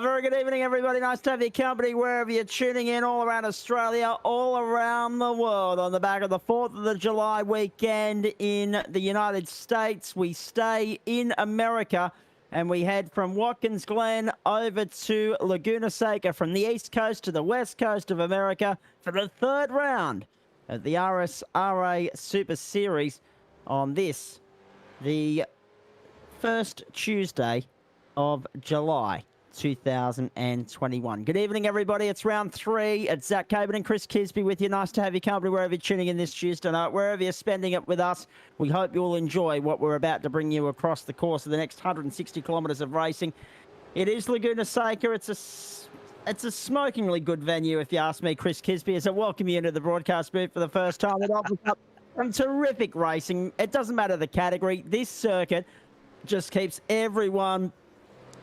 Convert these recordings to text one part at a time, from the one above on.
Very good evening, everybody. Nice to have your company wherever you're tuning in, all around Australia, all around the world. On the back of the 4th of July weekend in the United States, we stay in America and we head from Watkins Glen over to Laguna Seca, from the east coast to the west coast of America for the third round of the RSRA Super Series on this, the first Tuesday of July 2021. Good evening, everybody. It's round 3. It's Zach Caban and Chris Kisby with you. Nice to have your company wherever you're tuning in this Tuesday night, wherever you're spending it with us. We hope you'll enjoy what we're about to bring you across the course of the next 160 kilometres of racing. It is Laguna Seca. It's a smokingly good venue, if you ask me, Chris Kisby, as I welcome you into the broadcast booth for the first time. It offers up some terrific racing. It doesn't matter the category. This circuit just keeps everyone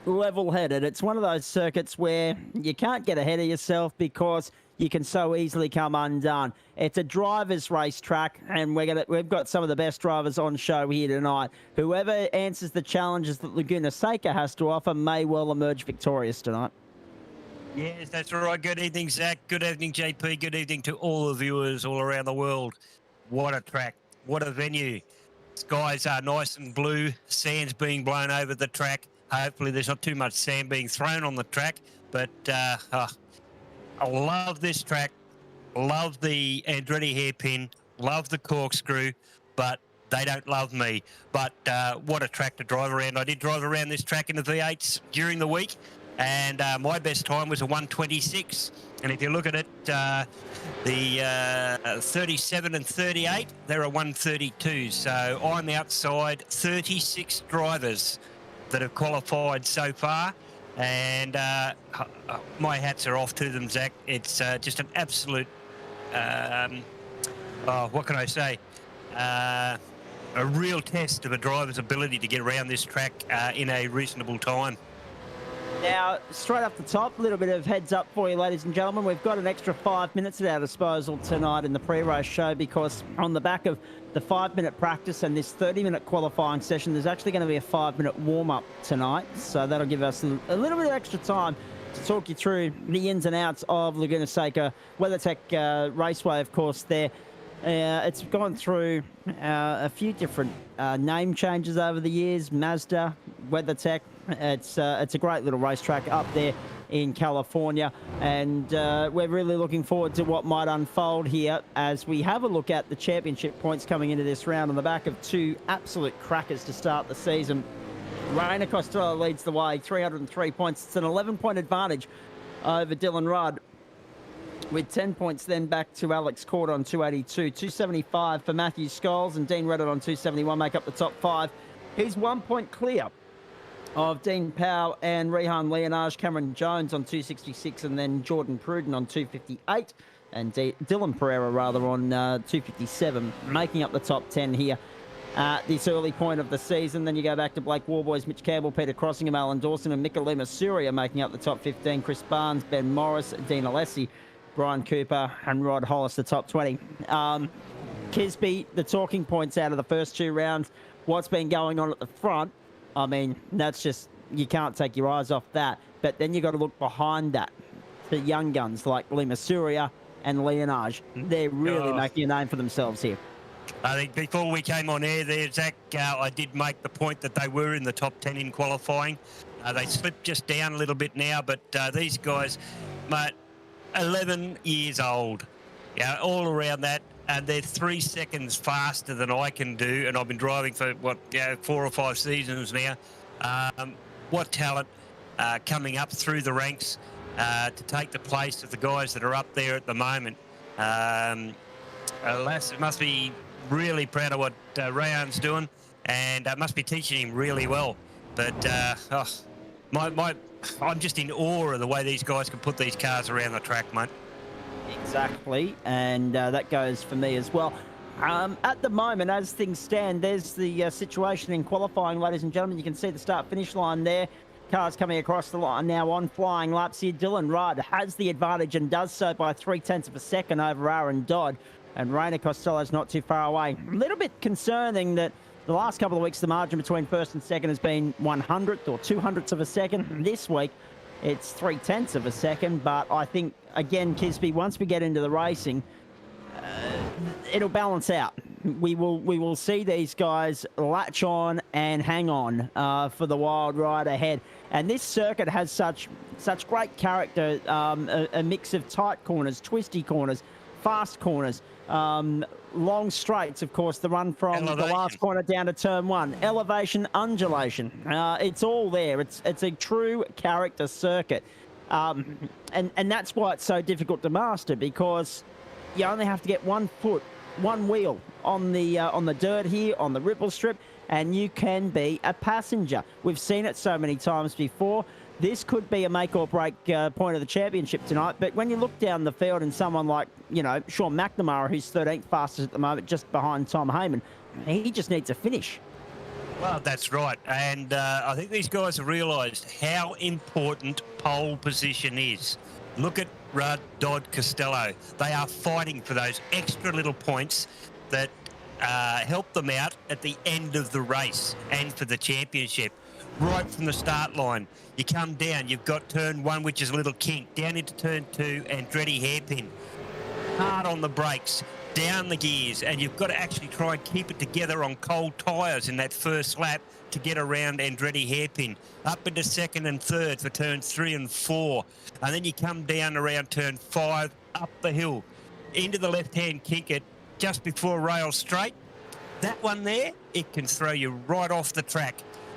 level-headed. It's one of those circuits where you can't get ahead of yourself because you can so easily come undone. It's a driver's racetrack, and we've got some of the best drivers on show here tonight. Whoever answers the challenges that Laguna Seca has to offer may well emerge victorious tonight. Yes, that's right. Good evening, Zach. Good evening, JP. Good evening to all the viewers all around the world. What a track. What a venue. Skies are nice and blue. Sand's being blown over the track. Hopefully there's not too much sand being thrown on the track, but I love this track, love the Andretti hairpin, love the corkscrew, but they don't love me. But what a track to drive around. I did drive around this track in the V8s during the week, and my best time was a 1:26. And if you look at it, the 37 and 38, they're a 1:32. So I'm outside 36 drivers that have qualified so far, and my hats are off to them, Zach. It's just an absolute, what can I say, a real test of a driver's ability to get around this track in a reasonable time. Now, straight up the top, a little bit of heads up for you, ladies and gentlemen. We've got an extra 5 minutes at our disposal tonight in the pre-race show, because on the back of the 5-minute practice and this 30-minute qualifying session, there's actually going to be a 5-minute warm-up tonight. So that'll give us a little bit of extra time to talk you through the ins and outs of Laguna Seca. WeatherTech Raceway, of course, there. It's gone through a few different name changes over the years. Mazda, WeatherTech. It's a great little racetrack up there in California, and we're really looking forward to what might unfold here as we have a look at the championship points coming into this round on the back of two absolute crackers to start the season. Reina Costello leads the way, 303 points. It's an 11-point advantage over Dylan Rudd, with 10 points then back to Alex Cord on 282. 275 for Matthew Scholes, and Dean Reddit on 271 make up the top 5. He's 1 point clear of Dean Powell and Rehan Leonage. Cameron Jones on 266, and then Jordan Pruden on 258, and Dylan Pereira rather on 257, making up the top 10 here at this early point of the season. Then you go back to Blake Warboys, Mitch Campbell, Peter Crossingham, Alan Dawson, and Mikalima Surya making up the top 15. Chris Barnes, Ben Morris, Dean Alessi, Brian Cooper, and Rod Hollis, the top 20. Kisby, the talking points out of the first 2 rounds, what's been going on at the front. I mean, that's just, you can't take your eyes off that. But then you've got to look behind that. The young guns like Lima Surya and Leonage. They're really making a name for themselves here. I think before we came on air there, Zach, I did make the point that they were in the top 10 in qualifying. They slipped just down a little bit now, but these guys, mate, 11 years old, yeah, all around that, and they're 3 seconds faster than I can do, and I've been driving for, 4 or 5 seasons now. What talent coming up through the ranks to take the place of the guys that are up there at the moment. Lass must be really proud of what Rayan's doing, and must be teaching him really well. But I'm just in awe of the way these guys can put these cars around the track, mate. Exactly, and that goes for me as well. At the moment, as things stand, there's the situation in qualifying, ladies and gentlemen. You can see the start-finish line there. Cars coming across the line now on flying laps here. Dylan Rudd has the advantage and does so by 0.3 of a second over Aaron Dodd. And Rainer Costello's not too far away. A little bit concerning that the last couple of weeks, the margin between first and second has been 100th or 200ths of a second. This week, it's 0.3 of a second. But I think, again, Kisby, once we get into the racing, it'll balance out. We will see these guys latch on and hang on for the wild ride ahead. And this circuit has such great character, a mix of tight corners, twisty corners, fast corners, long straights, of course, the run from the last corner down to turn 1, elevation, undulation. It's all there. It's a true character circuit. And that's why it's so difficult to master, because you only have to get 1 foot, 1 wheel on the dirt here, on the ripple strip, and you can be a passenger. We've seen it so many times before. This could be a make or break point of the championship tonight. But when you look down the field and someone like, Sean McNamara, who's 13th fastest at the moment, just behind Tom Heyman, he just needs a finish. Well, that's right. And I think these guys have realised how important pole position is. Look at Rudd, Dodd, Costello. They are fighting for those extra little points that help them out at the end of the race and for the championship. Right from the start line, you come down, you've got turn 1, which is a little kink, down into turn 2, Andretti hairpin. Hard on the brakes, down the gears, and you've got to actually try and keep it together on cold tyres in that first lap to get around Andretti hairpin. Up into second and third for turns 3 and 4. And then you come down around turn 5, up the hill, into the left-hand kink it just before rail straight. That one there, it can throw you right off the track.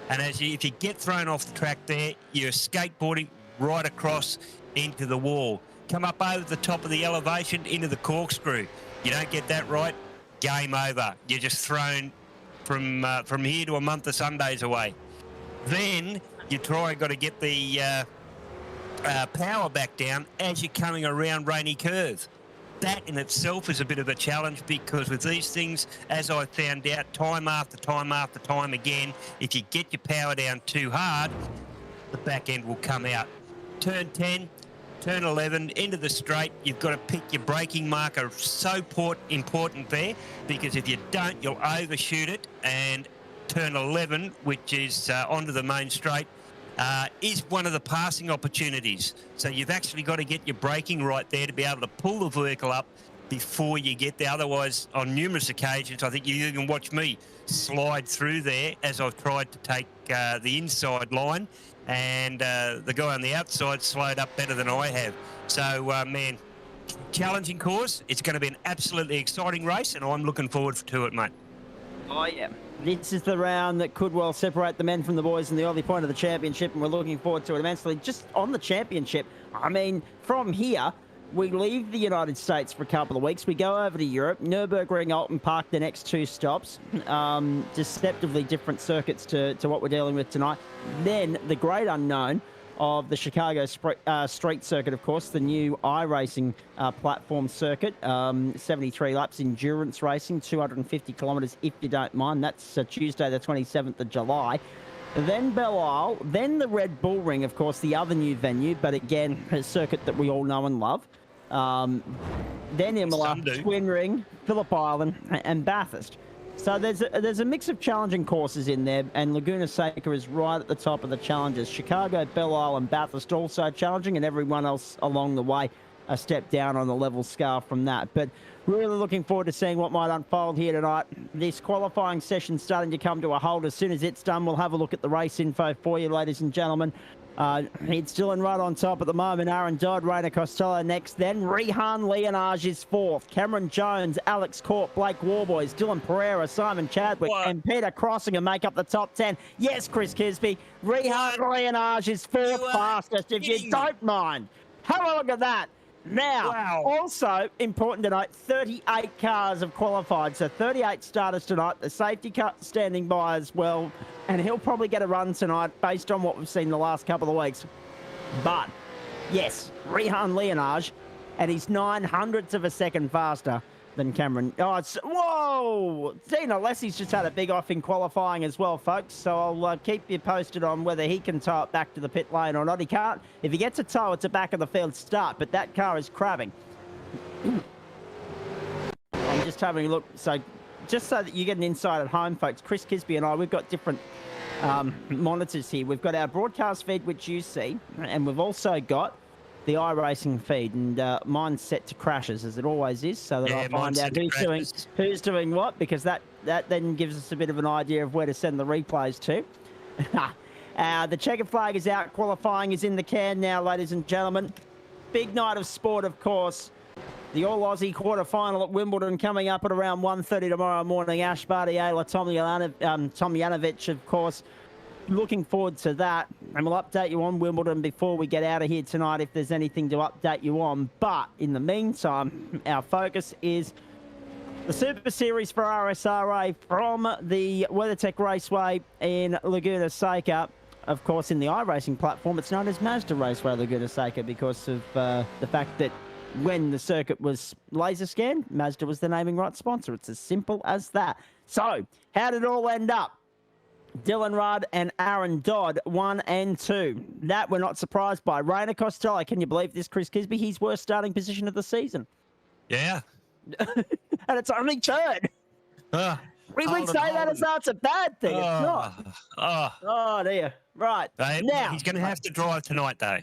And if you get thrown off the track there, you're skateboarding right across into the wall. Come up over the top of the elevation into the corkscrew. You don't get that right, game over. You're just thrown from here to a month of Sundays away. Then you got to get the power back down as you're coming around Rainy Curve. That in itself is a bit of a challenge, because with these things, as I found out time after time after time again, if you get your power down too hard, the back end will come out. Turn 10, turn 11, into the straight, you've got to pick your braking marker. So important there, because if you don't, you'll overshoot it. And turn 11, which is onto the main straight, is one of the passing opportunities. So you've actually got to get your braking right there to be able to pull the vehicle up before you get there. Otherwise, on numerous occasions, I think you even watch me slide through there as I've tried to take the inside line, and the guy on the outside slowed up better than I have. So, man, challenging course. It's going to be an absolutely exciting race, and I'm looking forward to it, mate. Oh, yeah. This is the round that could well separate the men from the boys in the early point of the championship, and we're looking forward to it immensely. Just on the championship, I mean, from here, we leave the United States for a couple of weeks. We go over to Europe, Nürburgring, Alton Park, the next 2 stops. Deceptively different circuits to what we're dealing with tonight. Then the great unknown of the Chicago Street Circuit, of course, the new iRacing platform circuit, 73 laps, endurance racing, 250 kilometres if you don't mind. That's Tuesday, the 27th of July. Then Belle Isle, then the Red Bull Ring, of course, the other new venue, but again, a circuit that we all know and love. Then Imola, Twin Ring, Phillip Island, and Bathurst. So there's a mix of challenging courses in there, and Laguna Seca is right at the top of the challenges. Chicago, Belle Isle, and Bathurst also challenging, and everyone else along the way a step down on the level scale from that. But really looking forward to seeing what might unfold here tonight. This qualifying session starting to come to a halt. As soon as it's done, we'll have a look at the race info for you, ladies and gentlemen. It's Dylan Rudd on top at the moment. Aaron Dodd, Rainer Costello next. Then Rehan Leonage is fourth. Cameron Jones, Alex Court, Blake Warboys, Dylan Pereira, Simon Chadwick, and Peter Crossingham make up the top 10. Yes, Chris Kisby. Rehan Leonage is fourth fastest, if you don't mind. Have a look at that. Now, also important to note, 38 cars have qualified, so 38 starters tonight. The safety car standing by as well, and he'll probably get a run tonight based on what we've seen the last couple of weeks. But, yes, Rehan Leonage, and he's 900ths of a second faster than Cameron. Oh, whoa! Dino Lessie's just had a big off in qualifying as well, folks. So I'll keep you posted on whether he can tow it back to the pit lane or not. He can't. If he gets a tow, it's a back of the field start, but that car is crabbing. I'm just having a look. So just so that you get an insight at home, folks, Chris Kisby and I, we've got different monitors here. We've got our broadcast feed, which you see, and we've also got the iRacing feed, and mine's set to crashes, as it always is, so that I find out who's doing what, because that then gives us a bit of an idea of where to send the replays to. The checkered flag is out. Qualifying is in the can now, ladies and gentlemen. Big night of sport, of course. The All-Aussie quarter-final at Wimbledon coming up at around 1:30 tomorrow morning. Ash Barty-Ayla, Tomljanovic, of course. Looking forward to that, and we'll update you on Wimbledon before we get out of here tonight if there's anything to update you on. But in the meantime, our focus is the Super Series for RSRA from the WeatherTech Raceway in Laguna Seca. Of course, in the iRacing platform, it's known as Mazda Raceway Laguna Seca because of the fact that when the circuit was laser scanned, Mazda was the naming rights sponsor. It's as simple as that. So, how did it all end up? Dylan Rudd and Aaron Dodd, 1 and 2. That we're not surprised by. Rainer Costello, can you believe this, Chris Kisby? His worst starting position of the season. Yeah. And it's only third. We would say that as though it's a bad thing. It's not. Oh, dear. Right. Now he's going to have to drive tonight, though.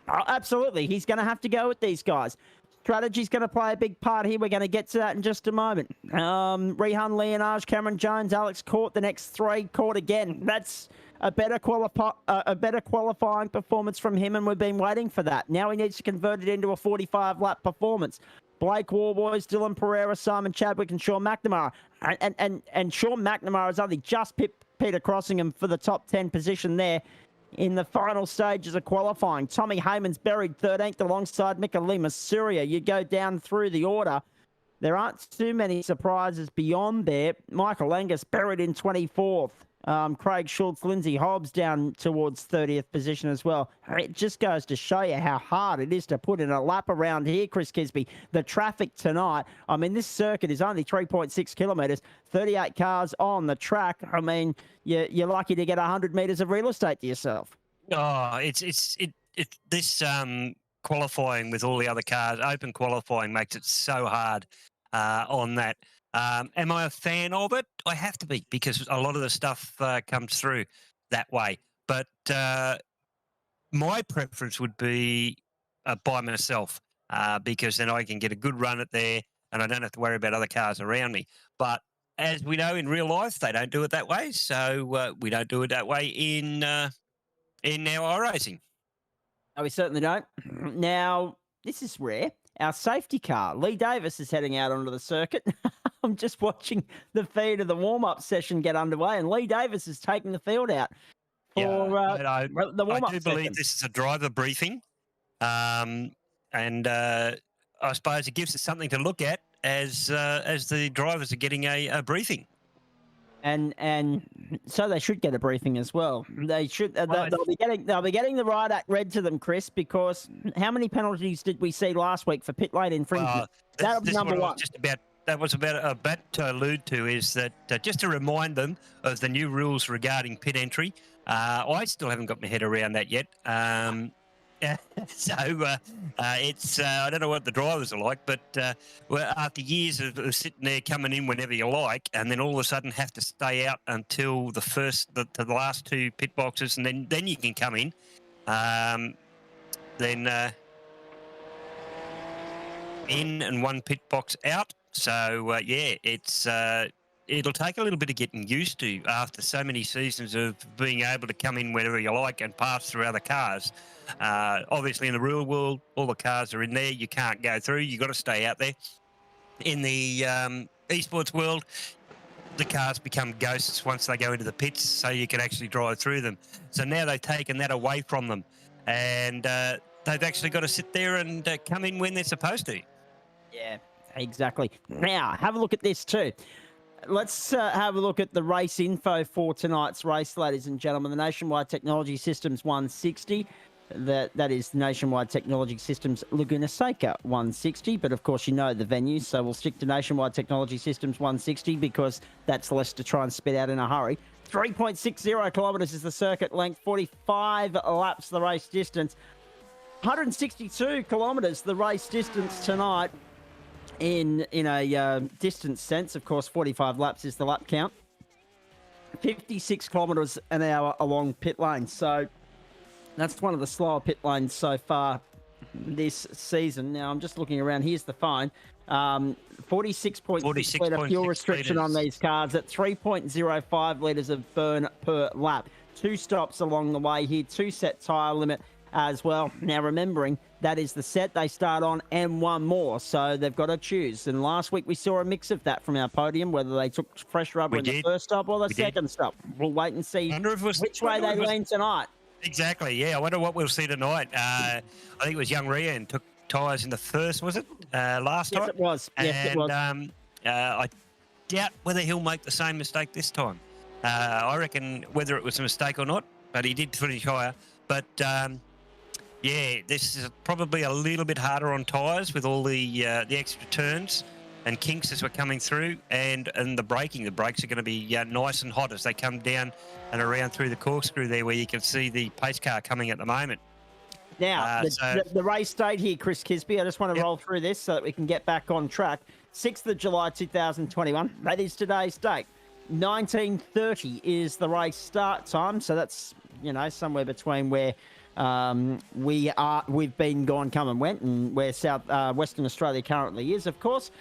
Oh, absolutely. He's going to have to go with these guys. Strategy's going to play a big part here. We're going to get to that in just a moment. Rehan Leonage, Cameron Jones, Alex Court, the next three. Court again. That's a better qualifying performance from him, and we've been waiting for that. Now he needs to convert it into a 45-lap performance. Blake Warboys, Dylan Pereira, Simon Chadwick, and Sean McNamara. And Sean McNamara has only just pipped Peter Crossingham for the top 10 position there in the final stages of qualifying. Tommy Heyman's buried 13th alongside Mikalima Surya. You go down through the order. There aren't too many surprises beyond there. Michael Angus buried in 24th. Craig Schultz, Lindsay Hobbs down towards 30th position as well. It just goes to show you how hard it is to put in a lap around here, Chris Kisby. The traffic tonight, I mean, this circuit is only 3.6 kilometres, 38 cars on the track. I mean, you're lucky to get 100 metres of real estate to yourself. Oh, this qualifying with all the other cars, open qualifying makes it so hard on that. Am I a fan of it? I have to be, because a lot of the stuff comes through that way. But my preference would be by myself, because then I can get a good run at there and I don't have to worry about other cars around me. But as we know, in real life, they don't do it that way. So we don't do it that way in our iRacing. No, we certainly don't. Now, this is rare. Our safety car, Lee Davis, is heading out onto the circuit. I'm just watching the feed of the warm-up session get underway, and Lee Davis is taking the field out for the warm-up I do believe this is a driver briefing, and I suppose it gives us something to look at as the drivers are getting a briefing. And so they should get a briefing as well. They should. They'll be getting the riot act read to them, Chris. Because how many penalties did we see last week for pit lane infringement? That'll be number one. That was about to allude to is that just to remind them of the new rules regarding pit entry. I still haven't got my head around that yet. So it's I don't know what the drivers are like, but after years of sitting there coming in whenever you like, and then all of a sudden have to stay out until the last two pit boxes, and then you can come in. in and one pit box out. So yeah, it'll take a little bit of getting used to after so many seasons of being able to come in whenever you like and pass through other cars. Obviously, in the real world, all the cars are in there. You can't go through. You've got to stay out there. In the esports world, the cars become ghosts once they go into the pits, so you can actually drive through them. So now they've taken that away from them, and they've actually got to sit there and come in when they're supposed to. Yeah, exactly. Now, have a look at this too. Let's have a look at the race info for tonight's race, ladies and gentlemen. The Nationwide Technology Systems 160. That is Nationwide Technology Systems Laguna Seca 160. But of course, you know the venue, so we'll stick to Nationwide Technology Systems 160 because that's less to try and spit out in a hurry. 3.60 kilometres is the circuit length, 45 laps the race distance, 162 kilometres the race distance tonight. In a distance sense, of course, 45 laps is the lap count. 56 kilometres an hour along pit lane. So that's one of the slower pit lanes so far this season. Now, I'm just looking around. Here's the fine. 46.6 litre fuel restriction on these cars at 3.05 litres of burn per lap. 2 stops along the way here, 2 set tyre limit as well. Now, remembering that is the set they start on and one more, so they've got to choose. And last week we saw a mix of that from our podium, whether they took fresh rubber in the first stop or the second stop. We'll wait and see which way they lean tonight. Exactly, yeah. I wonder what we'll see tonight. I think it was young Rian took tyres in the first, was it, last time? Yes, it was. Yes, it was. I doubt whether he'll make the same mistake this time. I reckon whether it was a mistake or not, but he did finish higher. But yeah, this is probably a little bit harder on tyres with all the extra turns and kinks as we're coming through, and the braking. The brakes are going to be nice and hot as they come down and around through the corkscrew there, where you can see the pace car coming at the moment. Now, the race date here, Chris Kisby, I just want to roll through this so that we can get back on track. 6th of July 2021, that is today's date. 19:30 is the race start time, so that's, somewhere between where we've been gone, come and went, and where Western Australia currently is, of course.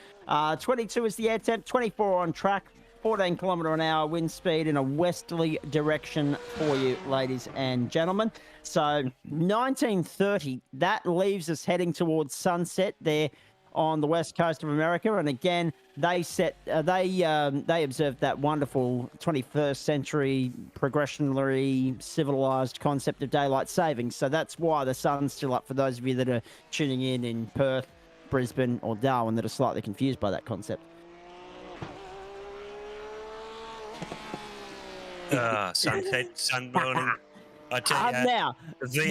22 is the air temp, 24 on track, 14 kilometre an hour wind speed in a westerly direction for you, ladies and gentlemen. So 19:30, that leaves us heading towards sunset there on the west coast of America. And again, they observed that wonderful 21st century progressionary civilized concept of daylight savings. So that's why the sun's still up for those of you that are tuning in Perth, Brisbane or Darwin that are slightly confused by that concept. Sunset, sun morning. I tell you,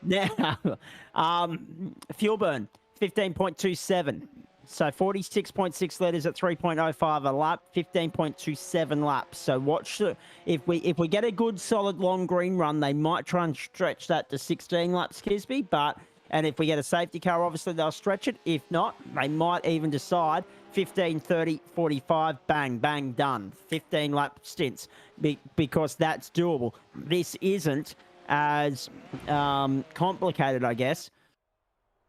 now, fuel burn 15.27. So 46.6 litres at 3.05 a lap, 15.27 laps. So watch if we get a good solid long green run, they might try and stretch that to 16 laps, Kisby. And if we get a safety car, obviously they'll stretch it. If not, they might even decide 15, 30, 45, bang, bang, done. 15 lap stints because that's doable. This isn't as complicated, I guess,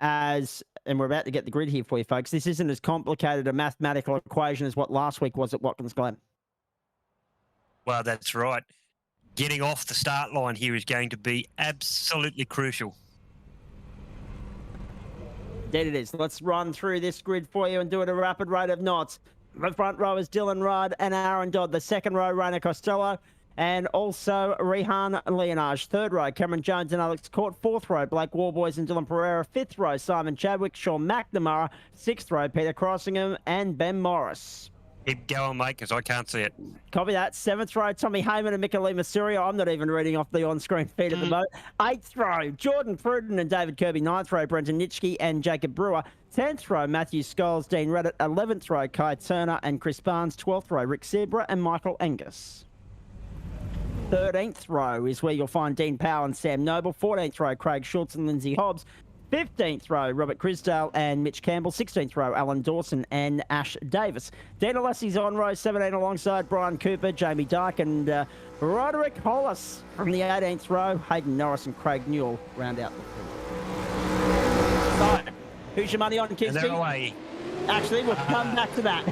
and we're about to get the grid here for you, folks. This isn't as complicated a mathematical equation as what last week was at Watkins Glen. Well, that's right. Getting off the start line here is going to be absolutely crucial. Indeed it is. Let's run through this grid for you and do it at a rapid rate of knots. The front row is Dylan Rudd and Aaron Dodd. The second row, Rainer Costello. And also Rehan Leonage. Third row, Cameron Jones and Alex Court. Fourth row, Blake Warboys and Dylan Pereira. Fifth row, Simon Chadwick, Sean McNamara. Sixth row, Peter Crossingham and Ben Morris. Keep going, mate, because I can't see it. Copy that. Seventh row, Tommy Heyman and Mikalima Surio. I'm not even reading off the on-screen feed at the moment. Eighth row, Jordan Pruden and David Kirby. Ninth row, Brenton Nitschke and Jacob Brewer. 10th row, Matthew Scholes, Dean Reddit. 11th row, Kai Turner and Chris Barnes. 12th row, Rick Zebra and Michael Angus. 13th row is where you'll find Dean Powell and Sam Noble. 14th row, Craig Schultz and Lindsay Hobbs. 15th row, Robert Crisdale and Mitch Campbell. 16th row, Alan Dawson and Ash Davis. Dana Lassie's on row 17 alongside Brian Cooper, Jamie Dyke and Roderick Hollis. From the 18th row, Hayden Norris and Craig Newell round out the field. So, Who's your money on, And they're Kisby? away. Actually, we'll come back to that.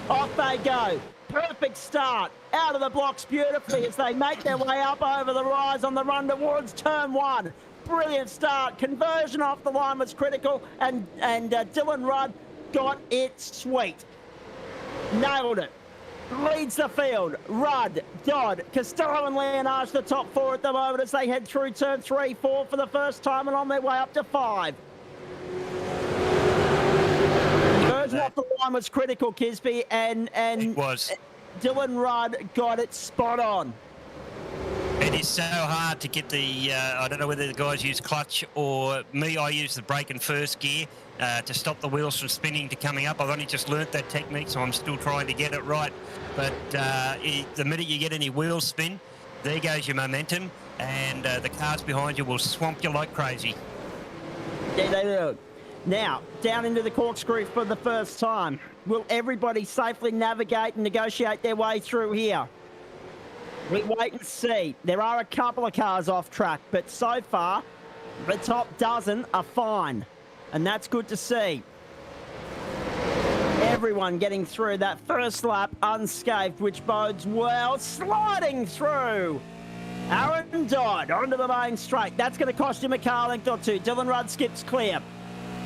Off they go. Perfect start. Out of the blocks beautifully as they make their way up over the rise on the run towards turn 1. Brilliant start. Conversion off the line was critical, and Dylan Rudd got it sweet. Nailed it. Leads the field. Rudd, Dodd, Costello and Leonage the top 4 at the moment as they head through turn 3, 4 for the first time and on their way up to 5. Conversion off the line was critical, Kisby, and It was. Dylan Rudd got it spot on. It is so hard to get the, I don't know whether the guys use clutch or me, I use the brake in first gear to stop the wheels from spinning to coming up. I've only just learnt that technique, so I'm still trying to get it right. But the minute you get any wheel spin, there goes your momentum, and the cars behind you will swamp you like crazy. Yeah, they do. Now, down into the corkscrew for the first time. Will everybody safely navigate and negotiate their way through here? We wait and see. There are a couple of cars off track, but so far, the top dozen are fine. And that's good to see. Everyone getting through that first lap unscathed, which bodes well. Sliding through. Aaron Dodd onto the main straight. That's going to cost him a car length or two. Dylan Rudd skips clear.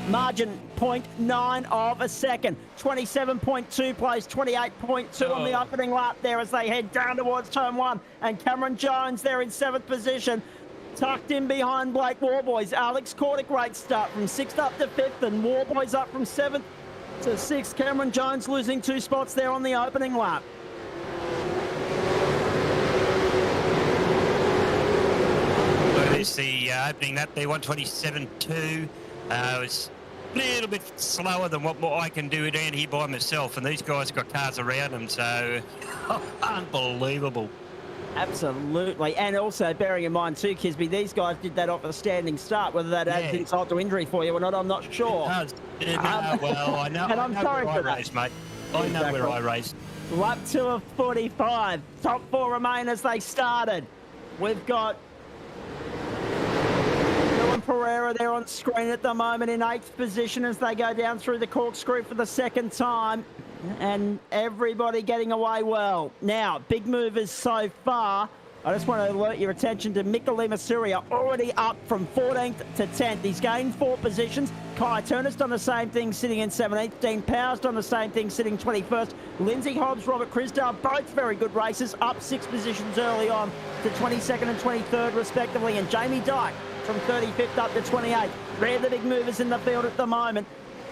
Margin 0.9 of a second. 27.2 place, 28.2 on the opening lap there as they head down towards turn 1. And Cameron Jones there in 7th position. Tucked in behind Blake Warboys. Alex caught a great start from 6th up to 5th, and Warboys up from 7th to 6th. Cameron Jones losing 2 spots there on the opening lap. There's the opening lap there, 127.2. It was a little bit slower than what I can do down here by myself, and these guys have got cars around them, so unbelievable. Absolutely. And also bearing in mind too, Kisby, these guys did that off a standing start. Whether that adds insult to injury for you or not, I'm not sure. It does. Well, I know. And I'm sorry for that. Race, mate. I know where I raced. Lap 2 of 45. Top 4 remain as they started. We've got Dylan Pereira there on screen at the moment in 8th position as they go down through the corkscrew for the second time. And everybody getting away well. Now, big movers so far. I just want to alert your attention to Mika Surya, already up from 14th to 10th. He's gained 4 positions. Kai Turner's done the same thing, sitting in 17th. Dean Power's done the same thing, sitting 21st. Lindsay Hobbs, Robert Crisdale, both very good races, up 6 positions early on to 22nd and 23rd, respectively. And Jamie Dyke from 35th up to 28th. They're the big movers in the field at the moment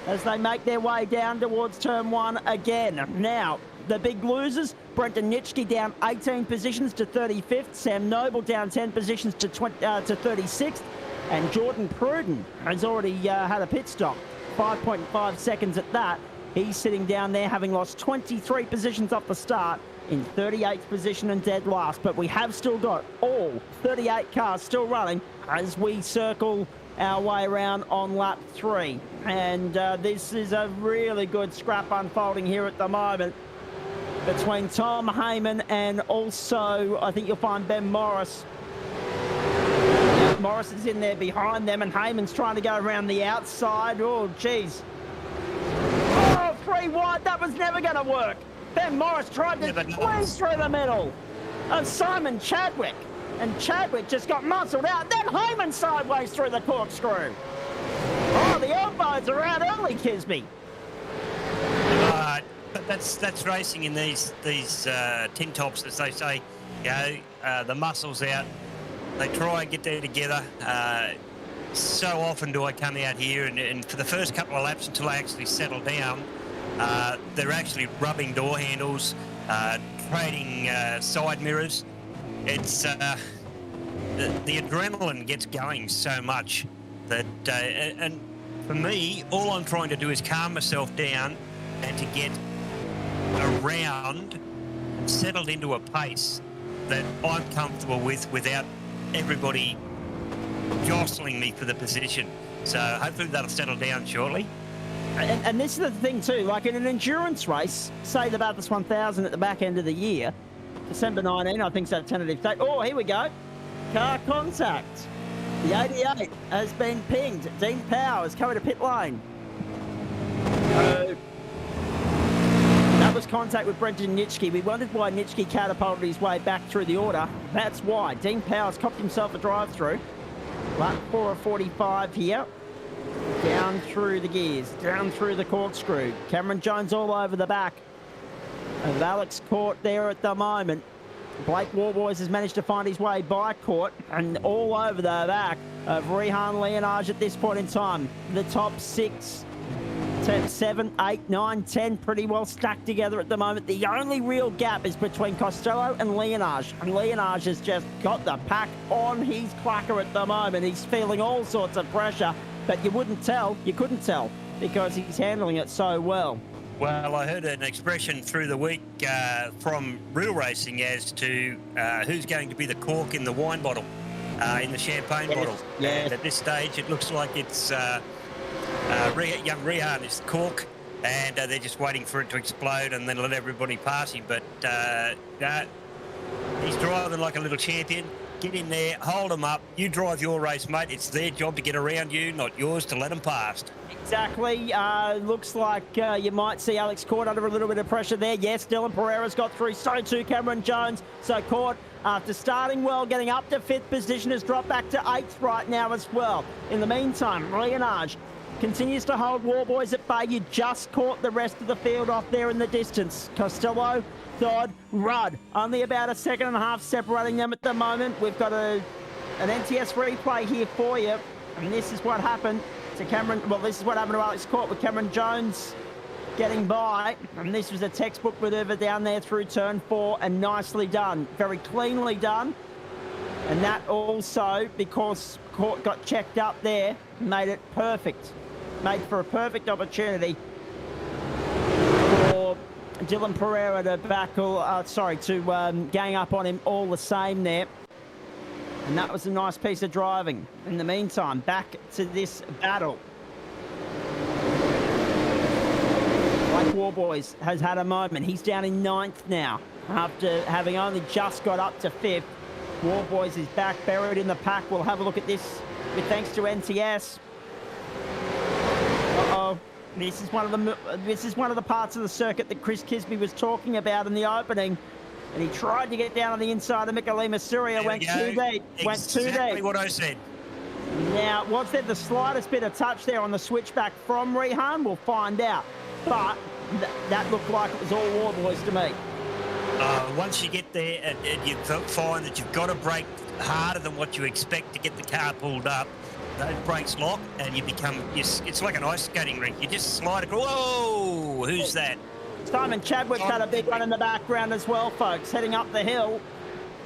as they make their way down towards turn 1 again. Now, the big losers, Brenton Nitschke down 18 positions to 35th, Sam Noble down 10 positions to 36th, and Jordan Pruden has already had a pit stop, 5.5 seconds at that. He's sitting down there having lost 23 positions off the start in 38th position and dead last, but we have still got all 38 cars still running as we circle our way around on lap 3. And this is a really good scrap unfolding here at the moment between Tom Heyman and also I think you'll find Ben Morris. Morris is in there behind them and Heyman's trying to go around the outside. Oh, geez. Oh, 3 wide. That was never going to work. Ben Morris tried to squeeze through the middle of Simon Chadwick. And Chadwick just got muscled out. Then Heyman sideways through the corkscrew. Oh, the elbows are out early, Kisby. But that's racing in these tin tops, as they say. You know, the muscles out. They try and get there together. So often do I come out here, and for the first couple of laps until I actually settle down, they're actually rubbing door handles, trading side mirrors. It's the adrenaline gets going so much that, and for me, all I'm trying to do is calm myself down and to get around, settled into a pace that I'm comfortable with without everybody jostling me for the position. So hopefully that'll settle down shortly. And this is the thing too, like in an endurance race, say the Bathurst 1000 at the back end of the year, December 19, I think so, tentative date. Oh, here we go. Car contact. The 88 has been pinged. Dean Power is coming to pit lane. That was contact with Brendan Nitschke. We wondered why Nitschke catapulted his way back through the order. That's why. Dean Power's copped himself a drive-through. Lap 4:45 here. Down through the gears, down through the corkscrew. Cameron Jones all over the back of Alex Court there at the moment. Blake Warboys has managed to find his way by Court and all over the back of Rehan Leonage at this point in time. The top 6, 10, 7, 8, 9, 10 pretty well stacked together at the moment. The only real gap is between Costello and Leonage. And Leonage has just got the pack on his clacker at the moment. He's feeling all sorts of pressure, but you couldn't tell because he's handling it so well. Well, I heard an expression through the week from real racing as to who's going to be the cork in the wine bottle, in the champagne bottle. Yes. And at this stage, it looks like it's young Rehan is the cork, and they're just waiting for it to explode and then let everybody pass him. But he's driving like a little champion. Get in there, hold them up. You drive your race, mate. It's their job to get around you, not yours to let them past. Exactly. Looks like you might see Alex Court under a little bit of pressure there. Yes, Dylan Pereira's got through. So too Cameron Jones. So Court, after starting well, getting up to 5th position, has dropped back to 8th right now as well. In the meantime, Leonage continues to hold Warboys at bay. You just caught the rest of the field off there in the distance. Costello, Dodd, Rudd, only about a second and a half separating them at the moment. We've got an NTS replay here for you, and this is what happened to Cameron. Well, this is what happened to Alex Court with Cameron Jones getting by, and this was a textbook maneuver down there through turn 4, and nicely done, very cleanly done. And that also, because Court got checked up there, made it perfect, made for a perfect opportunity for Dylan Pereira to to gang up on him all the same there. And that was a nice piece of driving. In the meantime, back to this battle. Blake Warboys has had a moment. He's down in 9th now after having only just got up to 5th. Warboys is back, buried in the pack. We'll have a look at this with thanks to NTS. Uh-oh. This is one of the parts of the circuit that Chris Kisby was talking about in the opening, and he tried to get down on the inside of Michelima Surya, went too deep. Exactly what I said. Now, was there the slightest bit of touch there on the switchback from Rehan? We'll find out, but that looked like it was all Warboys to me. Once you get there, and you find that you've got to brake harder than what you expect to get the car pulled up. Those brakes lock, and you become, it's like an ice skating rink. You just slide across. Whoa, who's that? Simon Chadwick had a big one in the background as well, folks, heading up the hill.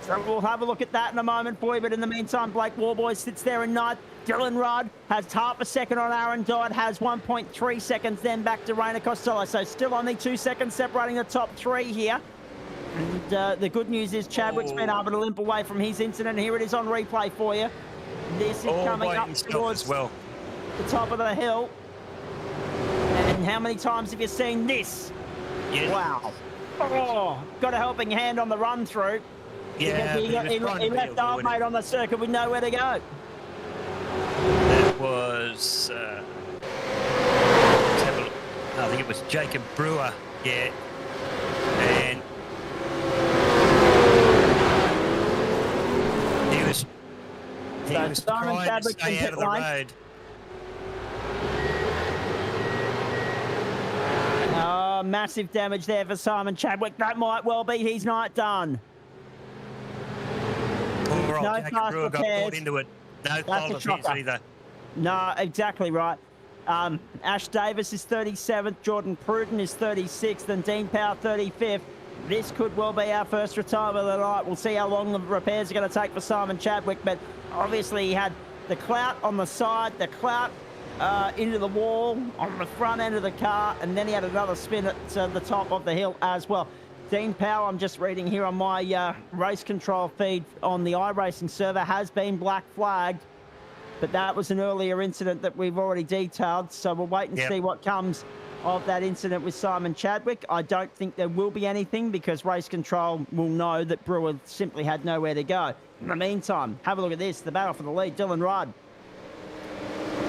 So we'll have a look at that in a moment for you. But in the meantime, Blake Warboys sits there in 9th. Dylan Rudd has half a second on Aaron Dodd, has 1.3 seconds then back to Rainer Costello. So still only 2 seconds separating the top 3 here. And the good news is Chadwick's been able to limp away from his incident. Here it is on replay for you. This is coming up towards the top of the hill. And how many times have you seen this? Yeah. Wow. Oh, got a helping hand on the run through. Yeah, he left old mate on the circuit with nowhere to go. That was, let's have a look. I think it was Jacob Brewer, yeah. And he was trying to stay out of the road. Oh, massive damage there for Simon Chadwick. That might well be his night done. Poor old No Jacob fast Brewer got repairs. caught into it. No fault of his either. No, exactly right. Ash Davis is 37th, Jordan Pruden is 36th, and Dean Power 35th. This could well be our first retirement of the night. We'll see how long the repairs are going to take for Simon Chadwick, but obviously he had the clout on the side, the clout into the wall on the front end of the car, and then he had another spin at the top of the hill as well. Dean Power, I'm just reading here on my race control feed on the iRacing server, has been black flagged, but that was an earlier incident that we've already detailed, so we'll wait and see what comes of that incident with Simon Chadwick. I don't think there will be anything because race control will know that Brewer simply had nowhere to go. In the meantime, have a look at this. The battle for the lead, Dylan Rudd,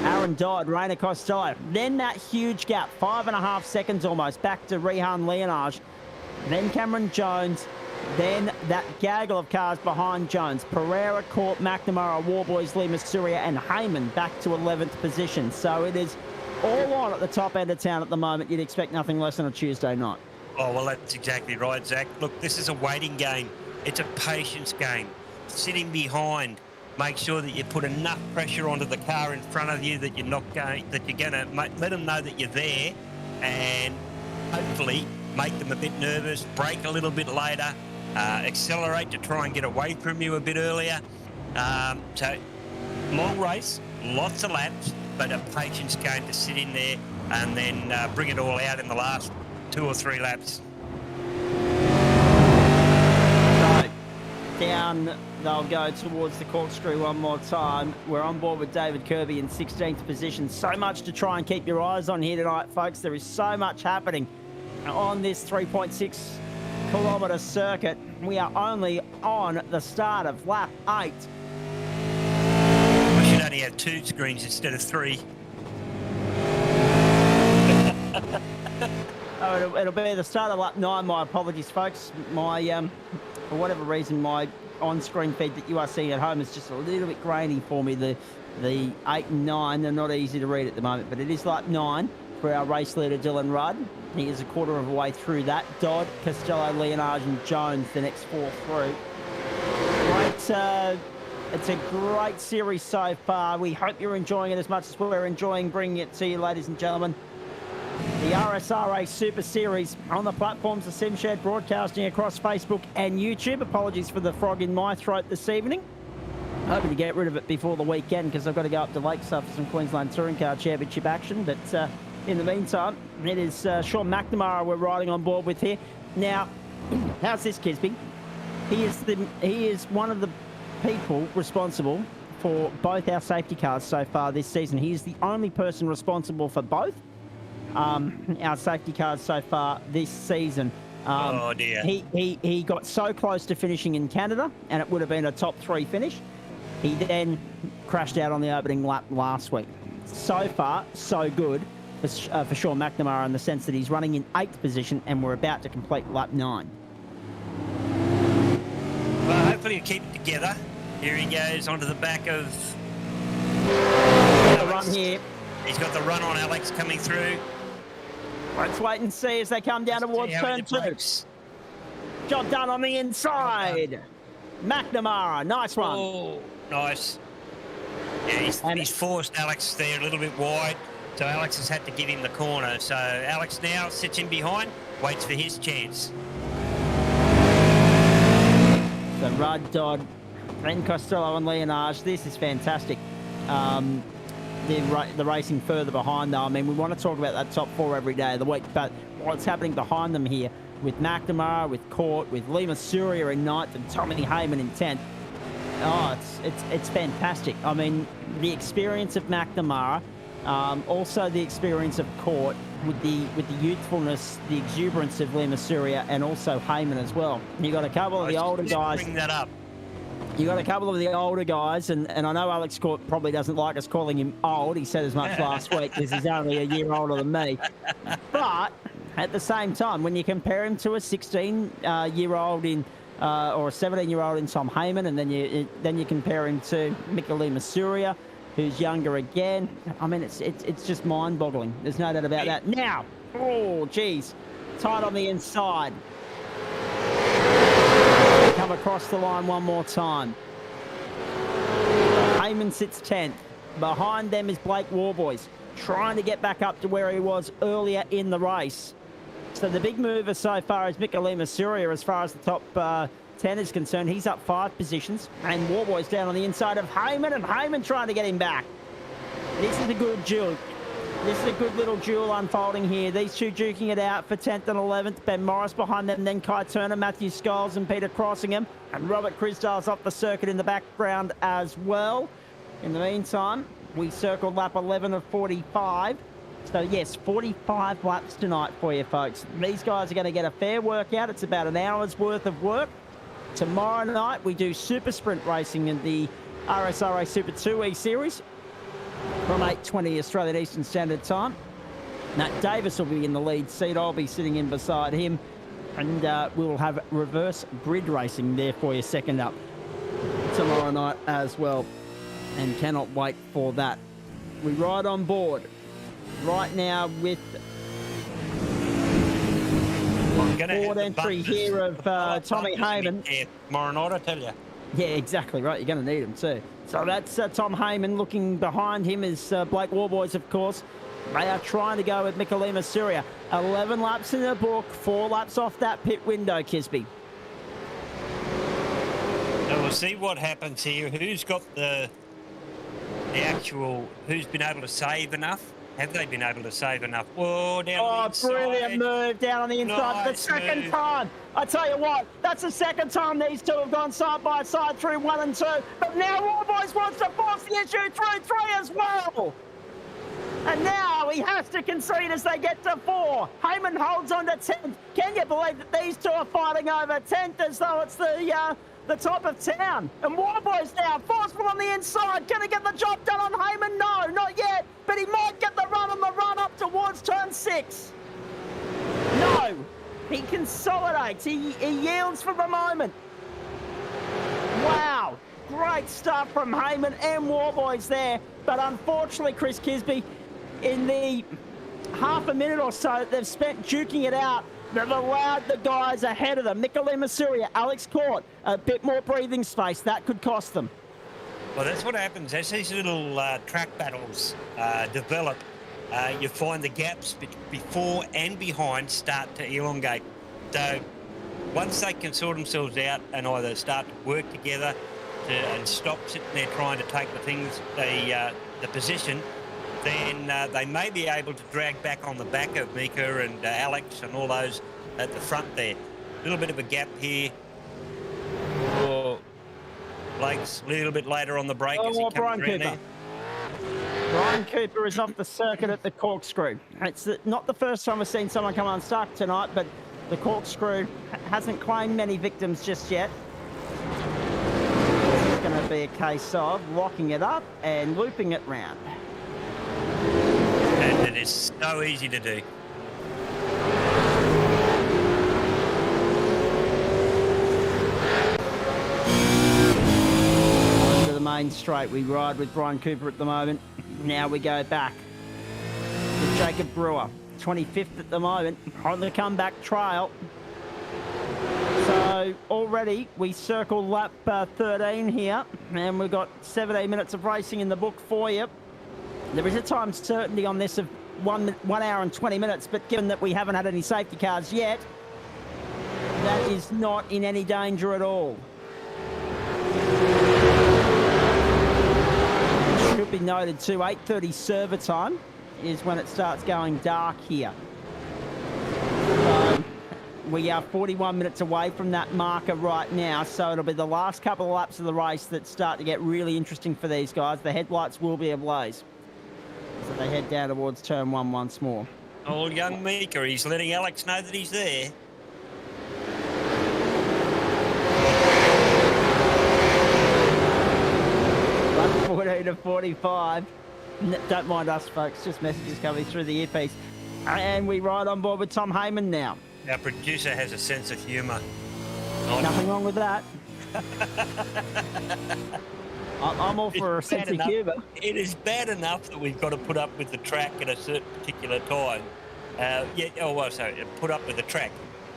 Aaron Dodd, Rainer Costello. Then that huge gap, 5.5 seconds almost, back to Rehan Leonage. Then Cameron Jones. Then that gaggle of cars behind Jones. Pereira, Court, McNamara, Warboys, Lima, Surya, and Heyman back to 11th position. So it is all on at the top end of town at the moment. You'd expect nothing less than a Tuesday night. Oh, well, that's exactly right, Zach. Look, this is a waiting game. It's a patience game. Sitting behind, make sure that you put enough pressure onto the car in front of you that you're not going, that you're going to let them know that you're there, and hopefully make them a bit nervous, brake a little bit later, accelerate to try and get away from you a bit earlier. So long race, lots of laps, but a patience game to sit in there and then bring it all out in the last 2 or 3 laps. So down they'll go towards the corkscrew one more time. We're on board with David Kirby in 16th position. So much to try and keep your eyes on here tonight, folks. There is so much happening on this 3.6 kilometre circuit. We are only on the start of lap 8. We should only have 2 screens instead of 3. Oh, it'll be the start of lap 9. My apologies, folks. My for whatever reason, my on-screen feed that you are seeing at home is just a little bit grainy for me. The 8 and 9, they're not easy to read at the moment, but it is lap 9 for our race leader, Dylan Rudd. He is a quarter of a way through that. Dodd, Costello, Leonage, and Jones, the next 4 through. Great, it's a great series so far. We hope you're enjoying it as much as we're enjoying bringing it to you, ladies and gentlemen. The RSRA Super Series on the platforms of SimShed, broadcasting across Facebook and YouTube. Apologies for the frog in my throat this evening. Hoping to get rid of it before the weekend because I've got to go up to Lakeside for some Queensland Touring Car Championship action. But in the meantime, it is Sean McNamara we're riding on board with here. Now, how's this, Kisby? He is one of the people responsible for both our safety cars so far this season. He is the only person responsible for both our safety cars so far this season. Oh dear. He got so close to finishing in Canada, and it would have been a top 3 finish. He then crashed out on the opening lap last week. So far, so good for Sean McNamara in the sense that he's running in 8th position, and we're about to complete lap 9. Well, hopefully he'll keep it together. Here he goes onto the back of The run here. He's got the run on Alex coming through. Let's wait and see as they come down towards turn 2. Job done on the inside. McNamara, nice one. Oh, nice. Yeah, he's forced Alex there a little bit wide, so Alex has had to give him the corner. So Alex now sits in behind, waits for his chance. So Rudd, Dodd, and Costello and Leonage. This is fantastic. The racing further behind, though. I mean, we want to talk about that top 4 every day of the week, but what's happening behind them here with McNamara, with Court, with Lima Surya in 9th and Tommy Heyman in 10th. Oh, it's fantastic. I mean, the experience of McNamara, also the experience of Court with the youthfulness, the exuberance of Lima Surya, and also Heyman as well. You got a couple of the older guys. Bring that up. You got a couple of the older guys, and I know Alex Court probably doesn't like us calling him old. He said as much last week because he's only a year older than me. But at the same time, when you compare him to a 16-year-old or a 17-year-old in Tom Heyman, and then you compare him to Mikalima Surya, who's younger again. I mean, it's just mind-boggling. There's no doubt about that. Now, oh, geez, tight on the inside. Come across the line one more time. Heyman sits 10th. Behind them is Blake Warboys, trying to get back up to where he was earlier in the race. So the big mover so far is Mikalima Surya as far as the top 10 is concerned. He's up 5 positions, and Warboys down on the inside of Heyman, and Heyman trying to get him back. This is a good duel. This is a good little duel unfolding here. These two duking it out for 10th and 11th. Ben Morris behind them, then Kai Turner, Matthew Scholes and Peter Crossingham. And Robert Crisdale's off the circuit in the background as well. In the meantime, we circled lap 11 of 45. So, yes, 45 laps tonight for you, folks. These guys are going to get a fair workout. It's about an hour's worth of work. Tomorrow night, we do super sprint racing in the RSRA Super 2E Series from 8:20 Australian Eastern Standard Time. Matt Davis will be in the lead seat. I'll be sitting in beside him. And we'll have reverse grid racing there for you second up tomorrow night as well. And cannot wait for that. We ride on board right now with board entry here of Tommy Heyman. Tomorrow night, I tell you. Yeah, exactly right. You're going to need him too. So that's Tom Heyman. Looking behind him is Blake Warboys, of course. They are trying to go with Mikalima Surya. 11 laps in the book, 4 laps off that pit window, Kisby. So we'll see what happens here. Who's got the actual, who's been able to save enough? Have they been able to save enough? Whoa, down on the inside. Brilliant move down on the inside. Nice the second move. time. I tell you what, that's the second time these two have gone side by side through 1 and 2. But now Warboys wants to force the issue through 3 as well. And now he has to concede as they get to 4. Heyman holds on to 10th. Can you believe that these two are fighting over 10th as though it's the top of town? And Warboys now, forceful on the inside. Can he get the job done on Heyman? No, not yet. But he might get the run on the run up towards turn 6. No, he consolidates. He yields for the moment. Wow, great stuff from Heyman and Warboys there. But unfortunately, Chris Kisby, in the half a minute or so that they've spent duking it out, they've allowed the guys ahead of them. Mikalima Surya, Alex Court, a bit more breathing space. That could cost them. Well, that's what happens. As these little track battles develop, you find the gaps before and behind start to elongate. So once they can sort themselves out and either start to work together and stop sitting there trying to take the position, then they may be able to drag back on the back of Mika and Alex and all those at the front there. A little bit of a gap here. Or Blake's a little bit later on the break as he comes Brian around Cooper. there. Brian Cooper is off the circuit at the corkscrew. It's not the first time we've seen someone come unstuck tonight, but the corkscrew hasn't claimed many victims just yet. It's going to be a case of locking it up and looping it round. And it is so easy to do. To the main straight, we ride with Brian Cooper at the moment. Now we go back to Jacob Brewer, 25th at the moment, on the comeback trail. So already we circle lap 13 here, and we've got 17 minutes of racing in the book for you. There is a time certainty on this of 1 hour and 20 minutes, but given that we haven't had any safety cars yet, that is not in any danger at all. It should be noted too, 8:30 server time is when it starts going dark here. So we are 41 minutes away from that marker right now, so it'll be the last couple of laps of the race that start to get really interesting for these guys. The headlights will be ablaze. So they head down towards turn 1 once more. Old young Mika, he's letting Alex know that he's there. 14 to 45. Don't mind us, folks. Just messages coming through the earpiece. And we ride on board with Tom Heyman now. Our producer has a sense of humour. Nothing wrong with that. I'm all for a sense of humour. It is bad enough that we've got to put up with the track at a certain particular time. Put up with the track.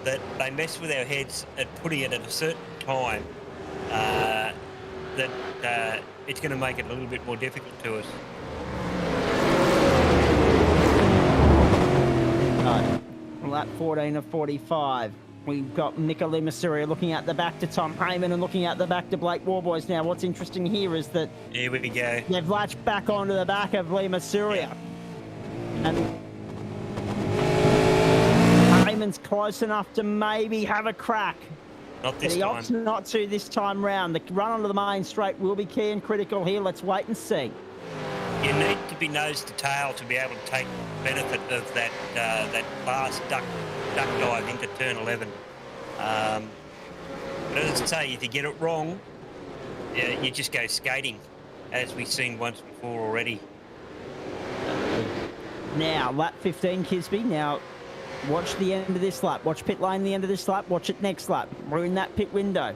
That they mess with our heads at putting it at a certain time. That it's going to make it a little bit more difficult to us. Lap 14 of 45. We've got Mikalima Surya looking at the back to Tom Heyman and looking at the back to Blake Warboys. Now, what's interesting here is that here we go. They've latched back onto the back of Lima Surya. Yeah. And Heyman's close enough to maybe have a crack. Not this but he time. opts not to this time round. The run onto the main straight will be key and critical here. Let's wait and see. you need to be nose to tail to be able to take benefit of that last duck dive into turn 11. But as I say, if you get it wrong, you just go skating, as we've seen once before already. Now, lap 15, Kisby. Now, watch the end of this lap. Watch pit lane the end of this lap. Watch it next lap. We're in that pit window.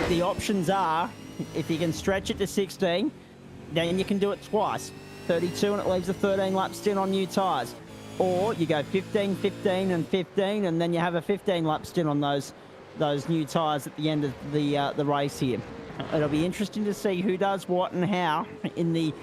The options are, if you can stretch it to 16, then you can do it twice. 32, and it leaves a 13-lap stint on new tyres. Or you go 15, 15, and 15, and then you have a 15-lap stint on those new tyres at the end of the race here. It'll be interesting to see who does what and how in the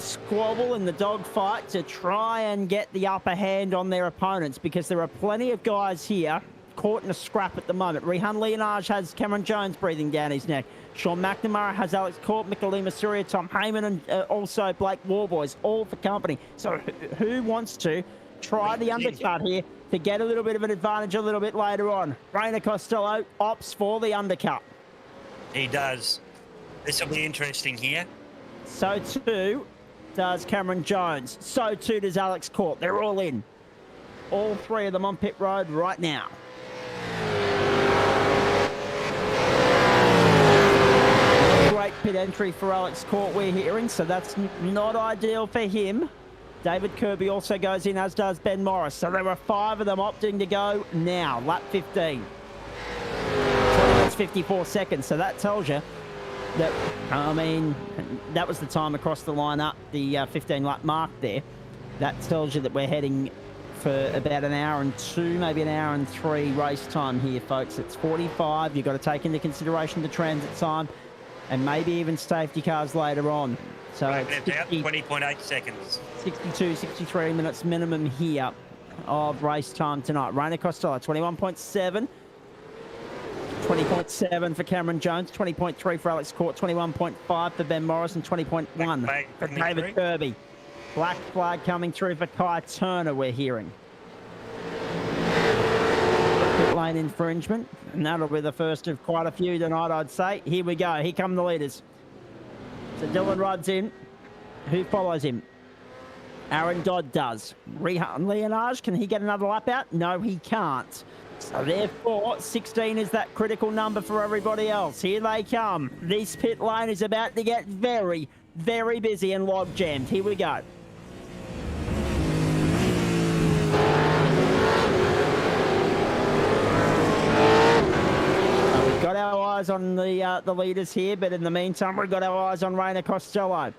squabble and the dogfight to try and get the upper hand on their opponents, because there are plenty of guys here caught in a scrap at the moment. Rehan Leonage has Cameron Jones breathing down his neck. Sean McNamara has Alex Court, Mikalima Surya, Tom Heyman, and also Blake Warboys, all for company. So who wants to try the undercut here to get a little bit of an advantage a little bit later on? Rainer Costello opts for the undercut. He does. This will be interesting here. So too does Cameron Jones. So too does Alex Court. They're all in. All three of them on pit road right now. Great pit entry for Alex Court, we're hearing, so that's not ideal for him. David Kirby also goes in, as does Ben Morris. So there are 5 of them opting to go now. Lap 15. 20 minutes, 54 seconds. So that tells you that, I mean, that was the time across the line up, the 15-lap mark there. That tells you that we're heading for about an hour and 2, maybe an hour and 3 race time here, folks. It's 45. You've got to take into consideration the transit time and maybe even safety cars later on. So right, it's 20.8 seconds. 62, 63 minutes minimum here of race time tonight. Rainer Costello, 21.7. 20.7 for Cameron Jones, 20.3 for Alex Court, 21.5 for Ben Morris, and 20.1 for David Kirby. Black flag coming through for Kai Turner, we're hearing. Pit lane infringement, and that'll be the first of quite a few tonight, I'd say. Here we go. Here come the leaders. So Dylan Rudd's in. Who follows him? Aaron Dodd does. Rehan Leonage, can he get another lap out? No, he can't. So therefore, 16 is that critical number for everybody else. Here they come. This pit lane is about to get very, very busy and log jammed. Here we go. We've got our eyes on the leaders here, but in the meantime, we've got our eyes on Rainer Costello.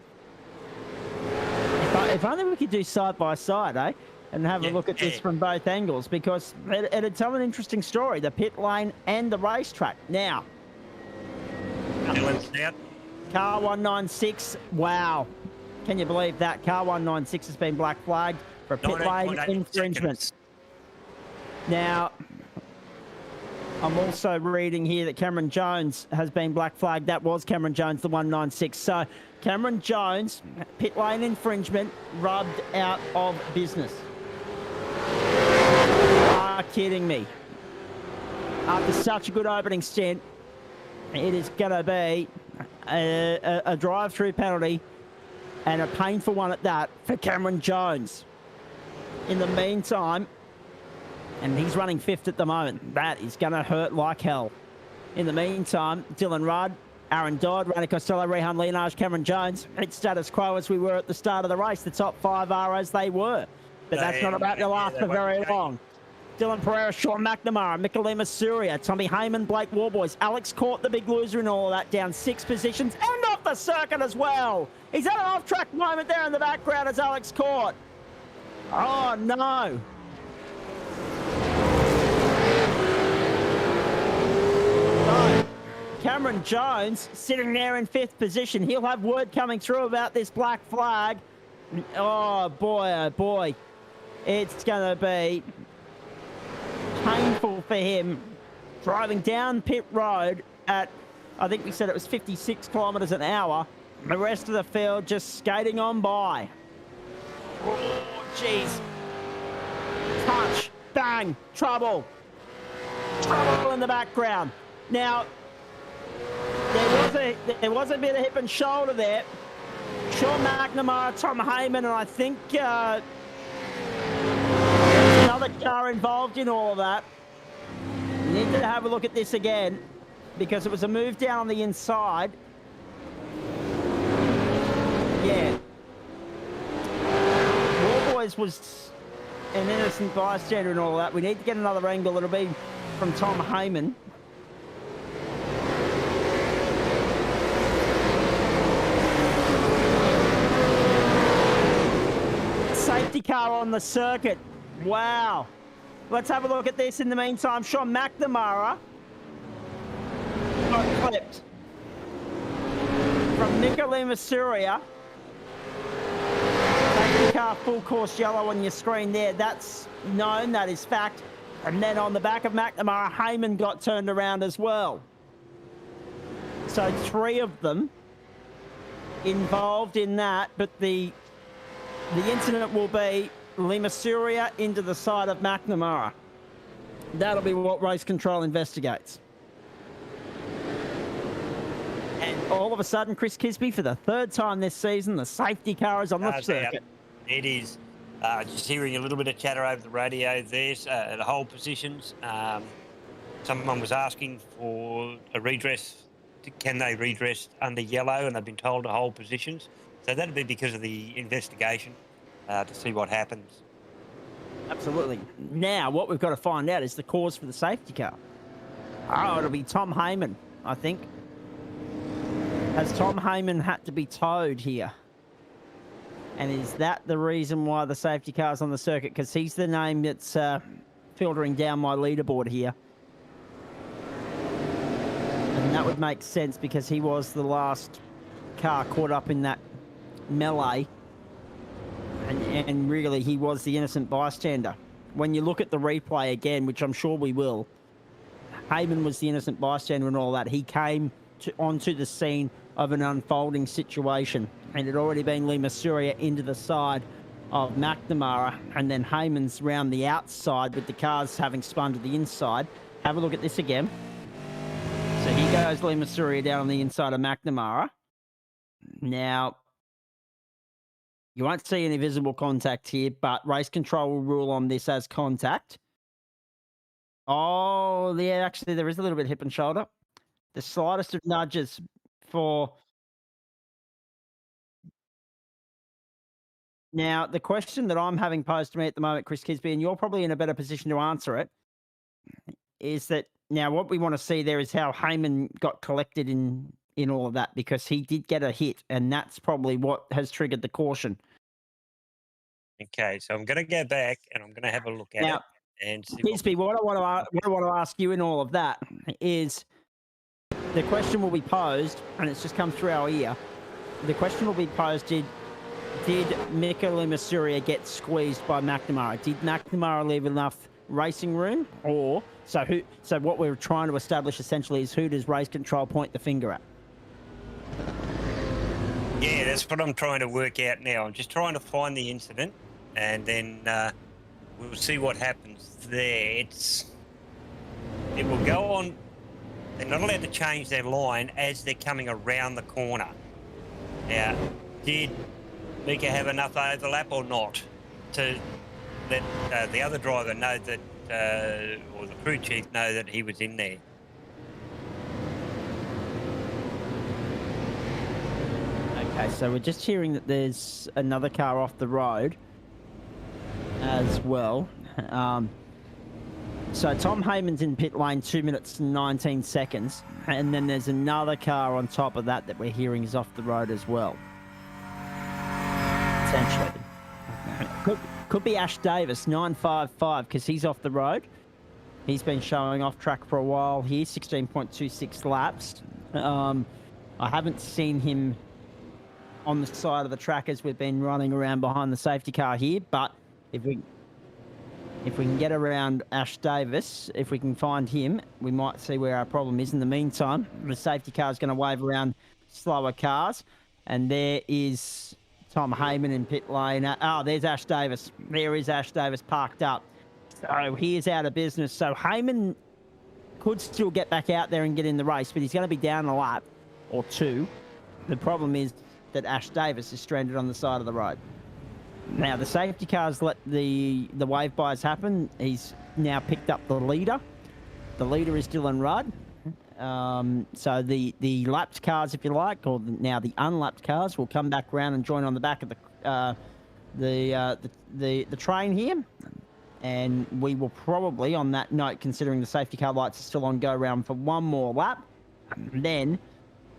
If only we could do side by side, eh? And have a look at this from both angles, because it'd tell an interesting story, the pit lane and the racetrack. Now, car 196, wow. Can you believe that? Car 196 has been black flagged for a pit lane infringement. Seconds. Now, I'm also reading here that Cameron Jones has been black flagged. That was Cameron Jones, the 196. So Cameron Jones, pit lane infringement, rubbed out of business. Are kidding me. After such a good opening stint, it is going to be a drive-through penalty, and a painful one at that, for Cameron Jones. In the meantime, and he's running 5th at the moment, that is going to hurt like hell. In the meantime, Dylan Rudd, Aaron Dodd, Rainer Costello, Rehan Leonage, Cameron Jones, it's status quo as we were at the start of the race. The top 5 are as they were. But that's not about to last for very long. Dylan Pereira, Sean McNamara, Mikalima Surya, Tommy Heyman, Blake Warboys, Alex Court, the big loser in all of that, down 6 positions and off the circuit as well. He's had an off-track moment there in the background as Alex Court. Oh, no. So, Cameron Jones sitting there in 5th position. He'll have word coming through about this black flag. Oh, boy, oh, boy. It's going to be painful for him driving down pit road at, I think we said it was 56 kilometres an hour. The rest of the field just skating on by. Oh, jeez. Touch, bang, trouble. Trouble in the background. Now, there was a bit of hip and shoulder there. Sean McNamara, Tom Heyman, and I think there's another car involved in all of that. Need to have a look at this again because it was a move down on the inside. Yeah. Warboys was an innocent bystander and all that. We need to get another angle. It'll be from Tom Heyman. Safety car on the circuit. Wow. Let's have a look at this in the meantime. Sean McNamara got clipped from Nicolima Surya. Safety car full course yellow on your screen there. That's known, that is fact. And then on the back of McNamara, Heyman got turned around as well. So 3 of them involved in that, but the incident will be Lima Surya into the side of McNamara. That'll be what race control investigates. And all of a sudden, Chris Kisby, for the 3rd time this season, the safety car is on the circuit. It is. Just hearing a little bit of chatter over the radio there at the hole positions. Someone was asking for a redress. Can they redress under yellow? And they've been told to hold positions. So that'd be because of the investigation to see what happens. Absolutely. Now, what we've got to find out is the cause for the safety car. Oh, it'll be Tom Heyman, I think. Has Tom Heyman had to be towed here? And is that the reason why the safety car's on the circuit? Because he's the name that's filtering down my leaderboard here. And that would make sense because he was the last car caught up in that melee. And really, he was the innocent bystander. When you look at the replay again, which I'm sure we will, Heyman was the innocent bystander and all that. He came onto the scene of an unfolding situation. And it had already been Lima Surya into the side of McNamara. And then Heyman's round the outside with the cars having spun to the inside. Have a look at this again. So here goes Lima Surya down on the inside of McNamara. Now, you won't see any visible contact here, but race control will rule on this as contact. Oh, yeah, actually, there is a little bit of hip and shoulder. The slightest of nudges for... Now, the question that I'm having posed to me at the moment, Chris Kisby, and you're probably in a better position to answer it, is that now what we want to see there is how Heyman got collected in all of that, because he did get a hit, and that's probably what has triggered the caution. Okay, so I'm going to go back and I'm going to have a look at it and see. Kisby, what I want to ask you in all of that is the question will be posed, and it's just come through our ear. The question will be posed: Did Nicolima Surya get squeezed by McNamara? Did McNamara leave enough racing room, or so what we're trying to establish essentially is who does race control point the finger at? Yeah, that's what I'm trying to work out now. I'm just trying to find the incident, and then we'll see what happens there. It will go on. They're not allowed to change their line as they're coming around the corner. Now, did Mika have enough overlap or not to let the other driver know that, or the crew chief know that he was in there? Okay, so we're just hearing that there's another car off the road as well. So Tom Heyman's in pit lane 2 minutes and 19 seconds. And then there's another car on top of that we're hearing is off the road as well. Potentially. Could be Ash Davis, 955, because he's off the road. He's been showing off track for a while here, 16.26 laps. I haven't seen him on the side of the track as we've been running around behind the safety car here, but if we can get around Ash Davis, if we can find him, we might see where our problem is. In the meantime, the safety car is going to wave around slower cars, and there is Tom Heyman in pit lane. There's Ash Davis. There is Ash Davis parked up. So he is out of business. So Heyman could still get back out there and get in the race, but he's going to be down a lap or two. The problem is that Ash Davis is stranded on the side of the road. Now, the safety cars let the wave buys happen. He's now picked up the leader. The leader is Dylan Rudd. So the lapped cars, if you like, or now the unlapped cars, will come back around and join on the back of the train here. And we will probably, on that note, considering the safety car lights are still on, go around for one more lap, and then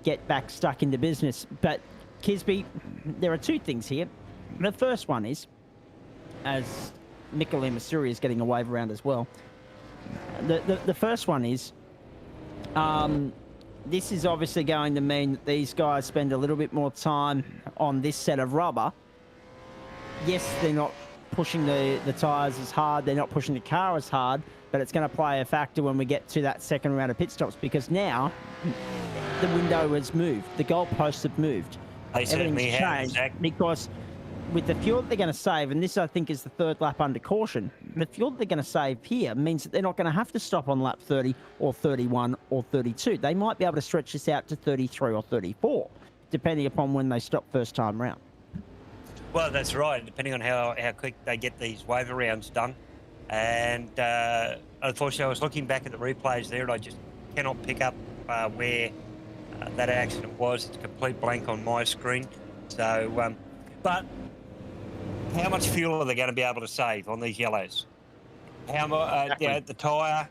get back stuck into business. But Kisby, there are two things here. The first one is, as Nicola Masuri is getting a wave around as well. The first one is, this is obviously going to mean that these guys spend a little bit more time on this set of rubber. Yes, they're not pushing the tyres as hard, they're not pushing the car as hard, but it's going to play a factor when we get to that second round of pit stops, because now the window has moved, the goalposts have moved. Everything's changed because with the fuel that they're going to save, and this I think is the third lap under caution, the fuel that they're going to save here means that they're not going to have to stop on lap 30 or 31 or 32. They might be able to stretch this out to 33 or 34, depending upon when they stop first time round. Well, that's right, depending on how quick they get these wave rounds done. And unfortunately, I was looking back at the replays there, and I just cannot pick up where that accident was. It's a complete blank on my screen. So, but how much fuel are they going to be able to save on these yellows? How much? Exactly. The tyre.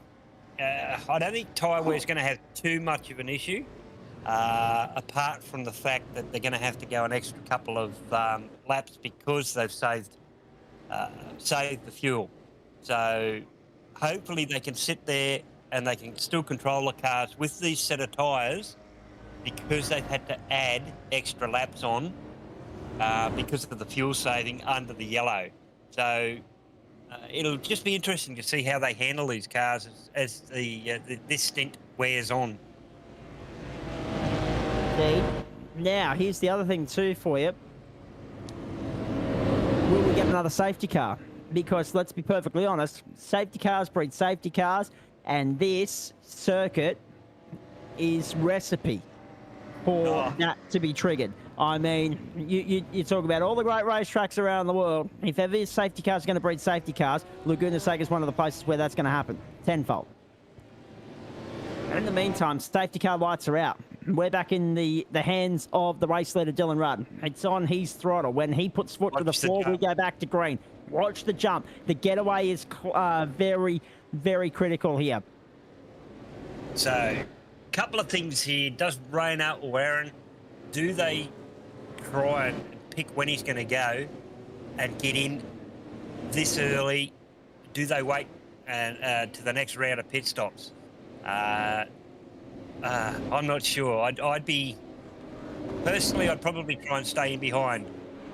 I don't think tyre wear is going to have too much of an issue, apart from the fact that they're going to have to go an extra couple of laps because they've saved the fuel. So hopefully they can sit there and they can still control the cars with these set of tyres, because they've had to add extra laps on because of the fuel saving under the yellow. So it'll just be interesting to see how they handle these cars as this stint wears on. Okay. Now, here's the other thing too for you. Will we get another safety car? Because let's be perfectly honest, safety cars breed safety cars, and this circuit is recipe for that to be triggered. I mean, you talk about all the great racetracks around the world. If ever is safety cars are going to breed safety cars, Laguna Seca is one of the places where that's going to happen, tenfold. In the meantime, safety car lights are out. We're back in the hands of the race leader, Dylan Rudd. It's on his throttle. When he puts foot to the floor, we go back to green. Watch the jump. The getaway is very, very critical here. So, couple of things here. Does Rayner or Aaron, do they try and pick when he's going to go and get in this early? Do they wait to the next round of pit stops? I'm not sure. I'd be... Personally, I'd probably try and stay in behind.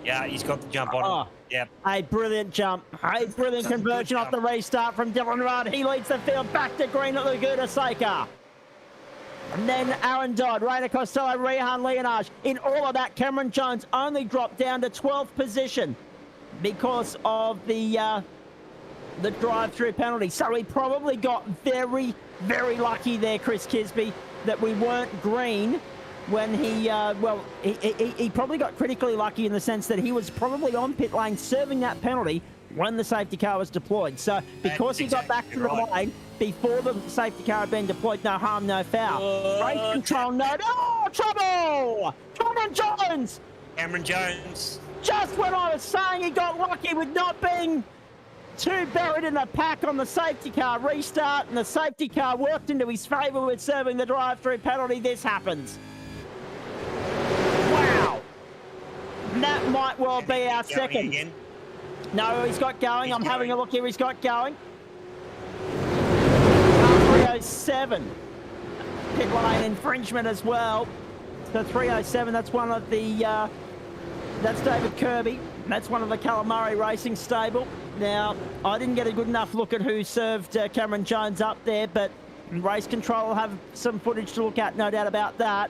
Yeah, he's got the jump on him. Yep. A brilliant jump. A brilliant conversion off the restart from Dylan Rudd. He leads the field back to green at Laguna Seca. And then Aaron Dodd, Rainer Costello, Rehan Leonage. In all of that, Cameron Jones only dropped down to 12th position because of the drive-through penalty. So he probably got very, very lucky there, Chris Kisby, that we weren't green when he, he probably got critically lucky in the sense that he was probably on pit lane serving that penalty when the safety car was deployed. So because he got back to the lane before the safety car had been deployed, no harm, no foul. Race control, no, trouble! Cameron Jones! Cameron Jones. Just when I was saying he got lucky with not being too buried in the pack on the safety car restart, and the safety car worked into his favour with serving the drive-through penalty, this happens. Wow. That might well be our second. Again. No, he's got going. I'm having a look here. He's got going. 307. Pit lane infringement as well. So 307, that's one of the... that's David Kirby. That's one of the Calamari Racing stable. Now, I didn't get a good enough look at who served Cameron Jones up there, but race control will have some footage to look at, no doubt about that.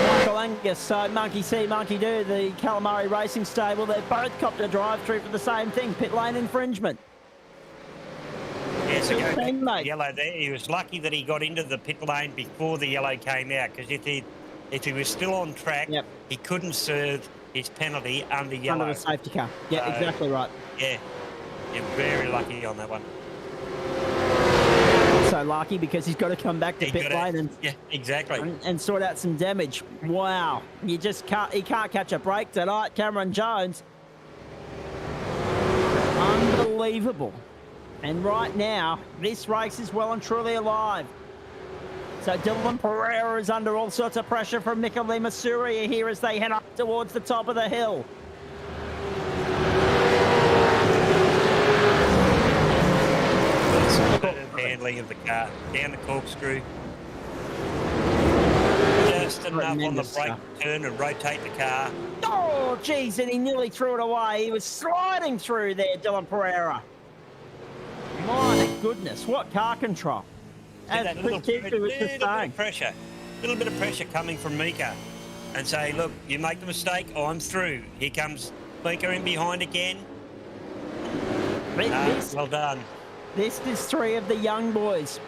Michael Angus, so Monkey See, Monkey Do, the Calamari Racing stable, they've both copped a drive-through for the same thing, pit lane infringement. Yeah, so go back to the yellow there. He was lucky that he got into the pit lane before the yellow came out, because if If he was still on track, Yep. he couldn't serve his penalty under yellow. Under the safety car. Yeah, exactly right. Yeah, you're very lucky on that one. So lucky because he's got to come back to pit lane and yeah, exactly. and sort out some damage. Wow, you just can't. He can't catch a break tonight. Cameron Jones, unbelievable. And right now, this race is well and truly alive. So Dylan Pereira is under all sorts of pressure from Mika Masuria here as they head up towards the top of the hill. Handling of the car, down the corkscrew. Just enough on the brake to turn and rotate the car. Oh, geez, and he nearly threw it away. He was sliding through there, Dylan Pereira. My goodness, what car control. As Chris Kingsbury was just saying. Little bit of pressure coming from Mika and say, look, you make the mistake, I'm through. Here comes Mika in behind again. Well done. This is three of the young boys.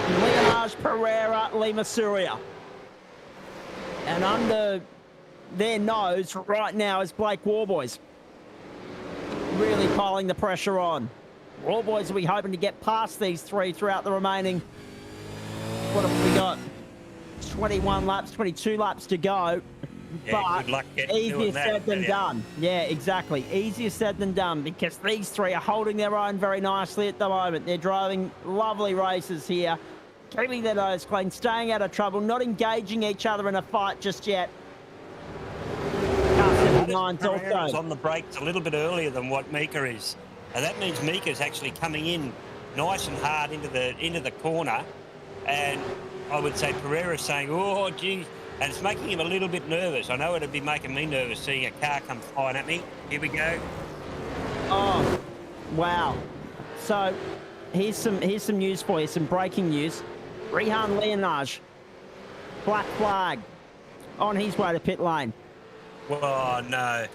Leonage, Pereira, Lima Surya. And under their nose right now is Blake Warboys. Really piling the pressure on. Warboys will be hoping to get past these three throughout the remaining, what have we got? 21 laps, 22 laps to go. Yeah, but good luck easier said than done. Yeah, exactly. Easier said than done because these three are holding their own very nicely at the moment. They're driving lovely races here, keeping their nose clean, staying out of trouble, not engaging each other in a fight just yet. Pereira's on the brakes a little bit earlier than what Mika is. And that means Mika's actually coming in nice and hard into the corner. And I would say Pereira's saying, oh, gee, and it's making him a little bit nervous. I know it'd be making me nervous seeing a car come flying at me. Here we go. Oh, wow. So here's some news for you, some breaking news. Rehan Leonage, black flag, on his way to pit lane. Oh, no.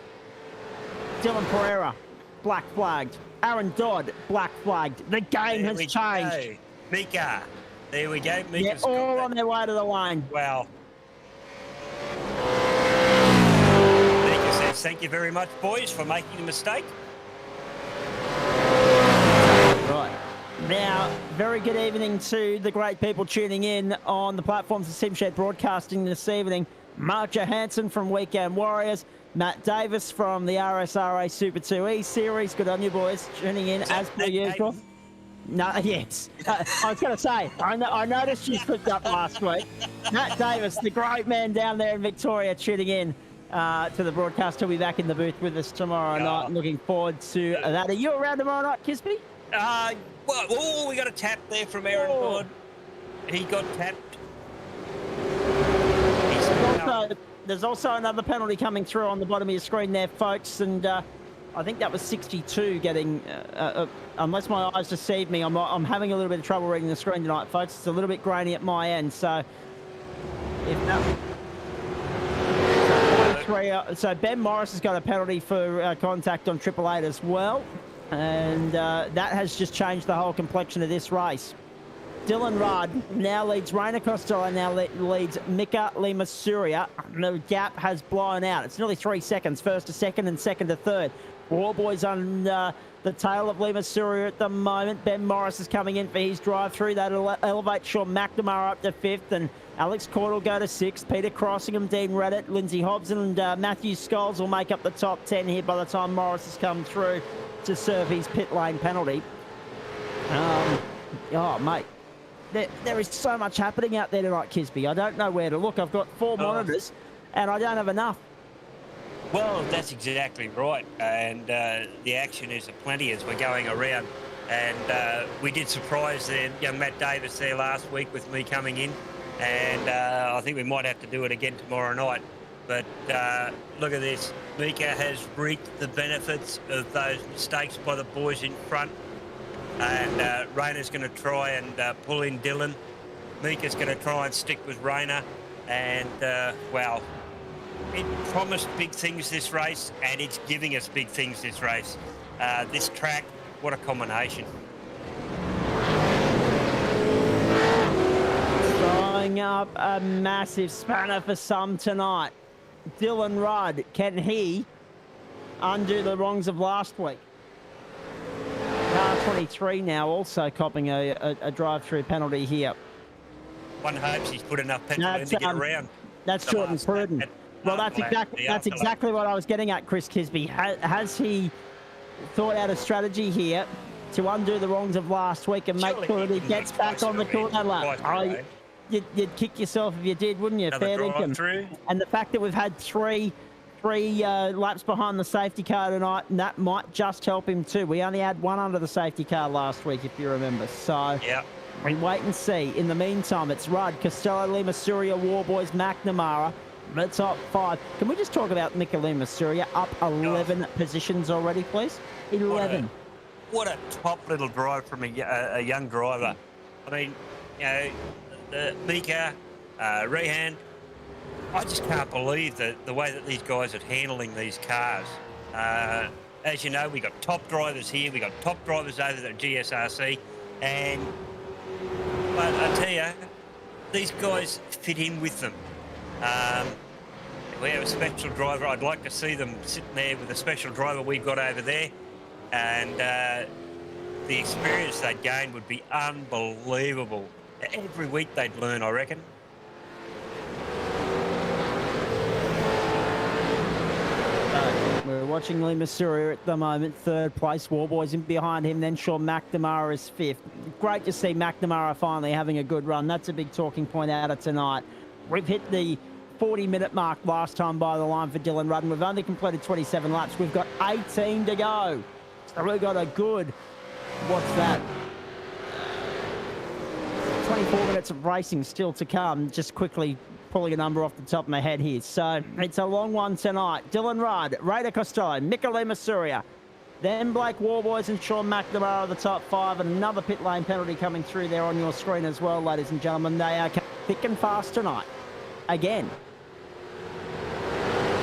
Dylan Pereira, black flagged. Aaron Dodd, black flagged. The game has changed. Mika, there we go. Mika's They're all on their way to the lane. Wow. Mika says, thank you very much, boys, for making the mistake. Right. Now, very good evening to the great people tuning in on the platforms of SimShed Broadcasting this evening. Mark Johansson from Weekend Warriors, Matt Davis from the RSRA Super 2E series. Good on you, boys, tuning in as per usual. No, yes. I was going to say, I noticed you slipped up last week. Matt Davis, the great man down there in Victoria, tuning in to the broadcast. He'll be back in the booth with us tomorrow night. Looking forward to that. Are you around tomorrow night, Kisby? Well, we got a tap there from Aaron Dodd. He got tapped. There's also another penalty coming through on the bottom of your screen there, folks, and I think that was 62 getting, unless my eyes deceive me, I'm having a little bit of trouble reading the screen tonight, folks. It's a little bit grainy at my end, so if that... So Ben Morris has got a penalty for contact on Triple Eight as well, and that has just changed the whole complexion of this race. Dylan Rudd now leads, Rainer Costello now leads Mika Lima Surya. The gap has blown out. It's nearly 3 seconds, first to second and second to third. Warboys on the tail of Lima Surya at the moment. Ben Morris is coming in for his drive-through. That'll elevate Sean McNamara up to fifth, and Alex Cord will go to sixth. Peter Crossingham, Dean Reddit, Lindsay Hobson, and Matthew Scholes will make up the top 10 here by the time Morris has come through to serve his pit lane penalty. Oh, mate. There is so much happening out there tonight, Kisby. I don't know where to look. I've got 4 monitors, and I don't have enough. Well, that's exactly right. And the action is aplenty as we're going around. And we did surprise young Matt Davis there last week with me coming in. And I think we might have to do it again tomorrow night. But look at this. Mika has reaped the benefits of those mistakes by the boys in front. And Rainer's going to try and pull in Dylan. Mika's going to try and stick with Rainer. And, well, it promised big things this race, and it's giving us big things this race. This track, what a combination. Throwing up a massive spanner for some tonight. Dylan Rudd, can he undo the wrongs of last week? Car 23 now also copping a drive-through penalty here. One hopes he's put enough petrol in to get around. That's Jordan Pruden. Well, that's exactly what I was getting at, Chris Kisby. Has he thought out a strategy here to undo the wrongs of last week and make sure that he gets back on the corner lap? You'd kick yourself if you did, wouldn't you? Fair dinkum. And the fact that we've had three laps behind the safety car tonight, and that might just help him too. We only had one under the safety car last week, if you remember. So we wait and see. In the meantime, it's Rudd, Costello, Lima Surya, Warboys, McNamara. The top 5. Can we just talk about Lima Surya up 11 positions already, please? 11. What a top little drive from a young driver. I mean, you know, the Mika, Rehan, I just can't believe the way that these guys are handling these cars. As you know, we got top drivers here, we got top drivers over at GSRC, but I tell you, these guys fit in with them. If we have a special driver, I'd like to see them sitting there with a special driver we've got over there, and the experience they'd gain would be unbelievable. Every week they'd learn, I reckon. We're watching Lima Surya at the moment, 3rd place. Warboys in behind him, then Sean McNamara is 5th. Great to see McNamara finally having a good run. That's a big talking point out of tonight. We've hit the 40-minute mark last time by the line for Dylan Rudd, and we've only completed 27 laps. We've got 18 to go. So we've got a good, what's that? 24 minutes of racing still to come. Just quickly pulling a number off the top of my head here. So it's a long one tonight. Dylan Rudd, Raider Costello, Lima Surya, then Blake Warboys and Sean McNamara are the top 5, and another pit lane penalty coming through there on your screen as well, ladies and gentlemen. They are thick and fast tonight. Again.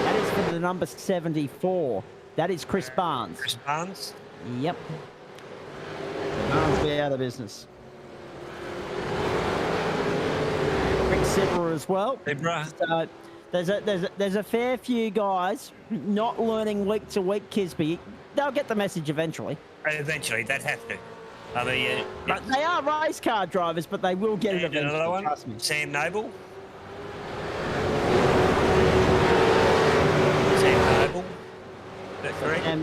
That is for the number 74. That is Chris Barnes. Chris Barnes? Yep. Barnes will be out of business. Rick Sibra as well. So there's a fair few guys not learning week to week, Kisby. They'll get the message eventually. Eventually, they'd have to. I mean, but they are race car drivers, but they will get it eventually. Another one, Sam Noble. Sam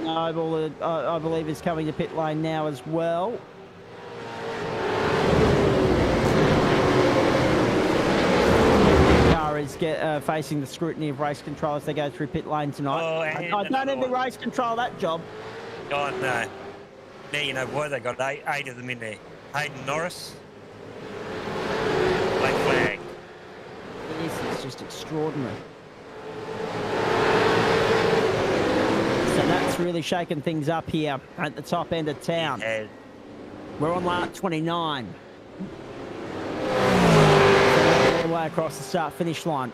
Noble, I believe, is coming to pit lane now as well. Car is facing the scrutiny of race control as they go through pit lane tonight. Oh, I don't even race control that job. Oh, no. Now you know why they got eight of them in there. Hayden Norris. Black flag. This is just extraordinary. So that's really shaking things up here at the top end of town. We're on lap 29. All the way across the start-finish line.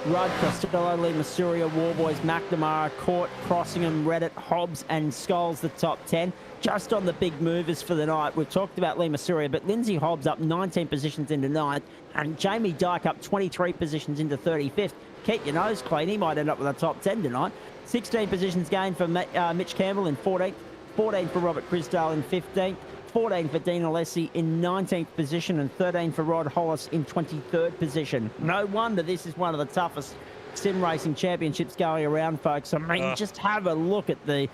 Rudd, Costello, Lima Surya, Warboys, McNamara, Court, Crossingham, Reddit, Hobbs and Scholes, the top 10. Just on the big movers for the night. We've talked about Lima Surya, but Lindsay Hobbs up 19 positions into 9th, and Jamie Dyke up 23 positions into 35th. Keep your nose clean. He might end up with a top 10 tonight. 16 positions gained for Mitch Campbell in 14th, 14 for Robert Crisdale in 15th, 14 for Dean Alessi in 19th position, and 13 for Rod Hollis in 23rd position. No wonder this is one of the toughest sim racing championships going around, folks. I mean, just have a look at the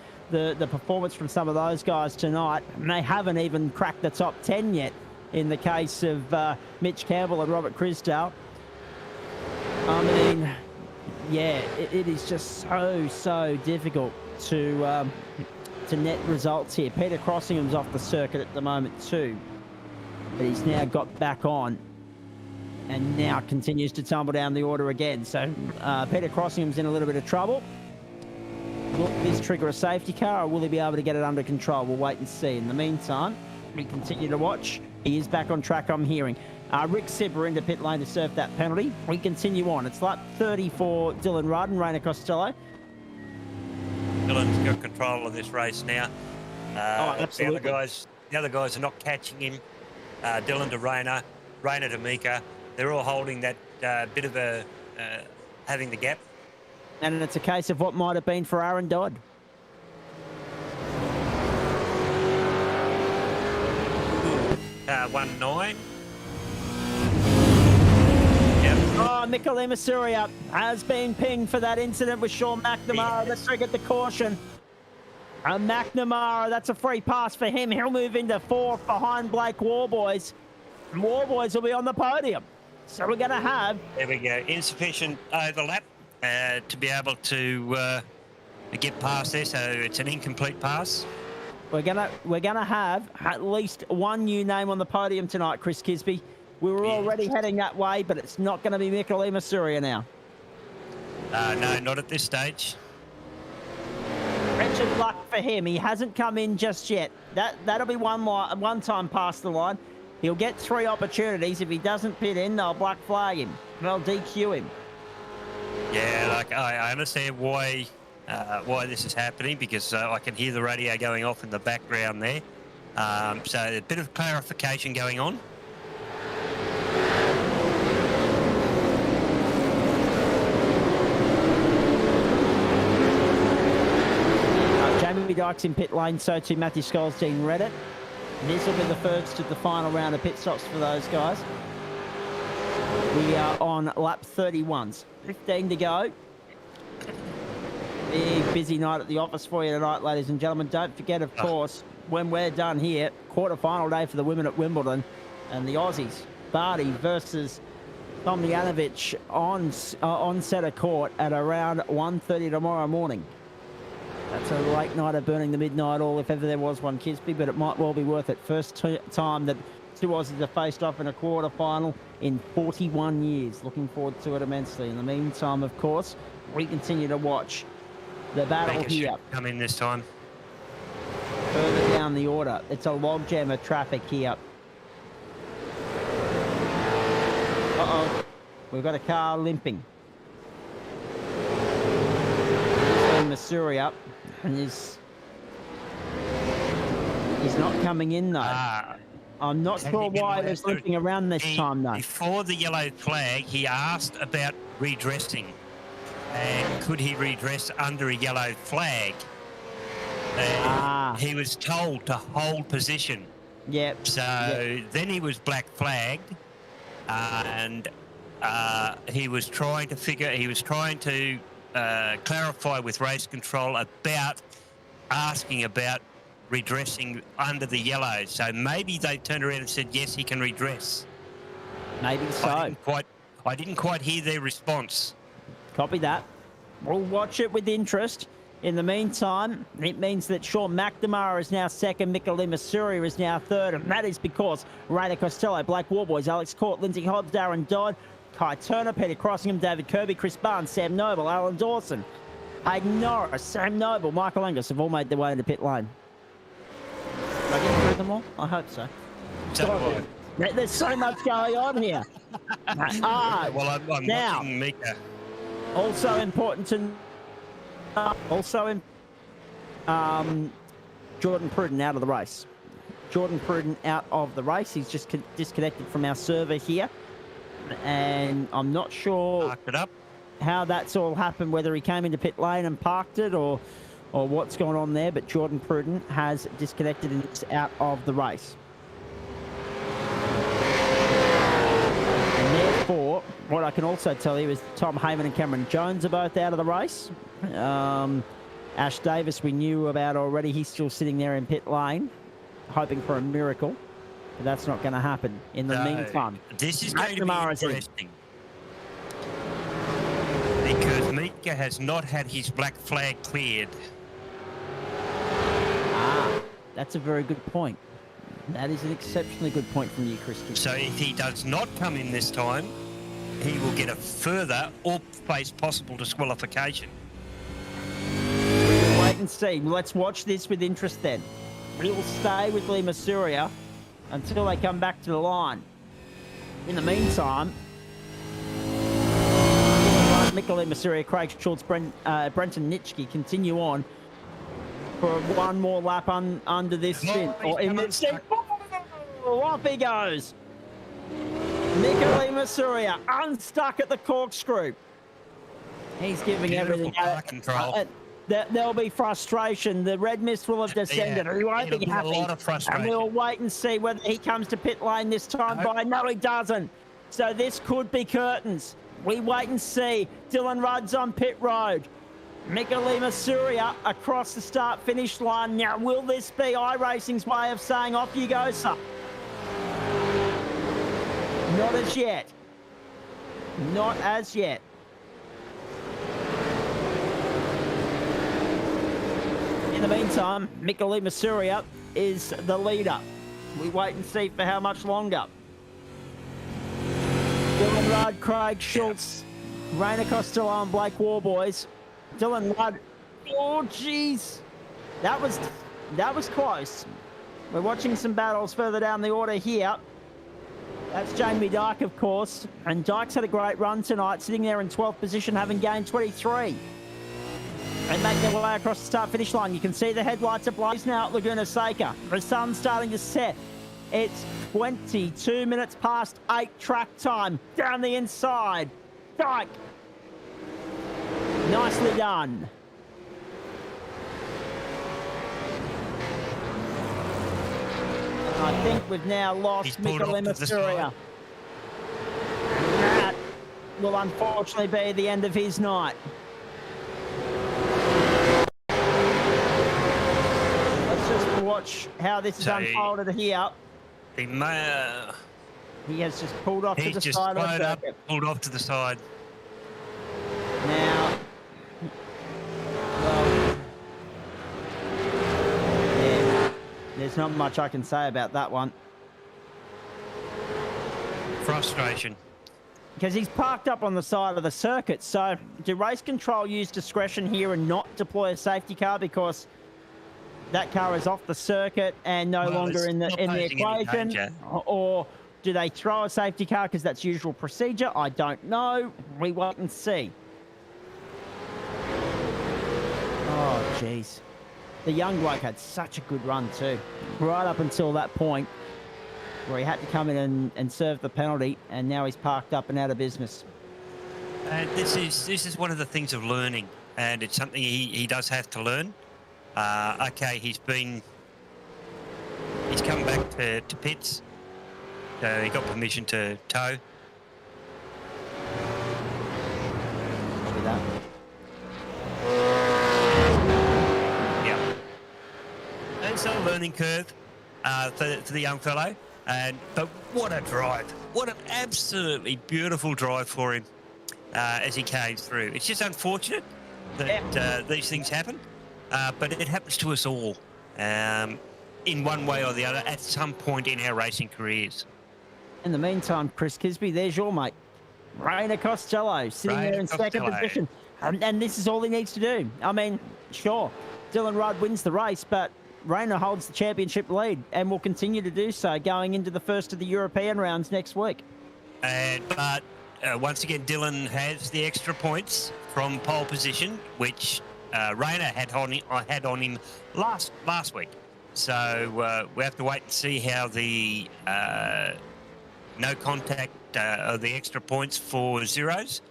performance from some of those guys tonight, and they haven't even cracked the top 10 yet in the case of Mitch Campbell and Robert Crisdale. I mean, yeah, it is just so difficult to net results here. Peter Crossingham's off the circuit at the moment too, but he's now got back on and now continues to tumble down the order again. So Peter Crossingham's in a little bit of trouble. Will this trigger a safety car, or will he be able to get it under control? We'll wait and see. In the meantime, we continue to watch. He is back on track, I'm hearing. Rick Sibber into pit lane to serve that penalty. We continue on. It's lap 30 for Dylan Rudd and Rainer Costello. Dylan's got control of this race now. Absolutely. The other guys are not catching him. Dylan to Rainer, Rainer to Mika, They're all holding that bit of a having the gap. And it's a case of what might have been for Aaron Dodd. One nine. Oh, Michael Masuria has been pinged for that incident with Sean McNamara that triggered the caution. And McNamara, that's a free pass for him. He'll move into fourth behind Blake Warboys. And Warboys will be on the podium. So we're going to have... There we go. Insufficient overlap to be able to get past there. So it's an incomplete pass. We're gonna have at least one new name on the podium tonight, Chris Kisby. We were already heading that way, but it's not going to be Michael Masuria now. No, not at this stage. Wretched luck for him. He hasn't come in just yet. That'll be one time past the line. He'll get 3 opportunities. If he doesn't pit in, they'll black flag him. They'll DQ him. Yeah, like I understand why this is happening, because I can hear the radio going off in the background there. So a bit of clarification going on. Jamie Dykes in pit lane, so too Matthew Scholes, Dean Reddit. This will be the first of the final round of pit stops for those guys. We are on lap 31s. 15 to go. Big busy night at the office for you tonight, ladies and gentlemen. Don't forget, of course, when we're done here, quarter-final day for the women at Wimbledon, and the Aussies, Barty versus Tomljanovic on centre court at around 1:30 tomorrow morning. That's a late night of burning the midnight oil, if ever there was one, Kisby, but it might well be worth it. First time that two Aussies have faced off in a quarter-final in 41 years. Looking forward to it immensely. In the meantime, of course, we continue to watch the battle here. Come in this time. Further down the order, it's a logjam of traffic here. Uh-oh, we've got a car limping. Masuria, and he's not coming in though. I'm not sure why he was limping around this time though. Before the yellow flag, he asked about redressing. And could he redress under a yellow flag? He was told to hold position. Yep. So then he was black flagged, and he was trying to clarify with race control about asking about redressing under the yellow. So maybe they turned around and said yes, he can redress. Maybe so. I didn't quite hear their response. Copy that. We'll watch it with interest. In the meantime, it means that Sean McNamara is now second, Michael Masuria is now third, and that is because Rayner Costello, Blake Warboys, Alex Court, Lindsay Hobbs, Darren Dodd, Kai Turner, Peter Crossingham, David Kirby, Chris Barnes, Sam Noble, Alan Dawson, Hayden Norris, Sam Noble, Michael Angus have all made their way into pit lane. Did I get through them all? I hope so. There's so much going on here. Well, I'm watching Mika. Also important to Jordan Pruden out of the race. Jordan Pruden out of the race. He's just disconnected from our server here, and I'm not sure Parked it up. How that's all happened. Whether he came into pit lane and parked it, or what's going on there. But Jordan Pruden has disconnected and is out of the race. And therefore, what I can also tell you is Tom Heyman and Cameron Jones are both out of the race. Ash Davis we knew about already. He's still sitting there in pit lane, hoping for a miracle. But that's not going to happen. In the meantime, this is going to be interesting. Because Mika has not had his black flag cleared. That's a very good point. That is an exceptionally good point from you, Christian. So if he does not come in this time, he will get a further or face possible disqualification. We'll wait and see. Let's watch this with interest then. We'll stay with Lee Masuria until they come back to the line. In the meantime, Michael Masuria, Craig Schultz, Brenton Nitschke continue on for one more lap under this stint. Or in this stint. Off he goes. Michael Masuria unstuck at the corkscrew. He's giving Beautiful everything. car control. There'll be frustration. The red mist will have descended. He won't be happy. A lot of frustration. And we'll wait and see whether he comes to pit lane this time. By no, he doesn't. So this could be curtains. We wait and see. Dylan Rudd's on pit road. Mikali Masuria across the start-finish line. Now, will this be iRacing's way of saying, off you go, sir? Not as yet. Not as yet. In the meantime, Mikali Masuria is the leader. We wait and see for how much longer. Dylan Rudd, Craig Schultz, Rainer Costello and Blake Warboys. Dylan Rudd. Oh, jeez. That was close. We're watching some battles further down the order here. That's Jamie Dyke, of course. And Dyke's had a great run tonight, sitting there in 12th position, having gained 23. And make their way across the start-finish line. You can see the headlights ablaze now at Laguna Seca. The sun's starting to set. It's 22 minutes past 8 track time. Down the inside. Dyke. Nicely done. I think we've now lost Mikali Masuria. That will unfortunately be the end of his night. Let's just watch how this is unfolded here. He has just pulled off to the side of the circuit. Pulled off to the side. Now, well, yeah, there's not much I can say about that one. Frustration. Because he's parked up on the side of the circuit. So, do race control use discretion here and not deploy a safety car because that car is off the circuit and no longer in the equation? Or do they throw a safety car because that's usual procedure? I don't know. We wait and see. Oh, jeez. The young bloke had such a good run too, right up until that point where he had to come in and serve the penalty, and now he's parked up and out of business. And this is one of the things of learning, and it's something he does have to learn. Okay, he's come back to pits, so he got permission to tow. Look at that. It's a learning curve for the young fellow, but what a drive! What an absolutely beautiful drive for him as he came through. It's just unfortunate that these things happen, but it happens to us all in one way or the other at some point in our racing careers. In the meantime, Chris Kisby, there's your mate, Rainer Costello, sitting there in second position, and this is all he needs to do. I mean, sure, Dylan Rudd wins the race, but Rainer holds the championship lead and will continue to do so going into the first of the European rounds next week. But once again, Dylan has the extra points from pole position, which Rainer had on him last week. So we have to wait and see how the no contact of the extra points for 0x.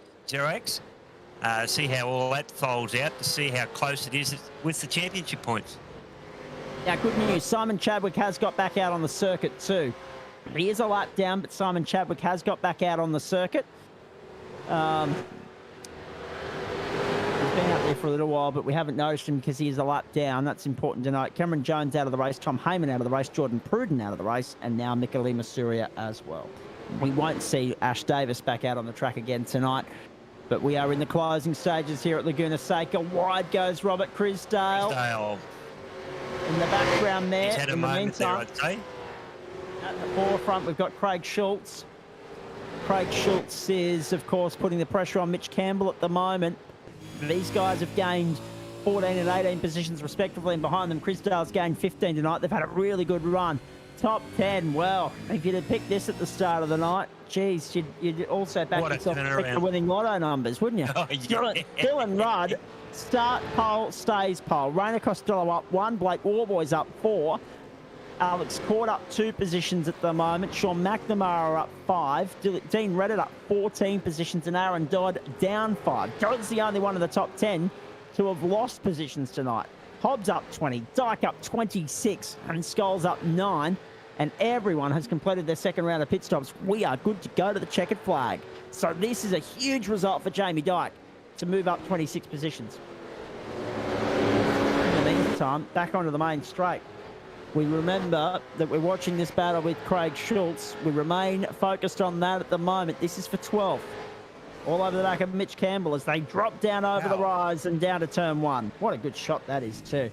See how all that folds out to see how close it is with the championship points. Now, good news. Simon Chadwick has got back out on the circuit too. He is a lap down, but Simon Chadwick has got back out on the circuit. He's been out there for a little while, but we haven't noticed him because he is a lap down. That's important to note. Cameron Jones out of the race, Tom Heyman out of the race, Jordan Pruden out of the race, and now Mikali Masuria as well. We won't see Ash Davis back out on the track again tonight, but we are in the closing stages here at Laguna Seca. Wide goes Robert Crisdale. In the background there, he's had a moment there, I'd say. At the forefront, we've got Craig Schultz. Craig Schultz is, of course, putting the pressure on Mitch Campbell at the moment. These guys have gained 14 and 18 positions respectively, and behind them, Crisdale's gained 15 tonight. They've had a really good run. Top 10, well, if you'd have picked this at the start of the night, geez, you'd also back yourself to pick the winning lotto numbers, wouldn't you? Oh, yeah. Dylan Rudd, start pole, stays pole. Rainer Costello up 1, Blake Warboys up 4. Alex Court up 2 positions at the moment. Sean McNamara up 5. Dean Reddit up 14 positions, and Aaron Dodd down 5. Dodd's the only one of the top 10 to have lost positions tonight. Hobbs up 20, Dyke up 26, and Scholes up 9. And everyone has completed their second round of pit stops. We are good to go to the checkered flag. So this is a huge result for Jamie Dyke to move up 26 positions. In the meantime, back onto the main straight. We remember that we're watching this battle with Craig Schultz. We remain focused on that at the moment. This is for 12th. All over the back of Mitch Campbell as they drop down over the rise and down to turn 1. What a good shot that is too.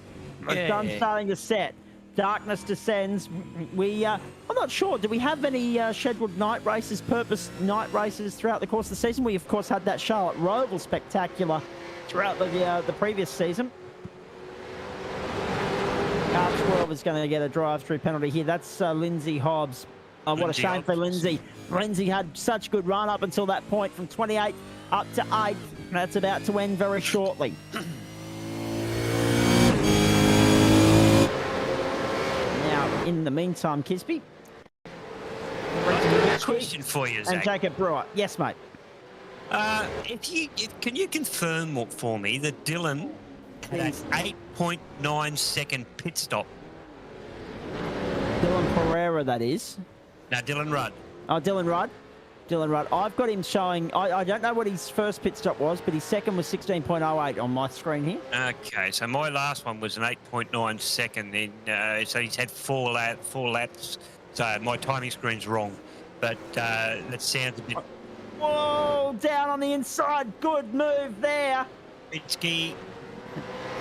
The sun's starting to set. Darkness descends. I'm not sure. Do we have any scheduled night races, purpose night races throughout the course of the season? We, of course, had that Charlotte Roval spectacular throughout the previous season. Car 12 is going to get a drive-through penalty here. That's Lindsay Hobbs. Oh, what a shame for Lindsay. Lindsay had such good run up until that point from 28 up to 8. That's about to end very shortly. Now, in the meantime, Kisby. Question for you, Zach. And Jacob Brewer. Yes, mate. Can you confirm for me that Dylan had an 8.9 second pit stop? Dylan Pereira, that is. No, Dylan Rudd. Oh, Dylan Rudd. Dylan Rudd. I've got him showing, I don't know what his first pit stop was, but his second was 16.08 on my screen here. Okay, so my last one was an 8.9 second. Then, so he's had four laps. So my timing screen's wrong, but that sounds a bit... Whoa, down on the inside. Good move there. Nitschke.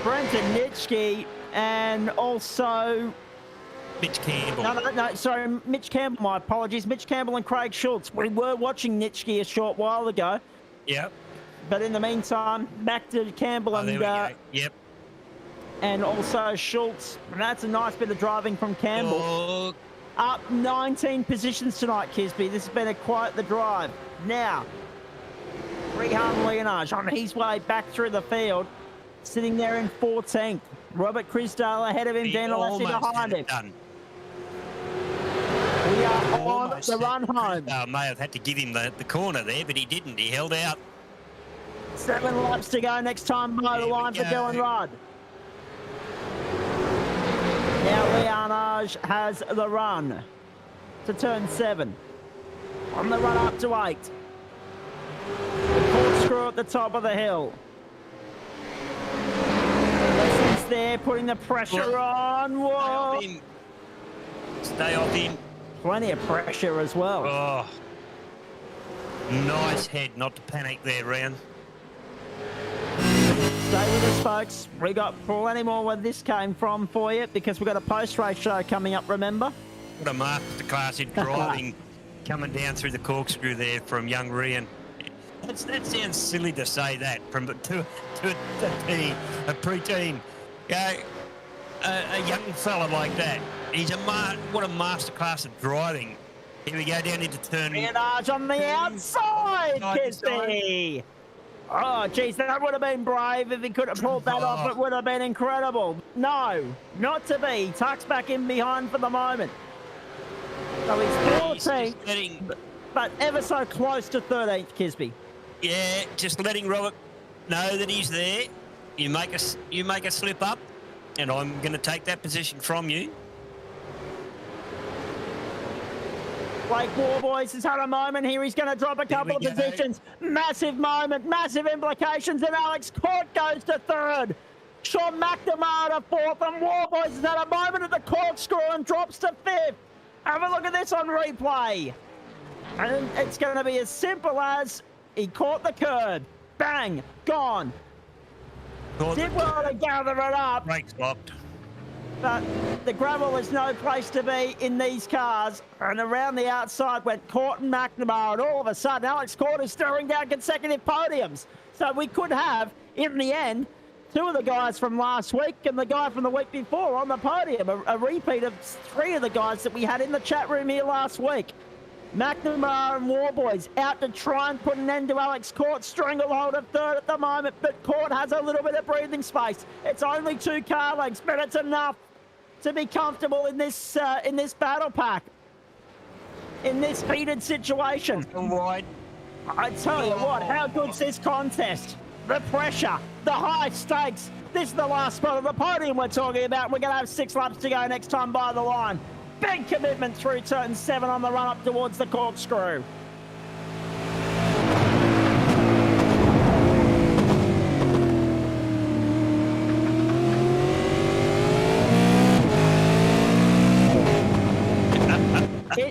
Brenton Nitschke, and also... Mitch Campbell. No, sorry, Mitch Campbell, my apologies. Mitch Campbell and Craig Schultz. We were watching Nitschke a short while ago. Yep. But in the meantime, back to Campbell and... There we go. Yep. And also Schultz. And that's a nice bit of driving from Campbell. Oh. Up 19 positions tonight, Kisby. This has been quite the drive. Now, Rehan Leonage on his way back through the field, sitting there in 14th. Robert Crisdale ahead of him, Dan Alessi behind him. Done. We are on the run home. May have had to give him the corner there, but he didn't. He held out. 7 laps to go next time by the line for Dylan Rudd. Now Leonage has the run to turn 7. On the run up to 8. The corkscrew at the top of the hill. Lessons there, putting the pressure on. Whoa. Stay off him. Plenty of pressure as well. Oh. Nice head, not to panic there, Ryan. Stay with us, folks. We got plenty more where this came from for you because we've got a post-race show coming up, remember? What a masterclass in driving coming down through the corkscrew there from young Ryan. That sounds silly to say that from to a preteen. A young fella like that. He's what a masterclass of driving. Here we go down into turn. Leonage on the outside, Kisby. Oh, geez, that would have been brave if he could have pulled that off. It would have been incredible. No, not to be. Tucks back in behind for the moment. So he's 14th, but ever so close to 13th, Kisby. Yeah, just letting Robert know that he's there. You make a slip up, and I'm going to take that position from you. Blake Warboys has had a moment here. He's going to drop a couple of positions. Massive moment, massive implications, and Alex Court goes to 3rd. Sean McNamara to 4th, and Warboys has had a moment at the corkscrew and drops to 5th. Have a look at this on replay. And it's going to be as simple as he caught the curb. Bang, gone. Did well to gather it up. Brakes locked. But the gravel is no place to be in these cars. And around the outside went Court and McNamara. And all of a sudden, Alex Court is staring down consecutive podiums. So we could have, in the end, 2 of the guys from last week and the guy from the week before on the podium. A repeat of 3 of the guys that we had in the chat room here last week. McNamara and Warboys out to try and put an end to Alex Court's stranglehold of 3rd at the moment, but Court has a little bit of breathing space. It's only 2 car lengths, but it's enough. to be comfortable in this battle pack, in this heated situation. Wide. I tell you what, how good's this contest? The pressure, the high stakes. This is the last spot of the podium we're talking about. We're going to have 6 laps to go next time by the line. Big commitment through turn 7 on the run up towards the corkscrew.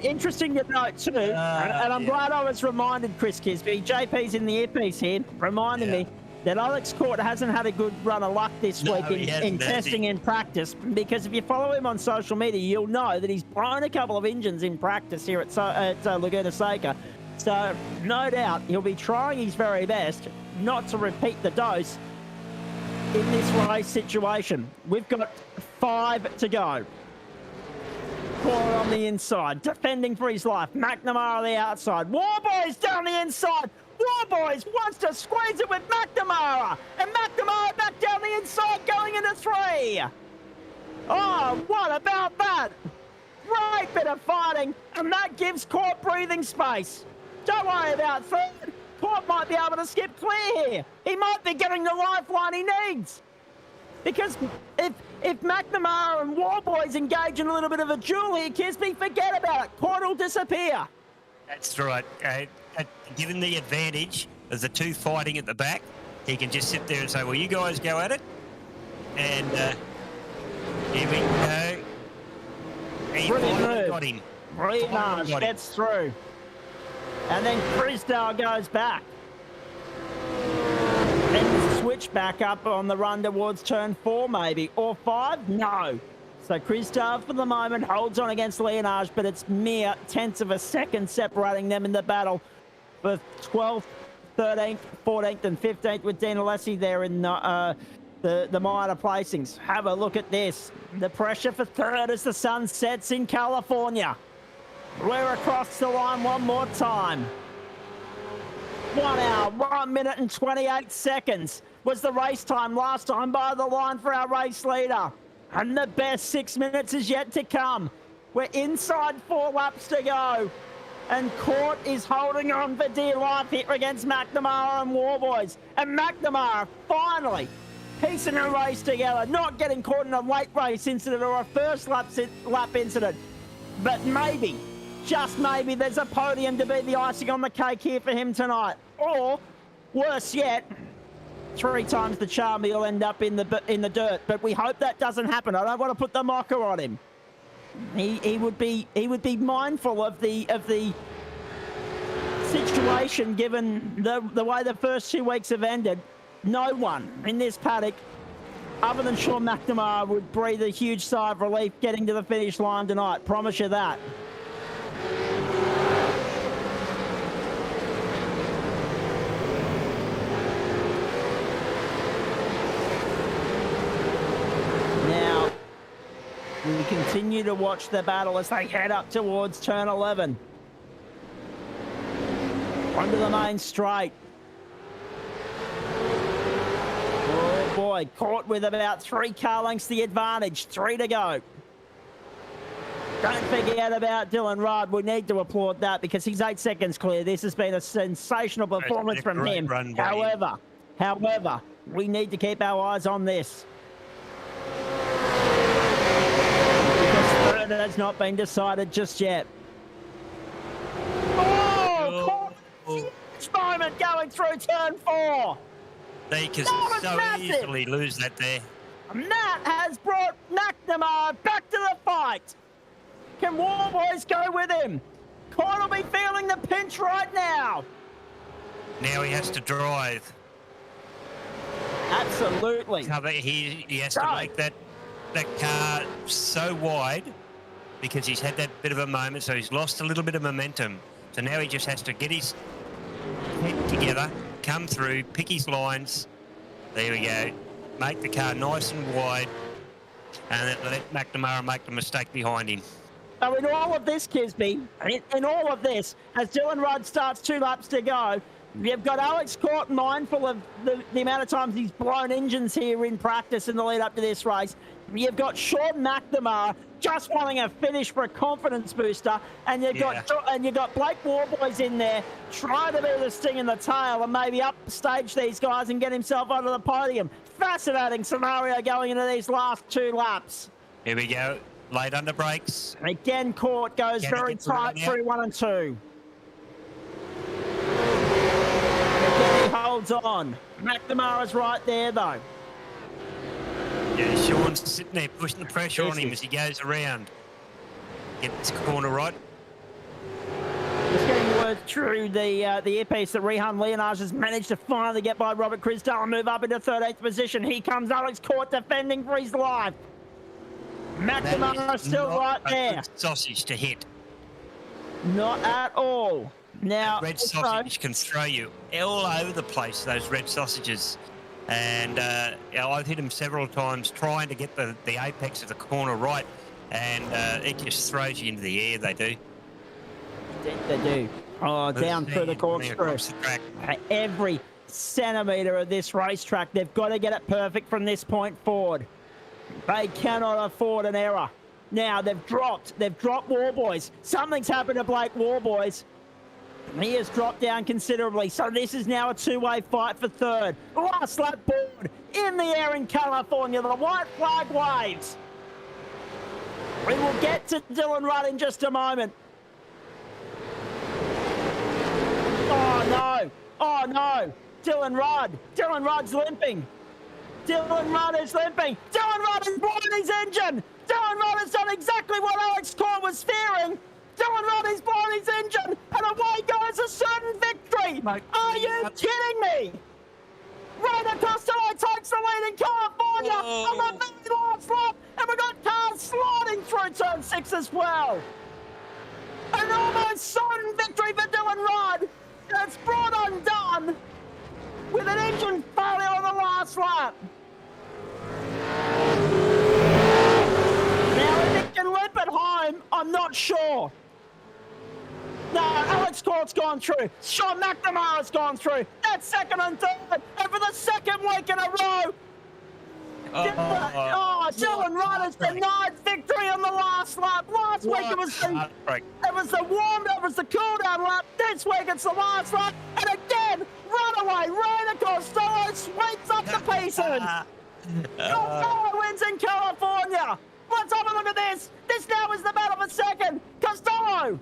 Interesting to note too, and I'm glad I was reminded, Chris Kisby, JP's in the earpiece here, reminding me that Alex Court hasn't had a good run of luck this week in testing in practice, because if you follow him on social media, you'll know that he's blown a couple of engines in practice here at Laguna Seca. So no doubt he'll be trying his very best not to repeat the dose in this race situation. We've got 5 to go. Court on the inside, defending for his life. McNamara on the outside. Warboys down the inside. Warboys wants to squeeze it with McNamara. And McNamara back down the inside going into 3. Oh, what about that? Great bit of fighting. And that gives Court breathing space. Don't worry about third. Court might be able to skip clear here. He might be getting the lifeline he needs. Because if McNamara and Warboys engage in a little bit of a duel here, Kisby, forget about it. Court will disappear. That's right. Given the advantage of the 2 fighting at the back, he can just sit there and say, well, you guys go at it. And here we go. He got him. Remarsh gets through. And then Chrisdale goes back. And switch back up on the run towards turn 4 maybe, or 5? No. So Christophe for the moment holds on against Leonage, but it's mere tenths of a second separating them in the battle for 12th, 13th, 14th and 15th with Dean Alessi there in the minor placings. Have a look at this. The pressure for third as the sun sets in California. We're across the line one more time. 1 hour, 1 minute and 28 seconds was the race time last time by the line for our race leader. And the best 6 minutes is yet to come. We're inside 4 laps to go. And Court is holding on for dear life here against McNamara and Warboys. And McNamara finally piecing a race together, not getting caught in a late race incident or a first lap incident. But maybe, just maybe, there's a podium to be the icing on the cake here for him tonight. Or, worse yet, 3 times the charm, he'll end up in the dirt. But we hope that doesn't happen. I don't want to put the mocker on him. He would be mindful of the situation given the way the first 2 weeks have ended. No one in this paddock, other than Sean McNamara, would breathe a huge sigh of relief getting to the finish line tonight. Promise you that. Now, we continue to watch the battle as they head up towards turn 11. Onto the main straight. Oh boy, caught with about 3 car lengths the advantage. 3 to go. Don't forget about Dylan Rudd. We need to applaud that because he's 8 seconds clear. This has been a sensational performance from him. However, we need to keep our eyes on this. Because third has not been decided just yet. Oh, huge moment going through turn 4. They can so easily lose that there. And that has brought McNamara back to the fight. Can Warboys go with him? Court will be feeling the pinch right now. Now he has to drive. Absolutely. Cover. He has to make that car so wide because he's had that bit of a moment, so he's lost a little bit of momentum. So now he just has to get his head together, come through, pick his lines. There we go. Make the car nice and wide and let McNamara make the mistake behind him. So in all of this, Kisby, in all of this, as Dylan Rudd starts 2 laps to go, you've got Alex Court mindful of the amount of times he's blown engines here in practice in the lead up to this race. You've got Sean McNamara just wanting a finish for a confidence booster, and you've got Blake Warboys in there trying to be the sting in the tail and maybe upstage these guys and get himself onto the podium. Fascinating scenario going into these last 2 laps. Here we go. Late under brakes. Again, Court goes very tight through 1 and 2. Again, he holds on. McNamara's right there, though. Yeah, Sean's sitting there pushing the pressure on him as he goes around. Get this corner right. Just getting word through the earpiece that Rehan Leonage has managed to finally get by Robert Crisdale and move up into 13th position. Here comes Alex Court defending for his life. McNamara still right there. Sausage to hit. Not at all. Now, that red sausage can throw you all over the place, those red sausages. And I've hit him several times trying to get the apex of the corner right, and it just throws you into the air, they do. They do. Oh, down through the corkscrew. Every centimetre of this racetrack, they've got to get it perfect from this point forward. They cannot afford an error. Now, they've dropped Warboys. Something's happened to Blake Warboys. He has dropped down considerably, so this is now a 2-way fight for third. Last lap board in the air in California. The white flag waves. We will get to Dylan Rudd in just a moment. Oh, no. Oh, no. Dylan Rudd's limping. Dylan Rudd is limping. Dylan Rudd has blown his engine. Dylan Rudd has done exactly what Alex Court was fearing. Dylan Rudd is blown his engine, and away goes a certain victory. Are you kidding me? Rainer Costello takes the lead in California on the very last lap, and we've got cars sliding through turn 6 as well. An almost certain victory for Dylan Rudd. It's brought undone with an engine failure on the last lap. Now, if it can limp at home, I'm not sure. No, Alex Court's gone through. Sean McNamara's gone through. That's second and third. And for the second week in a row, Dylan Rudd has denied victory on the last lap. Last week it was the warm-up, it was the cool-down lap. This week it's the last lap. And again, runaway Rainer Costello sweeps up the pieces. Costello wins in California. Let's have a look at this. This now is the battle for second. Costello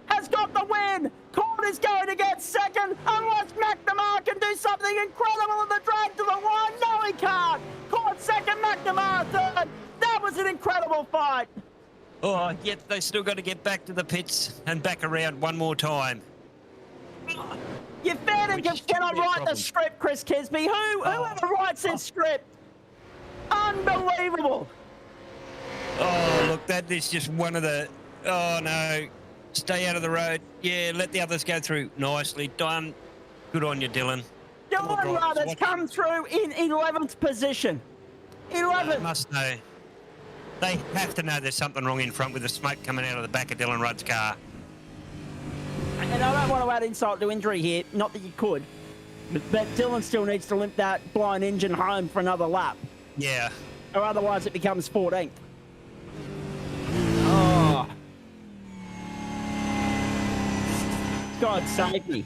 has got the win. Court is going to get second unless McNamara can do something incredible in the drag to the line. No, he can't. Court second, McNamara third. That was an incredible fight. Oh, yet they still got to get back to the pits and back around one more time. You fair dinkum cannot write the script, Chris Kisby. Whoever writes this script? Unbelievable. Oh, look, that is just one of the... Oh, no. Stay out of the road. Yeah, let the others go through. Nicely done. Good on you, Dylan. Dylan Rudd has come through in 11th position. 11th. They must know. They have to know there's something wrong in front with the smoke coming out of the back of Dylan Rudd's car. And I don't want to add insult to injury here. Not that you could. But Dylan still needs to limp that blind engine home for another lap. Yeah. Or otherwise it becomes 14th. Oh. God save me.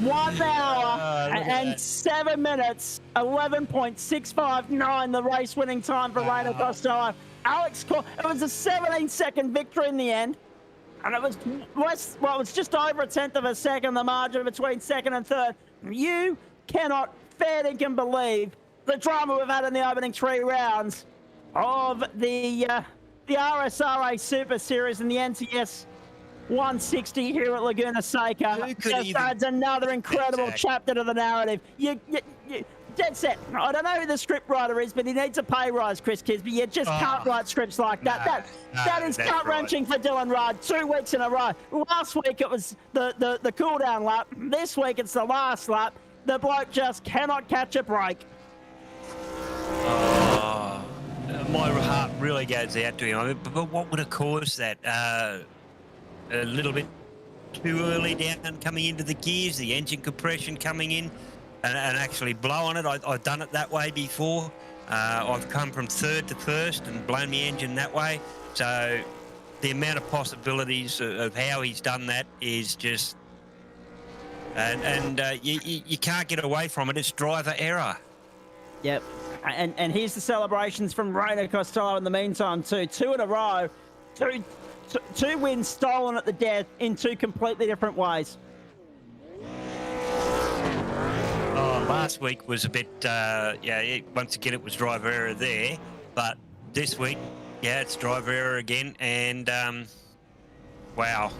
1 hour and 7 minutes, 11.659, the race-winning time for Rainer Costello. Alex Court, it was a 17-second victory in the end. And it was less, well, it was just over a tenth of a second, the margin between second and third. You cannot fair dinkum believe the drama we've had in the opening 3 rounds of the RSRA Super Series and the NTS 160 here at Laguna Seca. Just adds another incredible chapter to the narrative. You dead set. I don't know who the scriptwriter is, but he needs a pay rise, Chris Kisby. You just can't write scripts like that. That is gut-wrenching for Dylan Rudd. 2 weeks in a row. Last week it was the cool-down lap. This week it's the last lap. The bloke just cannot catch a break. my heart really goes out to him. I mean, but what would have caused that? A little bit too early down coming into the gears, the engine compression coming in and actually blowing it. I've done it that way before. I've come from third to first and blown the engine that way. So the amount of possibilities of how he's done that is just... And you can't get away from it. It's driver error. Yep. And here's the celebrations from Rainer Costello in the meantime, too. 2 in a row. Two wins stolen at the death in 2 completely different ways. Oh, last week was a bit, once again, it was driver error there. But this week, yeah, it's driver error again. And, wow.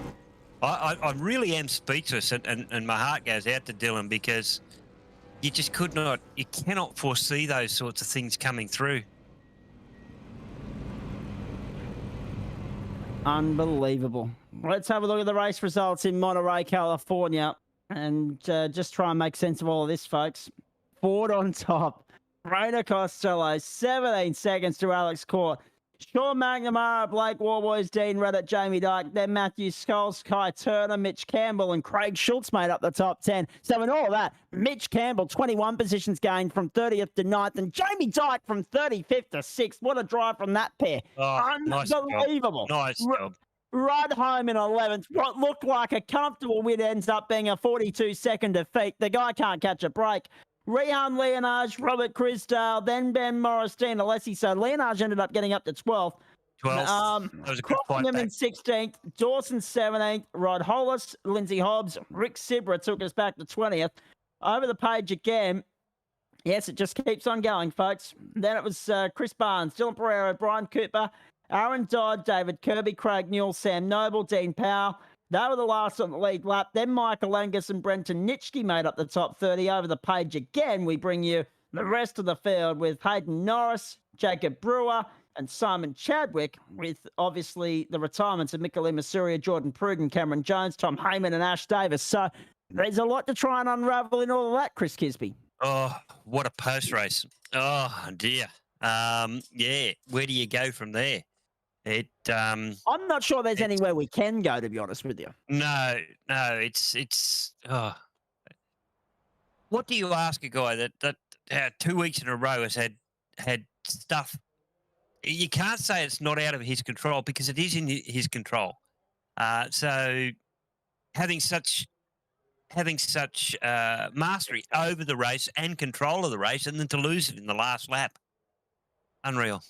I really am speechless, and my heart goes out to Dylan, because you just you cannot foresee those sorts of things coming through. Unbelievable. Let's have a look at the race results in Monterey, California, and just try and make sense of all of this, folks. Ford on top. Rainer Costello, 17 seconds to Alex Court. Sean McNamara, Blake Warboys, Dean Reddit, Jamie Dyke, then Matthew Scholes, Kai Turner, Mitch Campbell, and Craig Schultz made up the top 10. So in all of that, Mitch Campbell, 21 positions gained from 30th to 9th, and Jamie Dyke from 35th to 6th. What a drive from that pair. Oh, unbelievable. Nice job. Right home in 11th. What looked like a comfortable win ends up being a 42-second defeat. The guy can't catch a break. Rihan Leonage, Robert Crisdale, then Ben Morris, Dean Alessi. So Leonage ended up getting up to 12th. 12th. That was a good fight Croftingham back. in 16th, Dawson 17th, Rod Hollis, Lindsay Hobbs, Rick Sibra took us back to 20th. Over the page again. Yes, it just keeps on going, folks. Then it was Chris Barnes, Dylan Pereira, Brian Cooper, Aaron Dodd, David Kirby, Craig Newell, Sam Noble, Dean Powell. They were the last on the league lap. Then Michael Angus and Brenton Nitschke made up the top 30. Over the page again, we bring you the rest of the field with Hayden Norris, Jacob Brewer, and Simon Chadwick, with obviously the retirements of Michael Masuria, Jordan Pruden, Cameron Jones, Tom Heyman, and Ash Davis. So there's a lot to try and unravel in all of that, Chris Kisby. Oh, what a post race. Oh, dear. Yeah, where do you go from there? I'm not sure there's anywhere we can go, to be honest with you. No, it's what do you ask a guy that 2 weeks in a row has had stuff? You can't say it's not out of his control, because it is in his control. So having such mastery over the race and control of the race, and then to lose it in the last lap, unreal.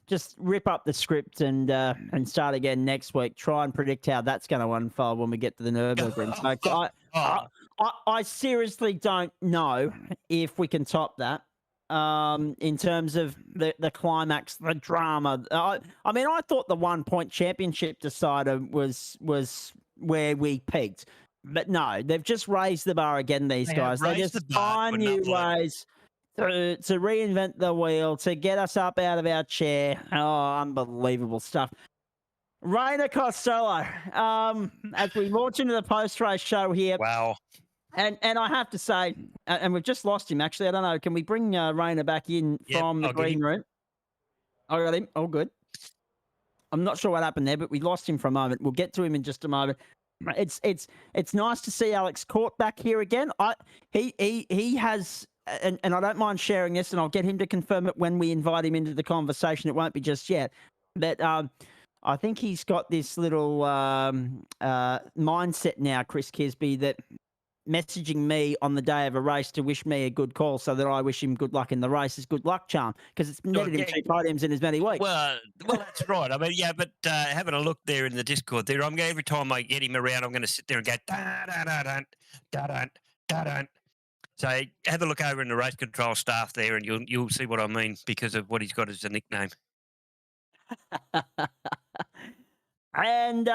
Just rip up the script and start again next week. Try and predict how that's going to unfold when we get to the Nürburgring. I seriously don't know if we can top that in terms of the climax, the drama. I mean, I thought the 1 point championship decider was where we peaked. But no, they've just raised the bar again, these guys. They just find new ways to reinvent the wheel, to get us up out of our chair. Oh, unbelievable stuff. Rainer Costello, as we launch into the post-race show here. Wow. And I have to say, and we've just lost him, actually. I don't know. Can we bring Rainer back in from the green room? I got him. Oh, good. I'm not sure what happened there, but we lost him for a moment. We'll get to him in just a moment. It's nice to see Alex Court back here again. He has... And I don't mind sharing this, and I'll get him to confirm it when we invite him into the conversation. It won't be just yet. But I think he's got this little mindset now, Chris Kisby, that messaging me on the day of a race to wish me a good call so that I wish him good luck in the race is good luck charm, because it's netted him 2 podiums in as many weeks. Well, that's right. I mean, yeah, but having a look there in the Discord there, every time I get him around, I'm going to sit there and go, da-da-da-dun, da-dun, da-dun. So have a look over in the race control staff there, and you'll see what I mean, because of what he's got as a nickname. And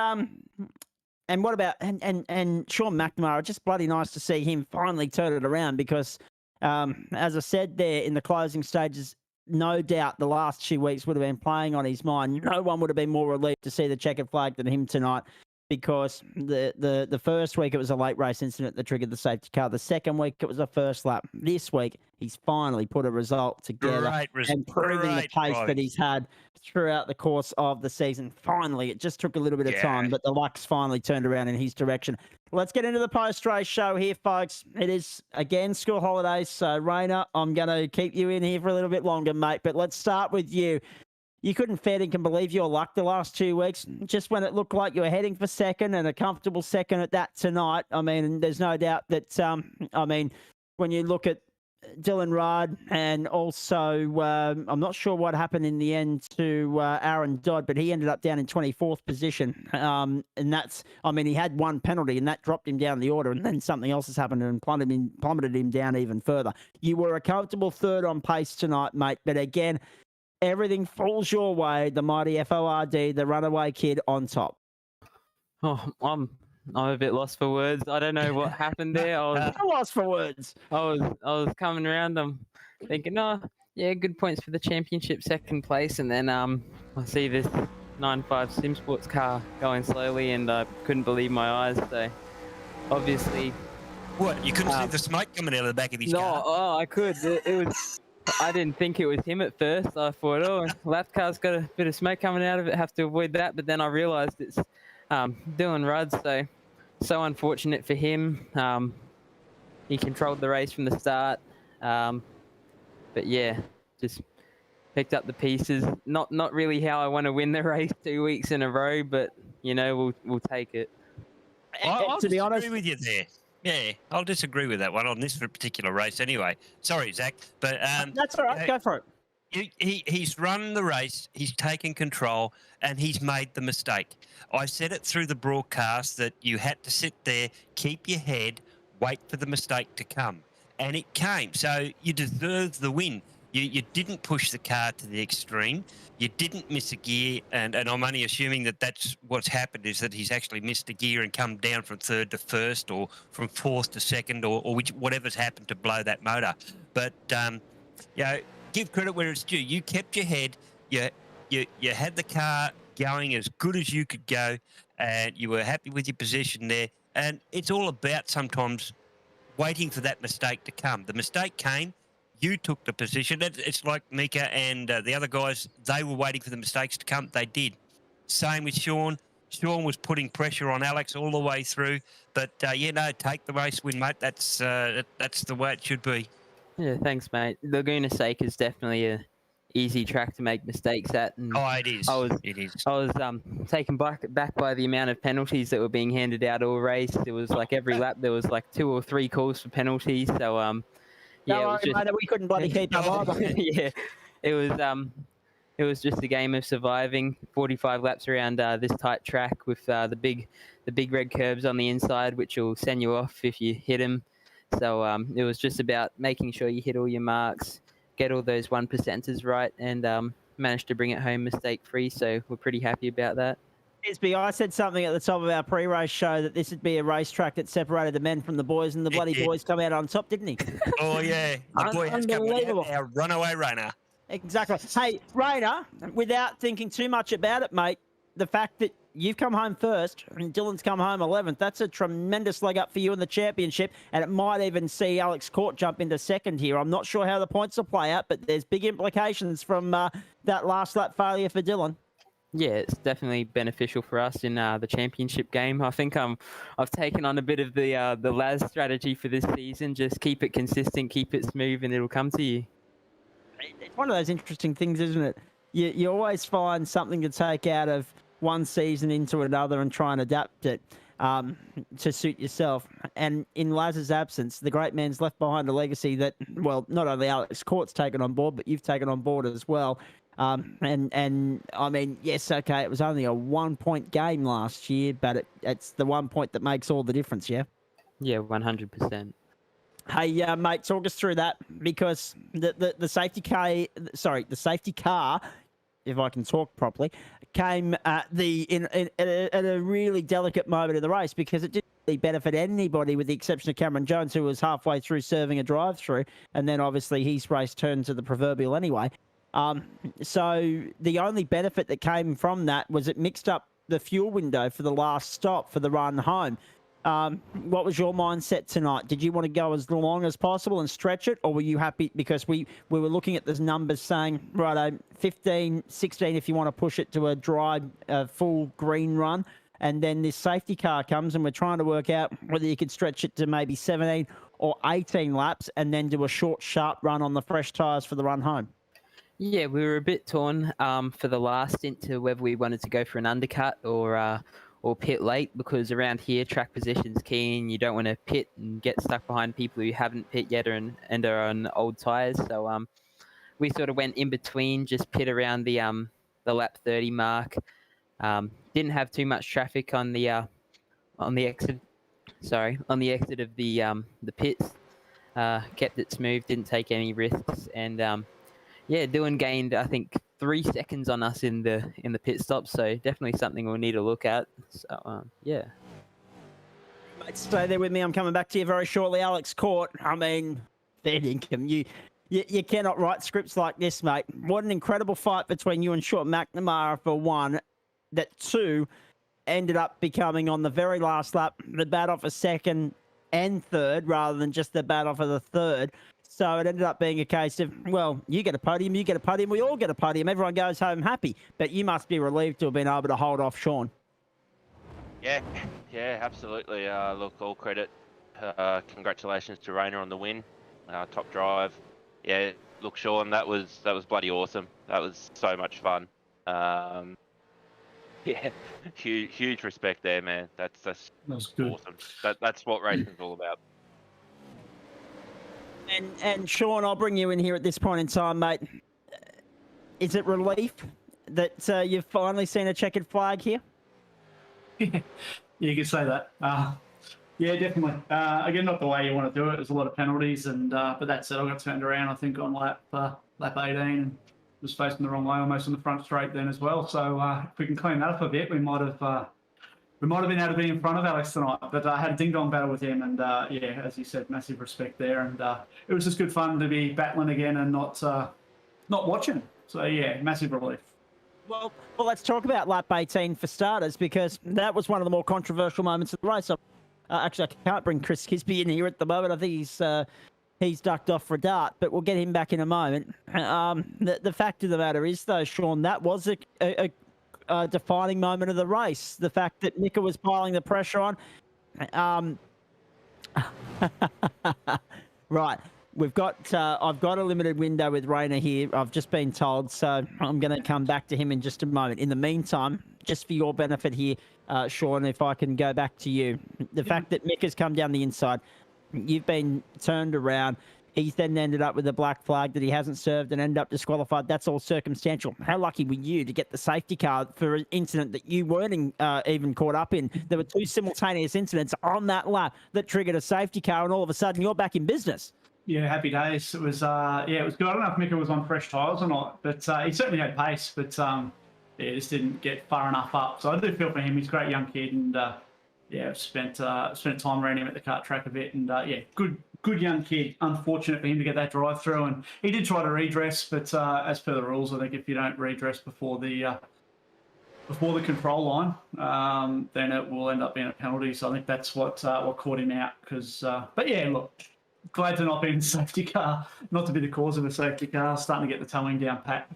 what about and Sean McNamara? Just bloody nice to see him finally turn it around, because as I said there in the closing stages, no doubt the last 2 weeks would have been playing on his mind. No one would have been more relieved to see the checkered flag than him tonight. because the first week it was a late race incident that triggered the safety car. The second week it was a first lap. This week he's finally put a result together and proving the pace that he's had throughout the course of the season. Finally, it just took a little bit of time, but the luck's finally turned around in his direction. Let's get into the post-race show here, folks. It is, again, school holidays, so Rainer, I'm going to keep you in here for a little bit longer, mate, but let's start with you. You couldn't fair dinkum believe your luck the last 2 weeks, just when it looked like you were heading for second and a comfortable second at that tonight. I mean, there's no doubt that, when you look at Dylan Rudd and also, I'm not sure what happened in the end to Aaron Dodd, but he ended up down in 24th position. And that's, I mean, he had one penalty and that dropped him down the order, and then something else has happened and plummeted him down even further. You were a comfortable third on pace tonight, mate, but again, everything falls your way. The mighty FORD, the runaway kid on top. Oh, I'm a bit lost for words. I don't know what happened there. I'm lost for words. I was coming around. I'm thinking, oh, yeah, good points for the championship, second place, and then I see this 9.5 Sim Sports car going slowly, and I couldn't believe my eyes. So obviously, what, you couldn't see the smoke coming out of the back of his car? No, oh, I could. It was. I didn't think it was him at first. I thought, oh, lap car's got a bit of smoke coming out of it, have to avoid that. But then I realised it's Dylan Rudd, so unfortunate for him. He controlled the race from the start. But yeah, just picked up the pieces. Not really how I want to win the race 2 weeks in a row, but, you know, we'll take it. I'll to be honest with you there. Yeah, I'll disagree with that one on this particular race anyway. Sorry, Zach, but that's all right. Go for it. He's run the race, he's taken control, and he's made the mistake. I said it through the broadcast that you had to sit there, keep your head, wait for the mistake to come, and it came. So you deserve the win. You didn't push the car to the extreme. You didn't miss a gear, and I'm only assuming that that's what's happened, is that he's actually missed a gear and come down from third to first, or from fourth to second, or whatever's happened to blow that motor. But you know, give credit where it's due. You kept your head. You had the car going as good as you could go, and you were happy with your position there. And it's all about sometimes waiting for that mistake to come. The mistake came. You took the position. It's like Mika and the other guys. They were waiting for the mistakes to come. They did. Same with Sean. Sean was putting pressure on Alex all the way through. But, take the race win, mate. That's the way it should be. Yeah, thanks, mate. Laguna Seca is definitely a easy track to make mistakes at. And it is. I was taken back by the amount of penalties that were being handed out all race. It was like every lap there was like 2 or 3 calls for penalties. So, yeah, we couldn't bloody keep up either. Yeah, it was just a game of surviving. 45 laps around this tight track with the big red curves on the inside, which will send you off if you hit them. So it was just about making sure you hit all your marks, get all those 1%ers right, and managed to bring it home mistake-free. So we're pretty happy about that. SB, I said something at the top of our pre-race show that this would be a racetrack that separated the men from the boys, and the bloody boys come out on top, didn't he? Oh, yeah. The boy has come out, our runaway runner. Exactly. Hey, Rainer, without thinking too much about it, mate, the fact that you've come home first and Dylan's come home 11th, that's a tremendous leg up for you in the championship, and it might even see Alex Court jump into second here. I'm not sure how the points will play out, but there's big implications from that last lap failure for Dylan. Yeah, it's definitely beneficial for us in the championship game. I think I've taken on a bit of the Laz strategy for this season. Just keep it consistent, keep it smooth, and it'll come to you. It's one of those interesting things, isn't it? You always find something to take out of one season into another and try and adapt it to suit yourself. And in Laz's absence, the great man's left behind a legacy that, well, not only Alex Court's taken on board, but you've taken on board as well. And I mean, yes, okay, it was only a 1-point game last year, but it's the 1 point that makes all the difference, yeah? Yeah, 100%. Hey, mate, talk us through that, because the safety car, if I can talk properly, came at a really delicate moment in the race, because it didn't really benefit anybody with the exception of Cameron Jones, who was halfway through serving a drive-through, and then obviously his race turned to the proverbial anyway. So the only benefit that came from that was it mixed up the fuel window for the last stop for the run home. What was your mindset tonight? Did you want to go as long as possible and stretch it, or were you happy because we were looking at those numbers saying, right, 15, 16 if you want to push it to a dry, full green run, and then this safety car comes and we're trying to work out whether you could stretch it to maybe 17 or 18 laps and then do a short, sharp run on the fresh tyres for the run home? Yeah, we were a bit torn for the last stint to whether we wanted to go for an undercut or pit late, because around here track position's key and you don't want to pit and get stuck behind people who haven't pit yet and are on old tyres. So we sort of went in between, just pit around the lap 30 mark. Didn't have too much traffic on the exit. On the exit of the pits. Kept it smooth, didn't take any risks, and Dylan gained I think 3 seconds on us in the pit stop, so definitely something we'll need to look at. So yeah. Mate, stay there with me. I'm coming back to you very shortly. Alex Court. I mean, fair dinkum. You cannot write scripts like this, mate. What an incredible fight between you and Sean McNamara for one. That two ended up becoming on the very last lap the battle for second and third rather than just the battle for the third. So it ended up being a case of, well, you get a podium, you get a podium, we all get a podium. Everyone goes home happy. But you must be relieved to have been able to hold off Sean. Yeah, absolutely. Look, all credit. Congratulations to Rayner on the win. Top drive. Yeah, look, Sean, that was bloody awesome. That was so much fun. Yeah, huge respect there, man. That's good. Awesome. That's what racing's all about. And Sean, I'll bring you in here at this point in time, mate. Is it relief that you've finally seen a checkered flag here? Yeah, you can say that. Yeah, definitely. Again, not the way you want to do it. There's a lot of penalties, and but that said, I got turned around, I think, on lap 18, and was facing the wrong way, almost on the front straight then as well. So if we can clean that up a bit, we might have been able to be in front of Alex tonight. But I had a ding-dong battle with him, and yeah, as you said, massive respect there. And it was just good fun to be battling again and not watching. So yeah, massive relief. Well, let's talk about lap 18 for starters, because that was one of the more controversial moments of the race. Actually, I can't bring Chris Kisby in here at the moment. I think he's ducked off for a dart, but we'll get him back in a moment. The fact of the matter is, though, Sean, that was a defining moment of the race. The fact that Mika was piling the pressure on. Right. I've got a limited window with Rayner here. I've just been told, so I'm going to come back to him in just a moment. In the meantime, just for your benefit here, Sean, if I can go back to you. The fact that Mika's come down the inside, you've been turned around. He's then ended up with a black flag that he hasn't served and ended up disqualified. That's all circumstantial. How lucky were you to get the safety car for an incident that you weren't even caught up in? There were two simultaneous incidents on that lap that triggered a safety car, and all of a sudden you're back in business. Yeah, happy days. It was it was good. I don't know if Mika was on fresh tyres or not, but he certainly had pace, but just didn't get far enough up. So I do feel for him. He's a great young kid, and I've spent time around him at the kart track a bit, and good young kid. Unfortunate for him to get that drive through, and he did try to redress, but as per the rules, I think if you don't redress before the control line, then it will end up being a penalty. So I think that's what caught him out. But yeah, look, glad to not be in the safety car, not to be the cause of a safety car. Starting to get the towing down pat,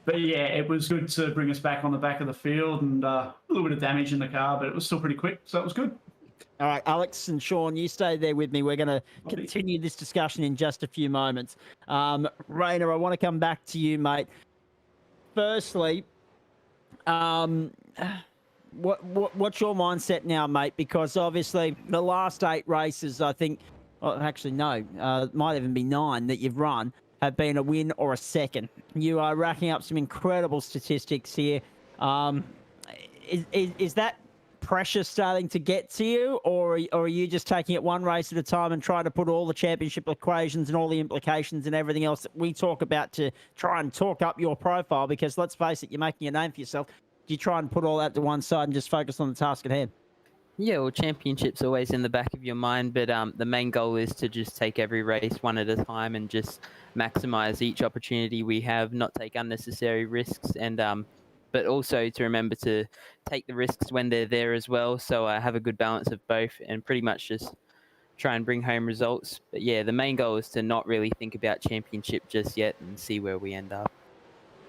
but yeah, it was good to bring us back on the back of the field, and a little bit of damage in the car, but it was still pretty quick, so it was good. All right, Alex and Sean, you stay there with me. We're going to continue this discussion in just a few moments. Rayner, I want to come back to you, mate. Firstly, what's your mindset now, mate? Because obviously the last 8 races, I think, actually no, might even be 9 that you've run, have been a win or a second. You are racking up some incredible statistics here. Is that pressure starting to get to you, or are you just taking it one race at a time and trying to put all the championship equations and all the implications and everything else that we talk about to try and talk up your profile? Because let's face it, you're making a name for yourself. Do you try and put all that to one side and just focus on the task at hand? Yeah, well, championship's always in the back of your mind, but the main goal is to just take every race one at a time and just maximize each opportunity we have, not take unnecessary risks, and but also to remember to take the risks when they're there as well. So I have a good balance of both and pretty much just try and bring home results. But yeah, the main goal is to not really think about championship just yet and see where we end up.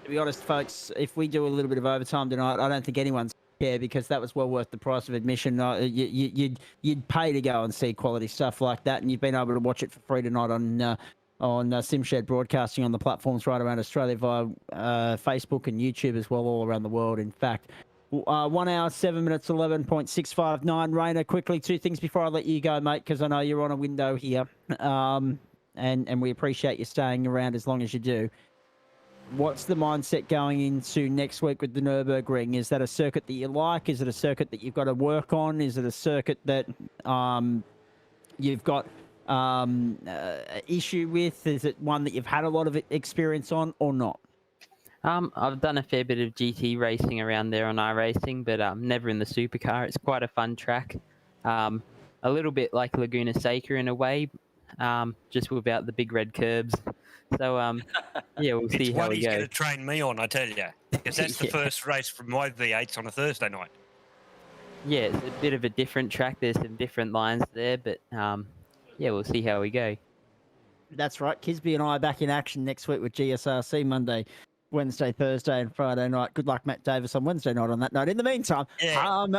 To be honest, folks, if we do a little bit of overtime tonight, I don't think anyone's care because that was well worth the price of admission. You'd pay to go and see quality stuff like that, and you've been able to watch it for free tonight on SimShed Broadcasting on the platforms right around Australia via Facebook and YouTube as well, all around the world. In fact, 1 hour, 7 minutes, 11.659. Rainer, quickly, two things before I let you go, mate, because I know you're on a window here, and we appreciate you staying around as long as you do. What's the mindset going into next week with the Nürburgring? Is that a circuit that you like? Is it a circuit that you've got to work on? Is it a circuit that you've got issue with? Is it one that you've had a lot of experience on or not? I've done a fair bit of GT racing around there on iRacing, but never in the supercar. It's quite a fun track. A little bit like Laguna Seca in a way, just without the big red curbs. So, yeah, we'll see how we go. It's what he's going to train me on, I tell you. Because that's the first race from my V8s on a Thursday night. Yeah, it's a bit of a different track. There's some different lines there, but yeah, we'll see how we go. That's right. Kisby and I are back in action next week with GSRC Monday, Wednesday, Thursday, and Friday night. Good luck, Matt Davis, on Wednesday night on that note. In the meantime,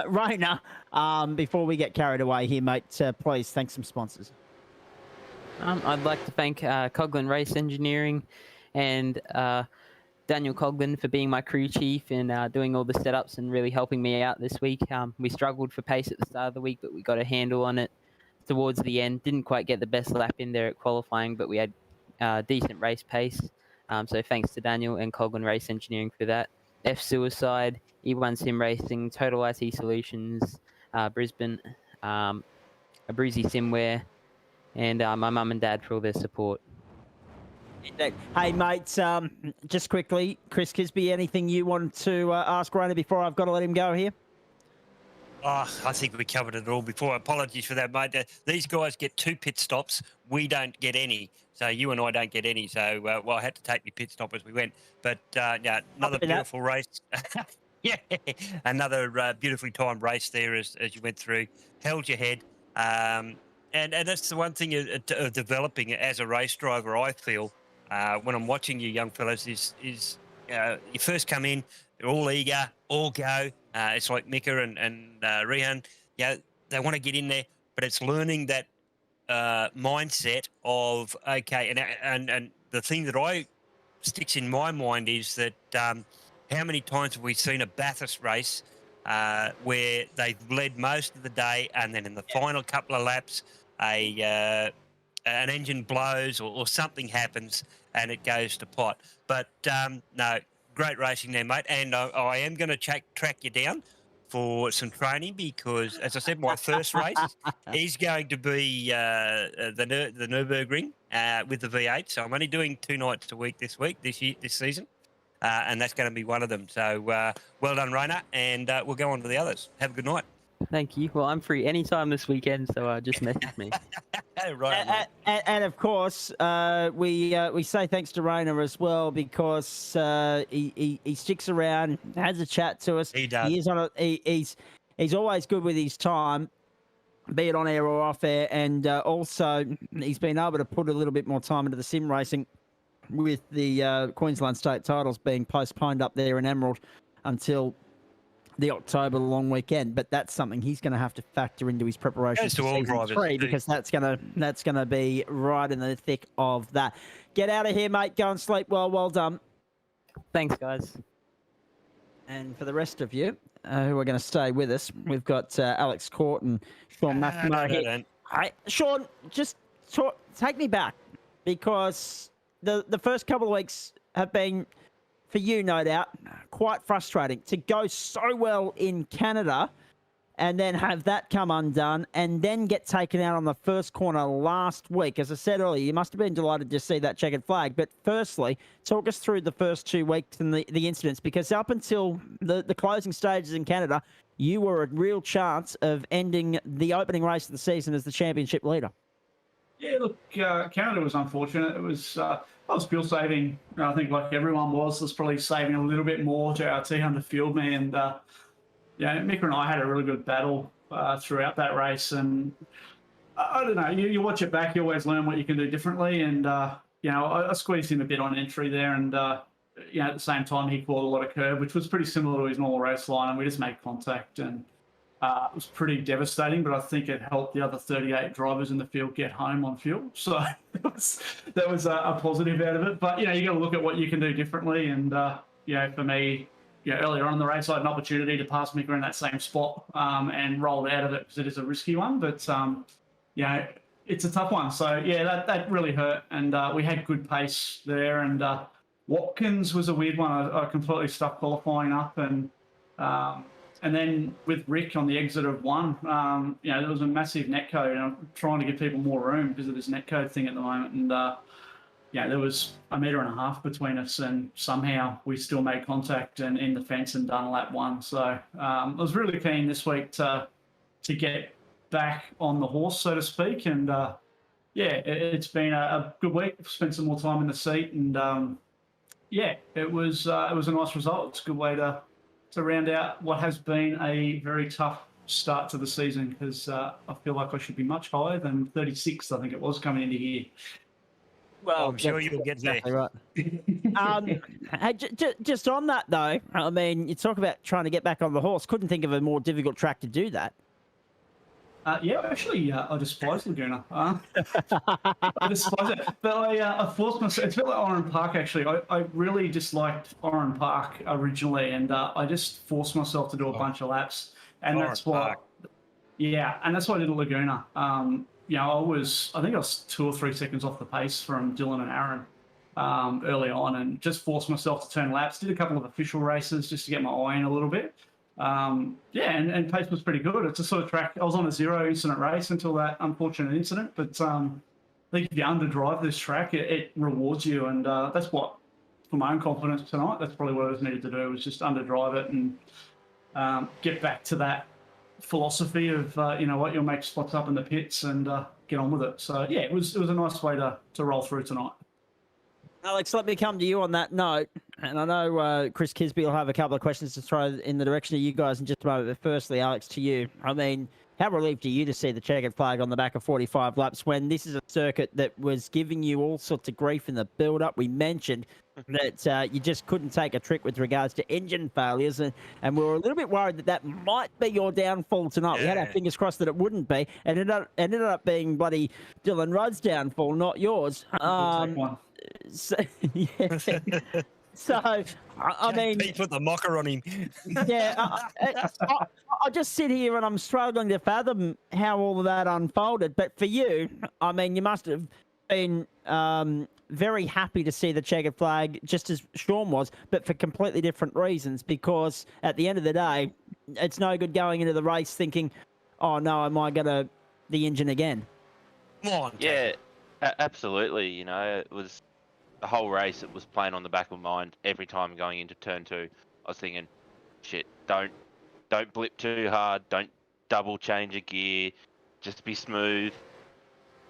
Rainer, before we get carried away here, mate, please thank some sponsors. I'd like to thank Coghlan Race Engineering and Daniel Coghlan for being my crew chief and doing all the setups and really helping me out this week. We struggled for pace at the start of the week, but we got a handle on it towards the end. Didn't quite get the best lap in there at qualifying, but we had decent race pace. So thanks to Daniel and Coghlan Race Engineering for that. F Suicide, E1 Sim Racing, Total IT Solutions, Brisbane, Abruzzi Simware, and my mum and dad for all their support. Hey, mate, just quickly, Chris Kisby, anything you wanted to ask Rainer before I've got to let him go here? Oh, I think we covered it all before. Apologies for that, mate. These guys get 2 pit stops. We don't get any. So you and I don't get any. So, well, I had to take my pit stop as we went. But, yeah, another beautiful race. Yeah, another beautifully timed race there as you went through. Held your head. And that's the one thing of developing as a race driver, I feel, when I'm watching you young fellas, is you first come in, they're all eager, all go. It's like Mika and Rehan. Yeah, they want to get in there, but it's learning that mindset of, okay, and the thing that sticks in my mind is that how many times have we seen a Bathurst race where they've led most of the day and then in the final couple of laps, an engine blows or something happens and it goes to pot. But no, great racing there, mate. And I am going to track you down for some training because, as I said, my first race is going to be the Nürburgring with the V8. So I'm only doing 2 nights a week this season. And that's going to be one of them. So well done, Rainer. And we'll go on to the others. Have a good night. Thank you. Well, I'm free anytime this weekend, so just message me. Right. And of course, we say thanks to Rainer as well because he sticks around, has a chat to us. He does. He is he's always good with his time, be it on air or off air, and also he's been able to put a little bit more time into the sim racing with the Queensland state titles being postponed up there in Emerald until the October long weekend, but that's something he's going to have to factor into his preparation for season 3 because that's going to be right in the thick of that. Get out of here, mate. Go and sleep well. Well done. Thanks, guys. And for the rest of you who are going to stay with us, we've got Alex Court and Sean McNamara here. Hey, Sean, just take me back because the first couple of weeks have been, for you, no doubt, quite frustrating to go so well in Canada and then have that come undone and then get taken out on the first corner last week. As I said earlier, you must have been delighted to see that checkered flag. But firstly, talk us through the first 2 weeks and the incidents, because up until the closing stages in Canada, you were a real chance of ending the opening race of the season as the championship leader. Yeah, look, Canada was unfortunate. It was I was fuel saving. I think like everyone was probably saving a little bit more. JRT underfueled me, and yeah, Mika and I had a really good battle throughout that race. And I don't know, you watch it back, you always learn what you can do differently. And you know, I squeezed him a bit on entry there, and you know, at the same time he caught a lot of curb, which was pretty similar to his normal race line, and we just made contact, and it was pretty devastating. But I think it helped the other 38 drivers in the field get home on fuel, so that was a positive out of it. But you know, you got to look at what you can do differently, and you know, for me, you know, earlier on in the race, I had an opportunity to pass Mika in that same spot and rolled out of it because it is a risky one. But you know, it's a tough one. So yeah, that really hurt, and we had good pace there. And Watkins was a weird one. I completely stuck qualifying up, and then with Rick on the exit of one, you know, there was a massive netcode, and I'm trying to give people more room because of this netcode thing at the moment. And yeah, there was 1.5 meters between us, and somehow we still made contact and in the fence and done lap one. So I was really keen this week to get back on the horse, so to speak. And yeah, it's been a good week. I've spent some more time in the seat, and yeah, it was a nice result. It's a good way to round out what has been a very tough start to the season, because I feel like I should be much higher than 36th, I think it was, coming into here. Well, I'm sure you'll get there. exactly right. Hey, just on that though, I mean, you talk about trying to get back on the horse. Couldn't think of a more difficult track to do that. Yeah, actually, I despise Laguna. I despise it. But I forced myself. It's a bit like Oran Park, actually. I really disliked Oran Park originally, and I just forced myself to do a bunch of laps. And Oran that's what, Park. yeah, and that's what I did at Laguna. You know, I think I was 2 or 3 seconds off the pace from Dylan and Aaron early on, and just forced myself to turn laps. Did a couple of official races just to get my eye in a little bit. Yeah, and pace was pretty good. It's a sort of track. I was on a 0 incident race until that unfortunate incident, but I think if you underdrive this track, it rewards you, and that's what, for my own confidence tonight, that's probably what I was needed to do, was just underdrive it and get back to that philosophy of you know what, you'll make spots up in the pits and get on with it. So yeah, it was a nice way to roll through tonight. Alex, let me come to you on that note. And I know Chris Kisby will have a couple of questions to throw in the direction of you guys in just a moment. But firstly, Alex, to you. I mean, how relieved are you to see the checkered flag on the back of 45 laps when this is a circuit that was giving you all sorts of grief in the build-up? We mentioned that you just couldn't take a trick with regards to engine failures, and we were a little bit worried that might be your downfall tonight. We had our fingers crossed that it wouldn't be, and it ended up being bloody Dylan Rudd's downfall, not yours. So, yeah. So, I mean, He put the mocker on him. yeah, I just sit here and I'm struggling to fathom how all of that unfolded. But for you, I mean, you must have been very happy to see the checkered flag, just as Sean was, but for completely different reasons. Because at the end of the day, it's no good going into the race thinking, "Oh no, am I gonna the engine again?" Come on. Yeah, absolutely. You know, it was the whole race. It was playing on the back of my mind every time going into turn 2. I was thinking, shit, don't blip too hard. Don't double change a gear. Just be smooth.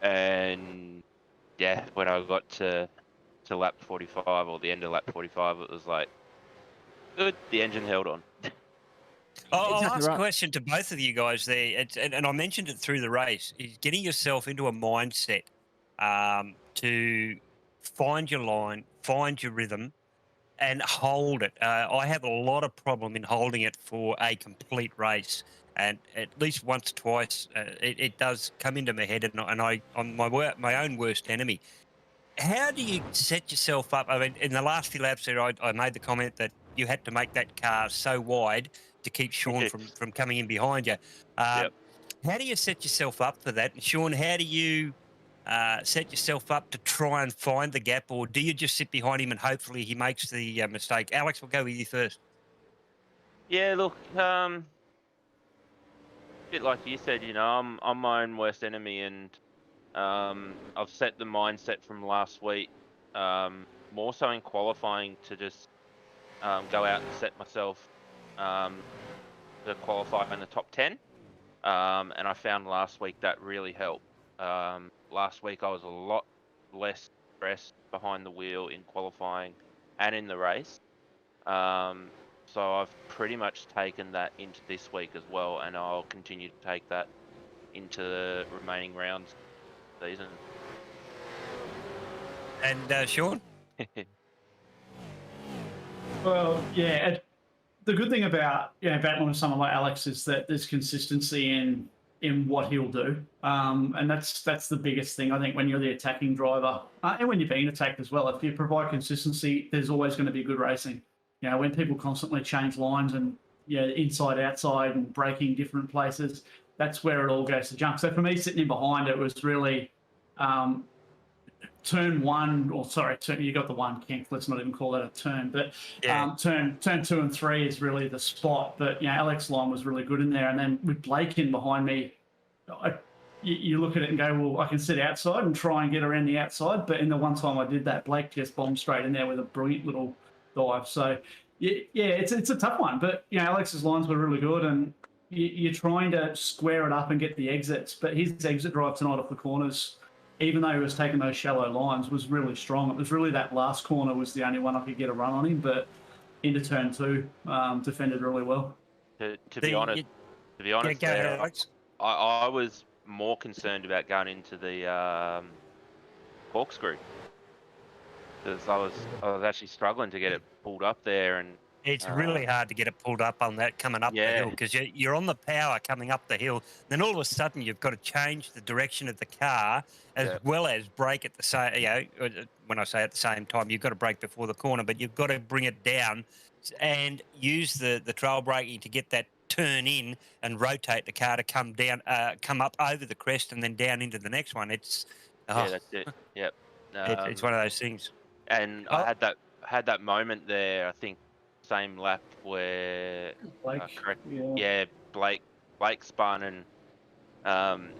And yeah, when I got to lap 45 or the end of lap 45, it was like, good. The engine held on. I'll Exactly ask right. a question to both of you guys there, and I mentioned it through the race, is getting yourself into a mindset to find your line, find your rhythm, and hold it. I have a lot of problem in holding it for a complete race, and at least once or twice it does come into my head, and I'm my own worst enemy. How do you set yourself up? I mean, in the last few laps there, I made the comment that you had to make that car so wide to keep Sean from coming in behind you. Yep. How do you set yourself up for that? And Sean, how do you set yourself up to try and find the gap, or do you just sit behind him and hopefully he makes the mistake? Alex, we'll go with you first. Yeah, look, a bit like you said, you know, I'm my own worst enemy, and I've set the mindset from last week, more so in qualifying, to just go out and set myself to qualify in the top 10. And I found last week that really helped. Last week I was a lot less crest behind the wheel in qualifying and in the race. So I've pretty much taken that into this week as well, and I'll continue to take that into the remaining rounds of the season. And Sean? Well, yeah. The good thing about battling with someone like Alex is that there's consistency in what he'll do, and that's the biggest thing I think when you're the attacking driver and when you're being attacked as well. If you provide consistency, there's always going to be good racing. When people constantly change lines and inside outside and braking different places, that's where it all goes to junk. So for me, sitting in behind, it was really turn one, or sorry, you got the one, Kink, let's not even call that a turn, but turn 2 and 3 is really the spot. But Alex Long was really good in there, and then with Blake in behind me, you look at it and go, well, I can sit outside and try and get around the outside, but in the one time I did that, Blake just bombed straight in there with a brilliant little dive. So it's a tough one, but Alex's lines were really good, and you're trying to square it up and get the exits, but his exit drive tonight off the corners, even though he was taking those shallow lines, was really strong. It was really that last corner was the only one I could get a run on him, but into turn 2, defended really well. To be honest, go ahead, Alex. I was more concerned about going into the corkscrew, because I was actually struggling to get it pulled up there, and it's really hard to get it pulled up on that coming up the hill, because you're on the power coming up the hill. Then all of a sudden you've got to change the direction of the car as well as brake at the same. When I say at the same time, you've got to brake before the corner, but you've got to bring it down and use the trail braking to get that turn in and rotate the car to come down, come up over the crest and then down into the next one. It's that's it. Yep. It's one of those things. And I had that moment there, I think, same lap where Blake spun, and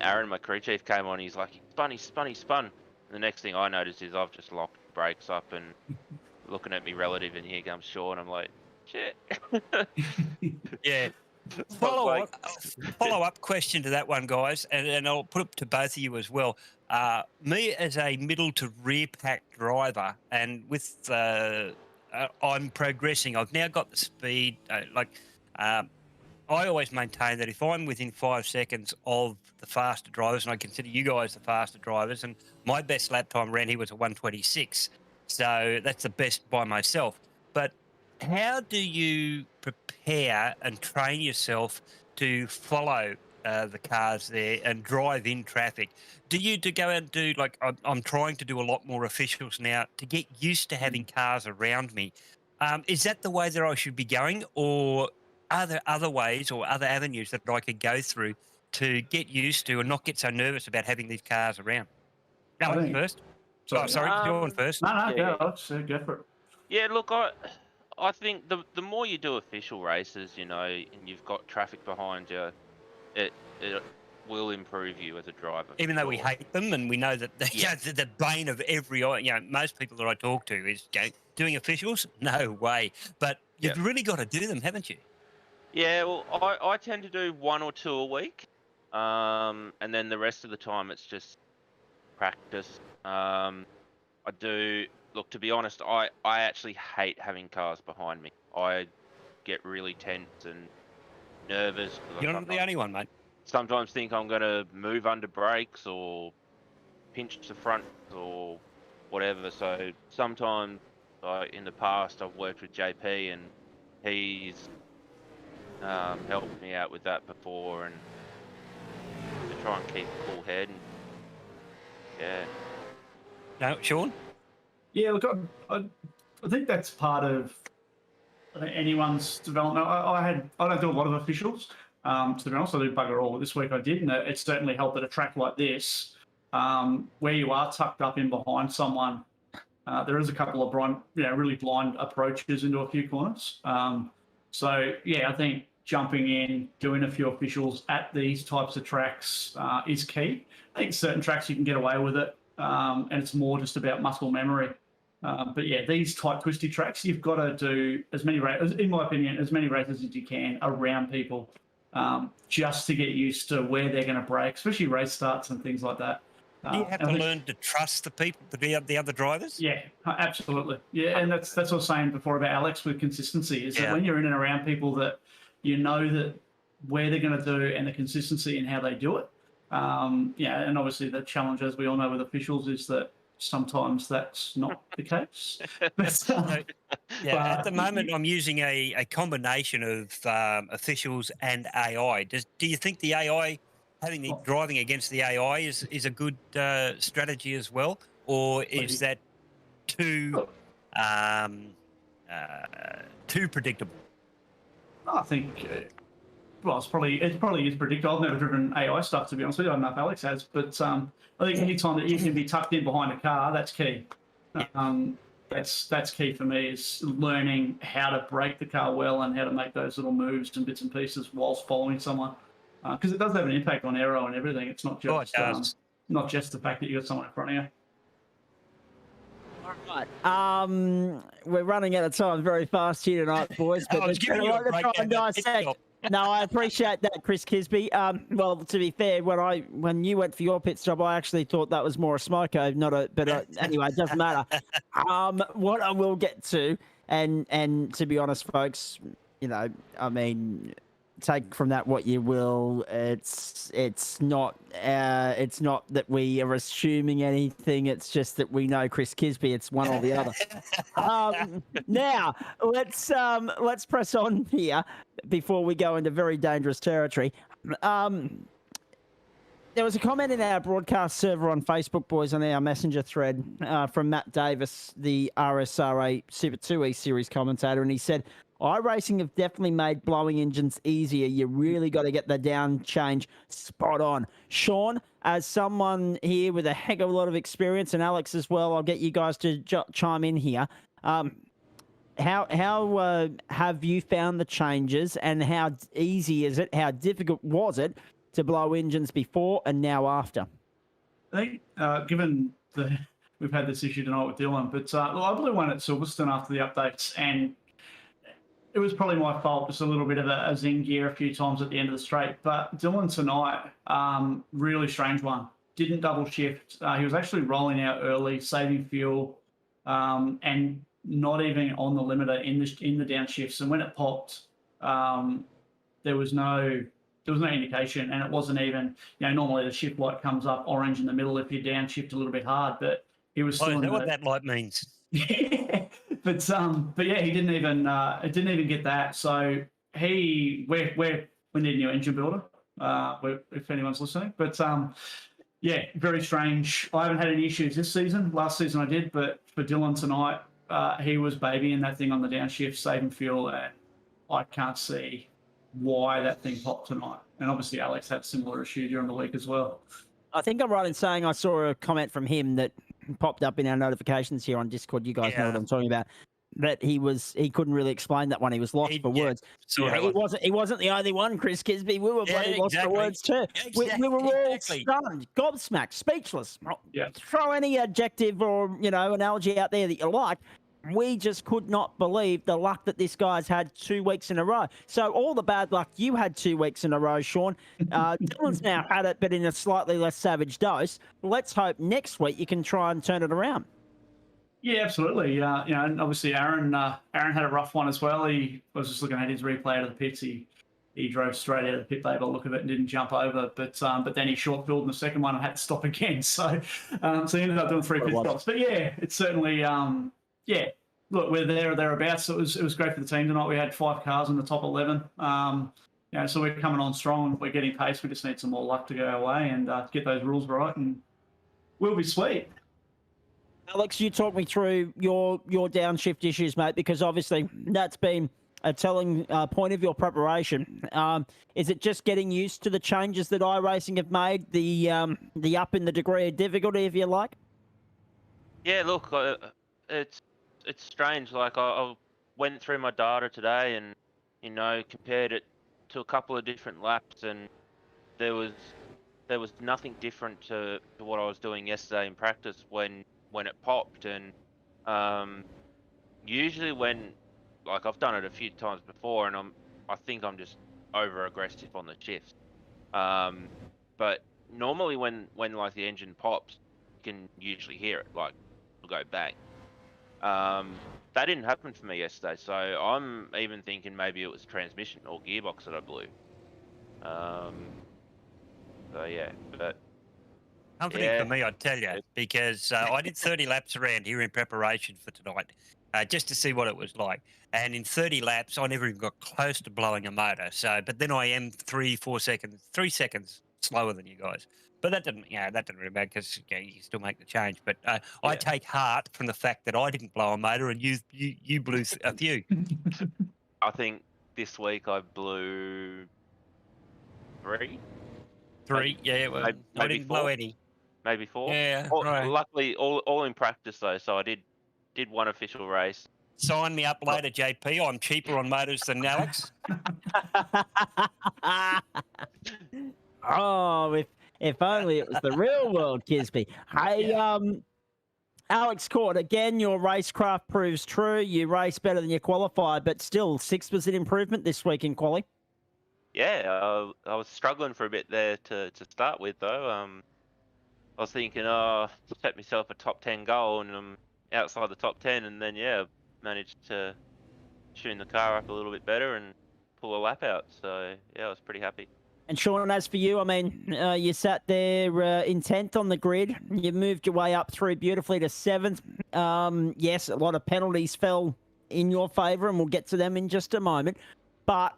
Aaron, my crew chief, came on. He's like, he spun. The next thing I noticed is I've just locked brakes up, and looking at me relative, and here comes Sean. I'm like, shit. Yeah. Follow-up question to that one, guys, and I'll put it to both of you as well. Me as a middle to rear pack driver, and with I'm progressing. I've now got the speed. I always maintain that if I'm within 5 seconds of the faster drivers, and I consider you guys the faster drivers, and my best lap time around here was a 1:26, so that's the best by myself. But how do you prepare and train yourself to follow the cars there and drive in traffic? Do you go out and do, like, I'm trying to do a lot more officials now to get used to having cars around me. Is that the way that I should be going, or are there other ways or other avenues that I could go through to get used to and not get so nervous about having these cars around? Alex first. Sorry, John first. No, let's go for it. Yeah, look, I think the more you do official races, and you've got traffic behind you, it will improve you as a driver. Even though we hate them, and we know that the bane of every, most people that I talk to is doing officials. No way. But you've really got to do them, haven't you? Yeah, well, I tend to do 1 or 2 a week, and then the rest of the time it's just practice. I do. Look, to be honest, I actually hate having cars behind me. I get really tense and nervous. You're not the only one, mate. Sometimes think I'm going to move under brakes or pinch the front or whatever. So sometimes, in the past, I've worked with JP, and he's helped me out with that before, and to try and keep a cool head. And, No, Sean? Yeah, look, I think that's part of anyone's development. I don't do a lot of officials, to be honest. I do bugger all. This week I did, and it certainly helped at a track like this, where you are tucked up in behind someone. There is a couple of really blind approaches into a few corners. So yeah, I think jumping in, doing a few officials at these types of tracks is key. I think certain tracks you can get away with it, and it's more just about muscle memory. But yeah, these tight twisty tracks, you've got to do as many races, in my opinion, as many races as you can around people, just to get used to where they're going to brake, especially race starts and things like that. Do you have and I to think- learn to trust the people, the other drivers? Yeah, absolutely. Yeah, and that's what I was saying before about Alex with consistency, is that when you're in and around people that you know that where they're going to do and the consistency in how they do it. And obviously the challenge, as we all know with officials, is that sometimes that's not the case. But, At the moment, I'm using a combination of officials and AI. Do you think the AI, having the driving against the AI, is a good strategy as well, or is that too too predictable? I think, well, it's probably is predictable. I've never driven AI stuff, to be honest with you. I don't know if Alex has, but I think any time that you can be tucked in behind a car, that's key. That's key for me, is learning how to brake the car well and how to make those little moves and bits and pieces whilst following someone, because it does have an impact on aero and everything. It's not just not just the fact that you got someone in front of you. All right. We're running out of time very fast here tonight, boys. But I was giving you a break and there, but dissect. No, I appreciate that, Chris Kisby. Well, to be fair, when you went for your pit stop, I actually thought that was more a smoko, not a. But anyway, it doesn't matter. What I will get to, and to be honest, folks, I mean, take from that what you will. It's not that we are assuming anything. It's just that we know Chris Kisby. It's one or the other. Now let's press on here before we go into very dangerous territory. There was a comment in our broadcast server on Facebook, boys, on our messenger thread from Matt Davis, the RSRA Super 2E series commentator, and he said, iRacing have definitely made blowing engines easier. You really got to get the down change spot on. Sean, as someone here with a heck of a lot of experience, and Alex as well, I'll get you guys to chime in here. How have you found the changes, and how easy is it? How difficult was it to blow engines before and now after? I think, given we've had this issue tonight with Dylan, but I blew one at Silverstone after the updates, and it was probably my fault, just a little bit of a zing gear a few times at the end of the straight. But Dylan tonight, really strange one. Didn't double shift. He was actually rolling out early, saving fuel, and not even on the limiter in the downshifts. And when it popped, there was no indication, and it wasn't even. Normally the shift light comes up orange in the middle if you downshift a little bit hard, but he was still. I know what that light means. Yeah, but yeah, he didn't even get that. So we need a new engine builder. If anyone's listening, but yeah, very strange. I haven't had any issues this season. Last season I did, but for Dylan tonight, he was babying that thing on the downshift, saving fuel, and I can't see why that thing popped tonight. And obviously Alex had a similar issue during the week as well. I think I'm right in saying I saw a comment from him that popped up in our notifications here on Discord. You guys know what I'm talking about. That he couldn't really explain that one. He was lost for words. He wasn't the only one, Chris Kisby. We were bloody lost for words too. We were all stunned, gobsmacked, speechless. Throw any adjective or analogy out there that you like. We just could not believe the luck that this guy's had 2 weeks in a row. So all the bad luck you had 2 weeks in a row, Sean. Dylan's now had it, but in a slightly less savage dose. Let's hope next week you can try and turn it around. Yeah, absolutely. And obviously Aaron had a rough one as well. I was just looking at his replay out of the pits. He drove straight out of the pit bay by the look of it and didn't jump over. But then he short filled in the second one and had to stop again. So he ended up doing 3 pit stops. But yeah, it's certainly look, we're there or thereabouts. It was great for the team tonight. We had 5 cars in the top 11. So we're coming on strong. We're getting pace. We just need some more luck to go our way and get those rules right, and we'll be sweet. Alex, you talk me through your downshift issues, mate, because obviously that's been a telling point of your preparation. Is it just getting used to the changes that iRacing have made, the up in the degree of difficulty, if you like? Yeah, look, it's strange. Like I went through my data today and compared it to a couple of different laps, and there was nothing different to what I was doing yesterday in practice when it popped. And usually when, like, I've done it a few times before, and I think I'm just over aggressive on the shifts. But normally when like the engine pops, you can usually hear it, like it'll go bang. That didn't happen for me yesterday, so I'm even thinking maybe it was transmission or gearbox that I blew. So yeah, but Company yeah. for me, I'd tell you, because I did 30 laps around here in preparation for tonight, just to see what it was like. And in 30 laps, I never even got close to blowing a motor. So, but then I am 3 seconds slower than you guys. But that didn't, that didn't really matter because you can still make the change. But I Yeah. take heart from the fact that I didn't blow a motor and you blew a few. I think this week I blew 3. 3, yeah. Well, I maybe didn't blow 4. any. Maybe 4. Yeah, right. Luckily, all in practice though, so I did one official race. Sign me up later, JP. I'm cheaper on motors than Alex. Oh, if only it was the real world, Kisby. Hey, Alex Court, again, your racecraft proves true. You race better than you qualify, but still, 6th was an improvement this week in quali. Yeah, I was struggling for a bit there to start with though. I was thinking, set myself a top 10 goal, and I'm outside the top 10, and then managed to tune the car up a little bit better and pull a lap out. So yeah, I was pretty happy. And Sean, as for you, I mean, you sat there in 10th on the grid. You moved your way up through beautifully to 7th. Yes, a lot of penalties fell in your favour, and we'll get to them in just a moment. But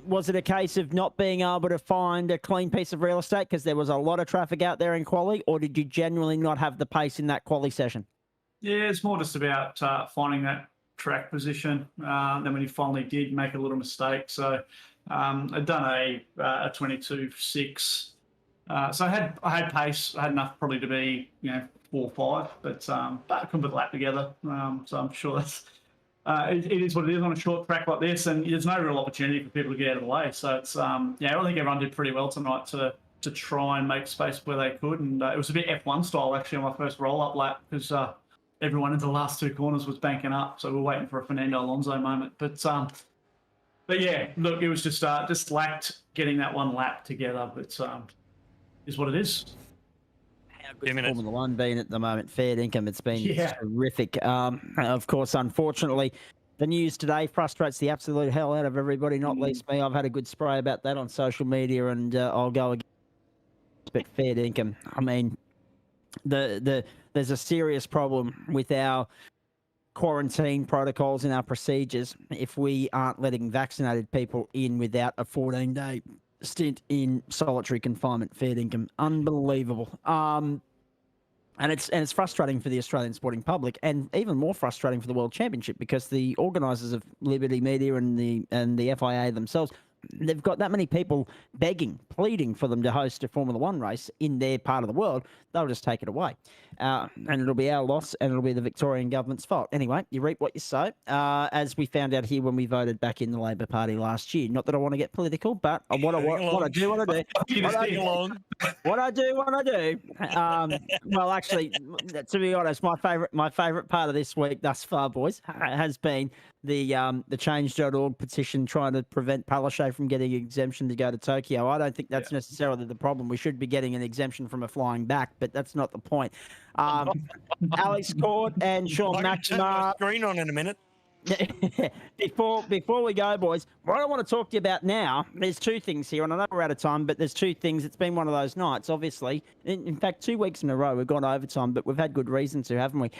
was it a case of not being able to find a clean piece of real estate because there was a lot of traffic out there in quali, or did you genuinely not have the pace in that quali session? Yeah, it's more just about finding that track position. Then when you finally did, make a little mistake. So I'd done a 22.6. So I had pace. I had enough probably to be 4 or 5, but I couldn't put the lap together. So I'm sure that's it is what it is on a short track like this, and there's no real opportunity for people to get out of the way. So it's I think everyone did pretty well tonight to try and make space where they could, and it was a bit F1 style actually on my first roll-up lap because everyone in the last 2 corners was banking up, so we're waiting for a Fernando Alonso moment. But yeah, look, it was just lacked getting that one lap together, but is what it is. How good Formula One being at the moment, fair income. It's been terrific. Of course, unfortunately, the news today frustrates the absolute hell out of everybody, not least me. I've had a good spray about that on social media, and I'll go again. But fair income. I mean, there's a serious problem with our quarantine protocols and our procedures if we aren't letting vaccinated people in without a 14-day stint in solitary confinement. Fair income, unbelievable. And it's frustrating for the Australian sporting public, and even more frustrating for the World Championship because the organisers of Liberty Media and the FIA themselves, they've got that many people begging, pleading for them to host a Formula One race in their part of the world. They'll just take it away. And it'll be our loss, and it'll be the Victorian government's fault. Anyway, you reap what you sow, as we found out here when we voted back in the Labor Party last year. Not that I want to get political, but what I do. Well, actually, to be honest, my favourite part of this week thus far, boys, has been the Change.org petition trying to prevent Palaszczuk from getting an exemption to go to Tokyo. I don't think that's necessarily the problem. We should be getting an exemption from a flying back, but that's not the point. Alex Court and Sean Maximar. Screen on in a minute. Before we go, boys, what I want to talk to you about now, there's 2 things here, and I know we're out of time, but there's 2 things. It's been one of those nights, obviously. In fact, 2 weeks in a row, we've gone overtime, but we've had good reason to, haven't we?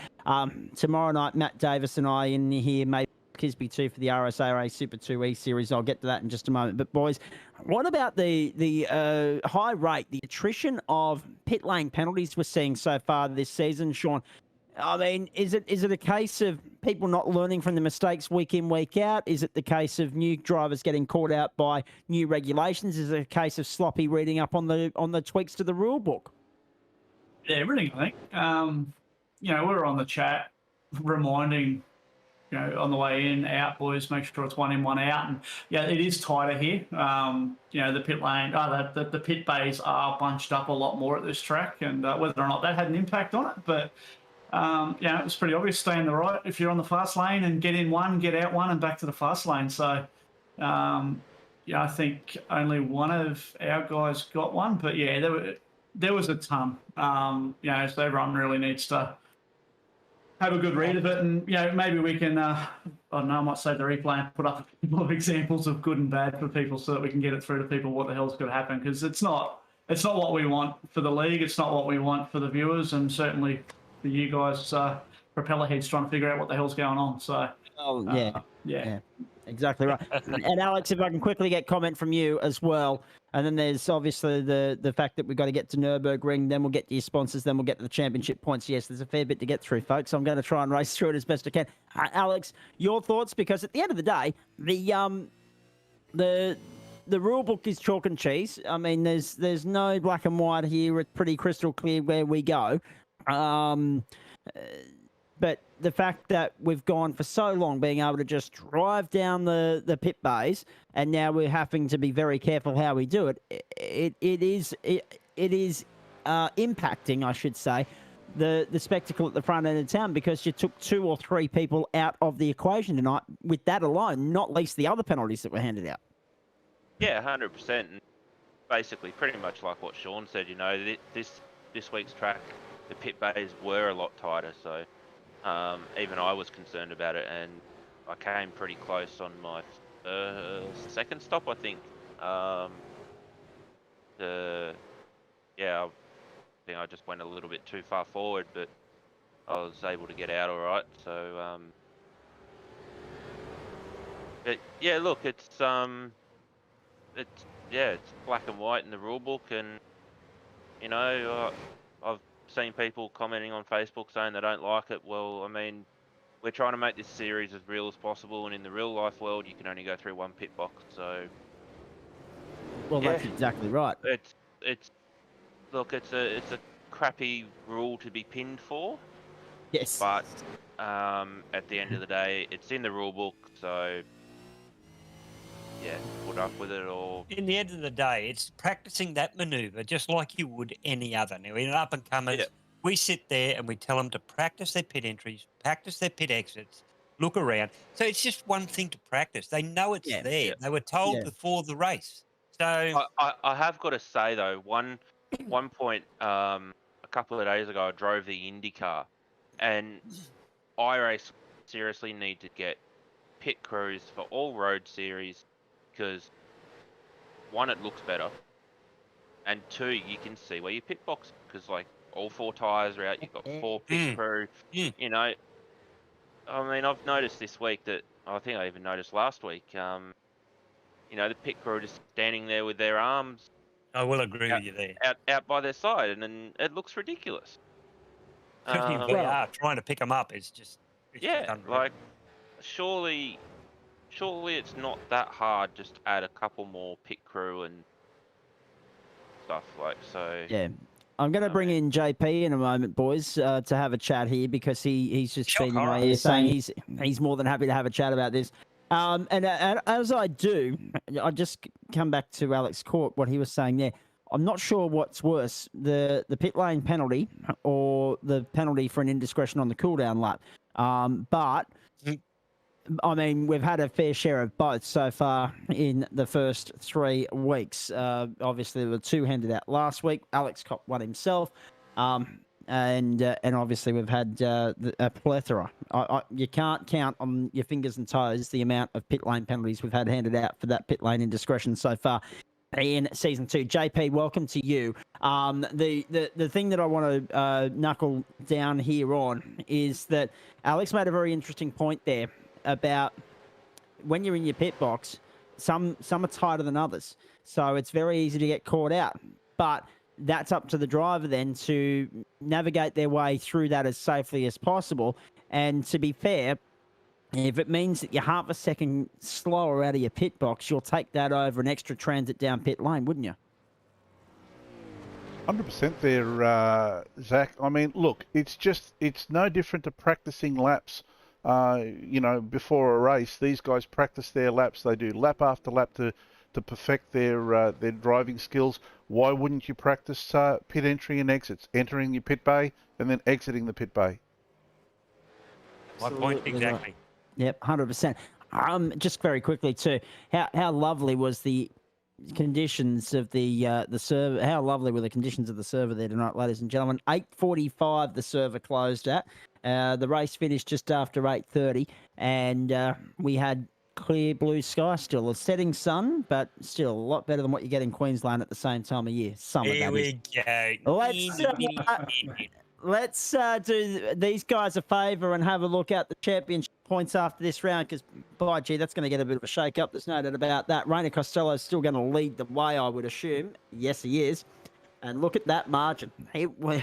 Tomorrow night, Matt Davis and I in here, maybe Kisby 2 for the RSRA Super 2E series. I'll get to that in just a moment. But, boys, what about the high rate, the attrition of pit lane penalties we're seeing so far this season, Sean? I mean, is it a case of people not learning from the mistakes week in, week out? Is it the case of new drivers getting caught out by new regulations? Is it a case of sloppy reading up on the tweaks to the rule book? Yeah, everything, I think. We were on the chat reminding, on the way in, out, boys, make sure it's 1 in, 1 out. And it is tighter here. The pit lane, the pit bays are bunched up a lot more at this track, and whether or not that had an impact on it, but it was pretty obvious. Stay in the right if you're on the fast lane, and get in 1, get out 1, and back to the fast lane. So, yeah, I think only one of our guys got one, but yeah, there was a ton. So everyone really needs to have a good read of it, and maybe we can. I don't know. I might save the replay and put up a couple of examples of good and bad for people, so that we can get it through to people what the hell's going to happen, because it's not what we want for the league. It's not what we want for the viewers, and certainly for you guys, propeller heads trying to figure out what the hell's going on. So, yeah, exactly right. And Alex, if I can quickly get comment from you as well. And then there's obviously the fact that we've got to get to Nürburgring, then we'll get to your sponsors, then we'll get to the championship points. Yes, there's a fair bit to get through, folks. So I'm going to try and race through it as best I can. Alex, your thoughts? Because at the end of the day, the rule book is chalk and cheese. I mean, there's no black and white here. It's pretty crystal clear where we go. But the fact that we've gone for so long being able to just drive down the pit bays, and now we're having to be very careful how we do it. It is impacting, I should say, the spectacle at the front end of town, because you took 2 or 3 people out of the equation tonight with that alone, not least the other penalties that were handed out. Yeah, 100%. And basically, pretty much like what Sean said. This week's track, the pit bays were a lot tighter, so. Even I was concerned about it, and I came pretty close on my second stop, I think. I think I just went a little bit too far forward, but I was able to get out all right. So, but yeah, look, it's black and white in the rule book, and I've seen people commenting on Facebook saying they don't like it. Well, I mean, we're trying to make this series as real as possible, and in the real life world, you can only go through one pit box. So, That's exactly right. It's a crappy rule to be pinned for. Yes. But at the end of the day, it's in the rule book, so yeah, put up with it. Or in the end of the day, it's practicing that manoeuvre just like you would any other. Now, in up and comers, we sit there and we tell them to practice their pit entries, practice their pit exits, look around. So it's just one thing to practice. They know it's there. Yeah. They were told before the race. So I have got to say though, one point a couple of days ago, I drove the IndyCar, and iRace seriously need to get pit crews for all road series. Because 1, it looks better, and 2, you can see where your pit box, because like all 4 tires are out. You've got 4 pit crew. I mean, I've noticed this week that I think I even noticed last week. The pit crew just standing there with their arms. I will agree with you there. Out by their side, and then it looks ridiculous. We are trying to pick them up. It's just like surely it's not that hard just to add a couple more pit crew and stuff so. Yeah. I'm going to bring in JP in a moment, boys, to have a chat here, because he's just been here saying he's more than happy to have a chat about this. And as I do, I just come back to Alex Court, what he was saying there. I'm not sure what's worse, the pit lane penalty or the penalty for an indiscretion on the cooldown lap. But I mean, we've had a fair share of both so far in the first 3 weeks. Obviously, there were 2 handed out last week. Alex copped 1 himself. And obviously, we've had a plethora. You can't count on your fingers and toes the amount of pit lane penalties we've had handed out for that pit lane indiscretion so far in season 2. JP, welcome to you. The thing that I want to knuckle down here on is that Alex made a very interesting point there about when you're in your pit box, some are tighter than others. So it's very easy to get caught out. But that's up to the driver then to navigate their way through that as safely as possible. And to be fair, if it means that you're half a second slower out of your pit box, you'll take that over an extra transit down pit lane, wouldn't you? 100% there, Zach. I mean, look, it's no different to practicing laps. Before a race, these guys practice their laps. They do lap after lap to perfect their driving skills. Why wouldn't you practice pit entry and exits, entering your pit bay and then exiting the pit bay? My point exactly. Yep, 100%. Just very quickly too, how lovely was the conditions of the server? How lovely were the conditions of the server there tonight, ladies and gentlemen? 8:45 the server closed at. The race finished just after 8:30, and we had clear blue sky still, a setting sun, but still a lot better than what you get in Queensland at the same time of year. Summer, Here that is. we go. Let's do these guys a favour and have a look at the championship points after this round, because, by gee, that's going to get a bit of a shake-up. There's no doubt about that. Rainer Costello's still going to lead the way, I would assume. Yes, he is. And look at that margin.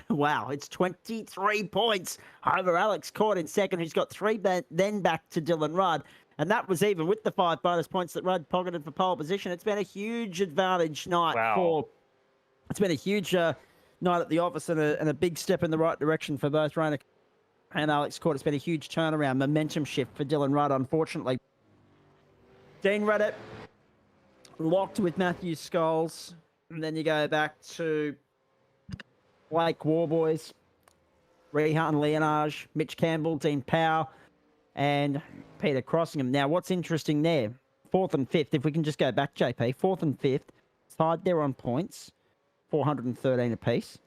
Wow, it's 23 points over Alex Court in second, who's got 3 then back to Dylan Rudd. And that was even with the 5 bonus points that Rudd pocketed for pole position. It's been a huge advantage night for... It's been a huge night at the office and a big step in the right direction for both Rainer and Alex Court. It's been a huge turnaround, momentum shift for Dylan Rudd, unfortunately. Dean Reddit locked with Matthew Scholes. And then you go back to Blake Warboys, Rehan Leonage, Mitch Campbell, Dean Powell, and Peter Crossingham. Now, what's interesting there, 4th and 5th, if we can just go back, JP, 4th and 5th, tied there on points, 413 apiece.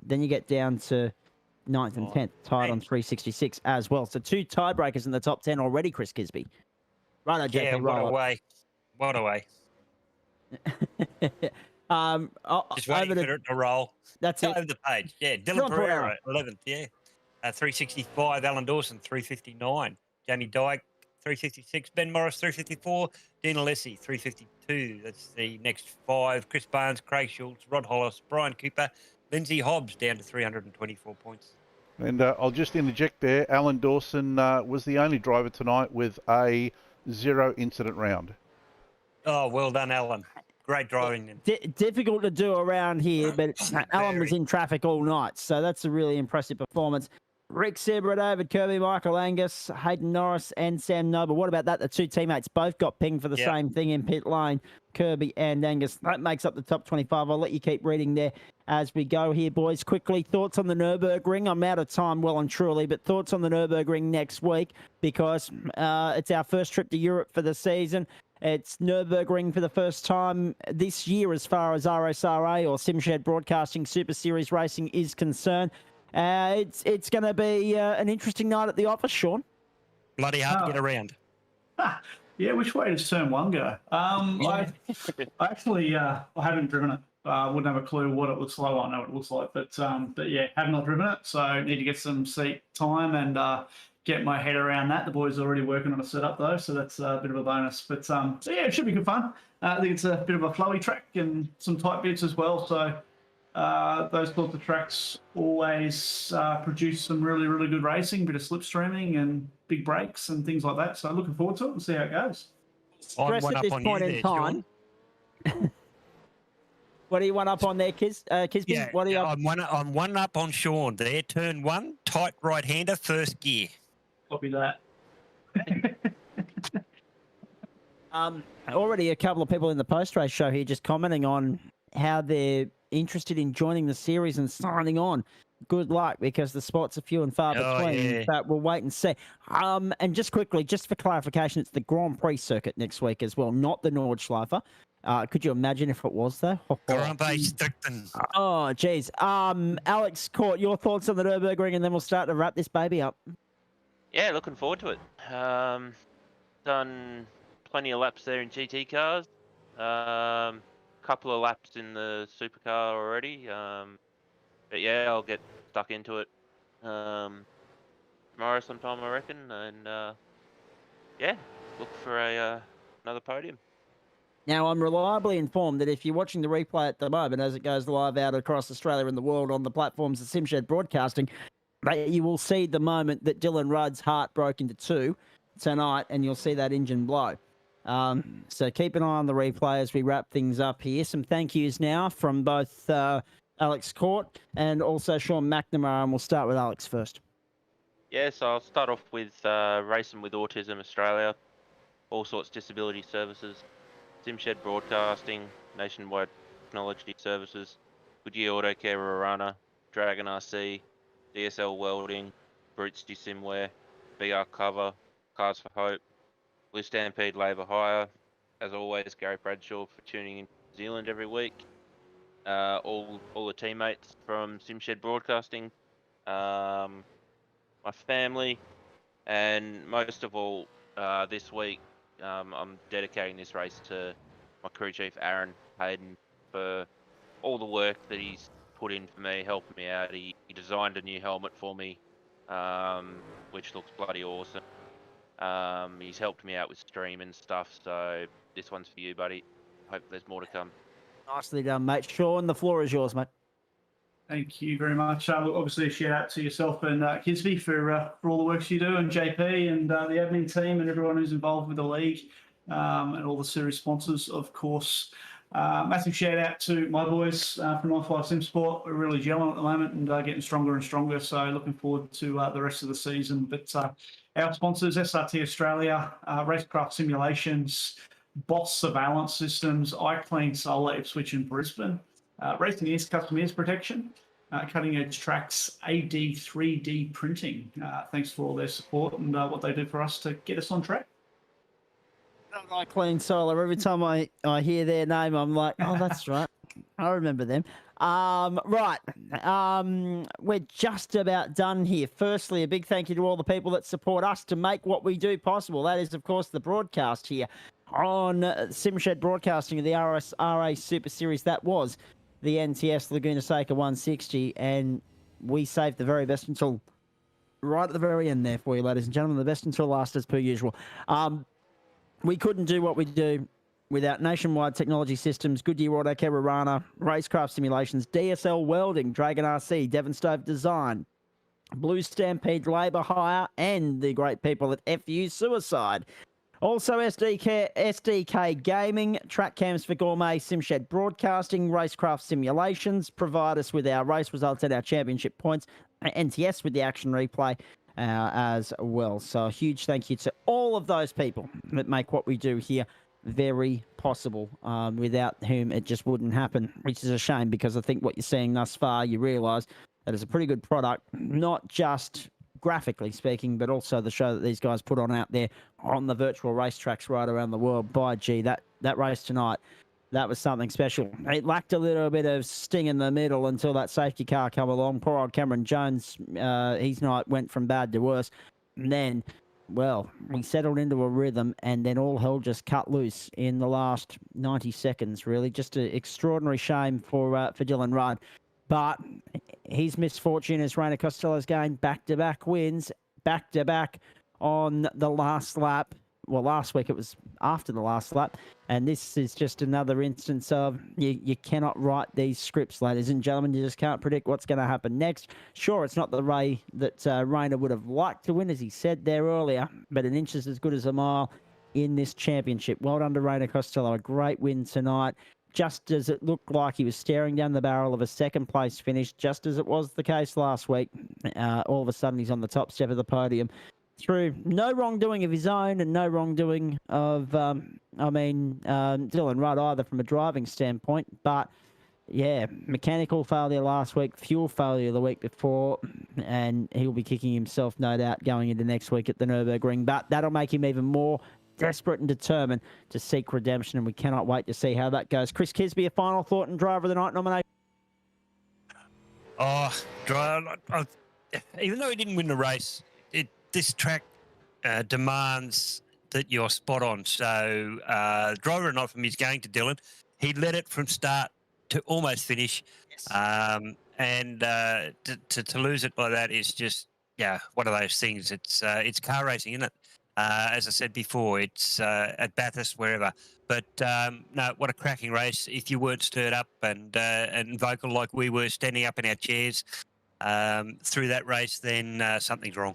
Then you get down to 9th and 10th, tied on 366 as well. So 2 tiebreakers in the top 10 already, Chris Kisby. Righto, JP, Yeah, what roll a up. way. What a way. Just waiting for it to roll. That's Go it. over the page. Yeah, Dylan Dylan Pereira. Pereira, 11th, yeah. 365, Alan Dawson, 359. Jamie Dyke, 356. Ben Morris, 354. Dean Alessi, 352. That's the next 5. Chris Barnes, Craig Schultz, Rod Hollis, Brian Cooper, Lindsay Hobbs down to 324 points. And I'll just interject there. Alan Dawson was the only driver tonight with a 0 incident round. Oh, well done, Alan. Great driving. Difficult to do around here, but Alan was Very. in traffic all night, so that's a really impressive performance. Rick Sebra, David Kirby, Michael Angus, Hayden Norris, and Sam Noble. What about that? The 2 teammates both got pinged for the same thing in pit lane, Kirby and Angus. That makes up the top 25. I'll let you keep reading there as we go here, boys. Quickly, thoughts on the Nürburgring? I'm out of time, well and truly, but thoughts on the Nürburgring next week, because it's our first trip to Europe for the season. It's Nürburgring for the first time this year as far as RSRA or Simshed Broadcasting Super Series Racing is concerned. It's going to be an interesting night at the office, Sean. Bloody hard to get around. Yeah, which way does turn 1 go? I actually I haven't driven it. Wouldn't have a clue what it looks like. I know what it looks like, but yeah, have not driven it. So need to get some seat time and get my head around that. The boys are already working on a setup though, so that's a bit of a bonus. But so yeah, it should be good fun. I think it's a bit of a flowy track and some tight bits as well. So those sorts of tracks always produce some really, really good racing, bit of slipstreaming and big breaks and things like that. So looking forward to it and see how it goes. I'm Stress one at up this on point you in there, time. Sean. What do you want up on there, Kisby? Yeah, What are you up? I'm one up on Sean there. Turn 1, tight right-hander, first gear. Copy that. Already a couple of people in the post-race show here just commenting on how they're interested in joining the series and signing on. Good luck, because the spots are few and far between. Yeah. But we'll wait and see. And just quickly, just for clarification, it's the Grand Prix circuit next week as well, not the Nordschleife. Could you imagine if it was, though? Grand Prix Strickton. Oh, geez. Alex Court, your thoughts on the Nürburgring, and then we'll start to wrap this baby up. Yeah, looking forward to it. Done plenty of laps there in GT cars. Couple of laps in the supercar already. But yeah, I'll get stuck into it tomorrow sometime, I reckon. And yeah, look for another podium. Now, I'm reliably informed that if you're watching the replay at the moment, as it goes live out across Australia and the world on the platforms of Simshed Broadcasting, that you will see the moment that Dylan Rudd's heart broke into 2 tonight, and you'll see that engine blow. So keep an eye on the replay as we wrap things up here. Some thank yous now from both Alex Court and also Sean McNamara, and we'll start with Alex first. Yeah, so I'll start off with Racing with Autism Australia, all sorts of disability services, Simshed Broadcasting, Nationwide Technology Services, Goodyear Auto Care Arana, Dragon RC, DSL Welding, Brutes Simware, BR Cover, Cars for Hope, Blue Stampede Labour Hire. As always, Gary Bradshaw for tuning in New Zealand every week. All the teammates from Simshed Broadcasting, my family, and most of all, this week, I'm dedicating this race to my crew chief Aaron Hayden for all the work that he's put in for me, helping me out. He designed a new helmet for me, which looks bloody awesome. He's helped me out with stream and stuff, so this one's for you, buddy. Hope there's more to come. Nicely done, mate. Sean, the floor is yours, mate. Thank you very much. Obviously, a shout out to yourself and Kisby for all the works you do, and JP and the admin team and everyone who's involved with the league, and all the series sponsors, of course. Massive shout out to my boys from 95 Sim Sport. We're really gelling at the moment and getting stronger and stronger. So looking forward to the rest of the season. But our sponsors, SRT Australia, Racecraft Simulations, Boss Surveillance Systems, iClean Solar, Ipswich and Brisbane, Racing Ears Custom Ears Protection, Cutting Edge Tracks, AD 3D Printing. Thanks for all their support and what they do for us to get us on track. I Clean Solar. Every time I hear their name, I'm like, oh, that's right. I remember them. Right. We're just about done here. Firstly, a big thank you to all the people that support us to make what we do possible. That is, of course, the broadcast here on Simshed Broadcasting of the RSRA Super Series. That was the NTS Laguna Seca 160, and we saved the very best until right at the very end there for you, ladies and gentlemen. The best until last, as per usual. We couldn't do what we do without Nationwide Technology Systems, Goodyear Auto Care, Rana, Racecraft Simulations, DSL Welding, Dragon RC, Devon Stove Design, Blue Stampede Labour Hire, and the great people at FU Suicide. Also, SDK Gaming, Track Cams for Gourmet, Simshed Broadcasting, Racecraft Simulations, provide us with our race results and our championship points, NTS with the action replay as well. So a huge thank you to all of those people that make what we do here very possible, without whom it just wouldn't happen, which is a shame, because I think what you're seeing thus far, you realise that it's a pretty good product, not just graphically speaking, but also the show that these guys put on out there on the virtual racetracks right around the world. By gee, that race tonight, that was something special. It lacked a little bit of sting in the middle until that safety car came along. Poor old Cameron Jones, his night went from bad to worse. And then, well, we settled into a rhythm, and then all hell just cut loose in the last 90 seconds, really. Just an extraordinary shame for Dylan Rudd. But his misfortune is Rainer Costello's gained back-to-back wins, back-to-back on the last lap. Well, last week it was after the last lap, and this is just another instance of you cannot write these scripts, ladies and gentlemen. You just can't predict what's going to happen next. Sure, it's not the Ray that Rayner would have liked to win, as he said there earlier, but an inch is as good as a mile in this championship. Well done to Rainer Costello. A great win tonight, just as it looked like he was staring down the barrel of a second-place finish, just as it was the case last week. All of a sudden, he's on the top step of the podium, through no wrongdoing of his own and no wrongdoing of, Dylan Rudd either from a driving standpoint. But, yeah, mechanical failure last week, fuel failure the week before, and he'll be kicking himself, no doubt, going into next week at the Nürburgring. But that'll make him even more desperate and determined to seek redemption, and we cannot wait to see how that goes. Chris Kisby, a final thought and driver of the night nomination? Even though he didn't win the race, this track demands that you're spot on. So, driver of the night from is going to Dylan. He led it from start to almost finish. Yes. To lose it like that is just, one of those things. It's car racing, isn't it? As I said before, it's at Bathurst, wherever. But no, what a cracking race. If you weren't stirred up and vocal like we were, standing up in our chairs through that race, then something's wrong.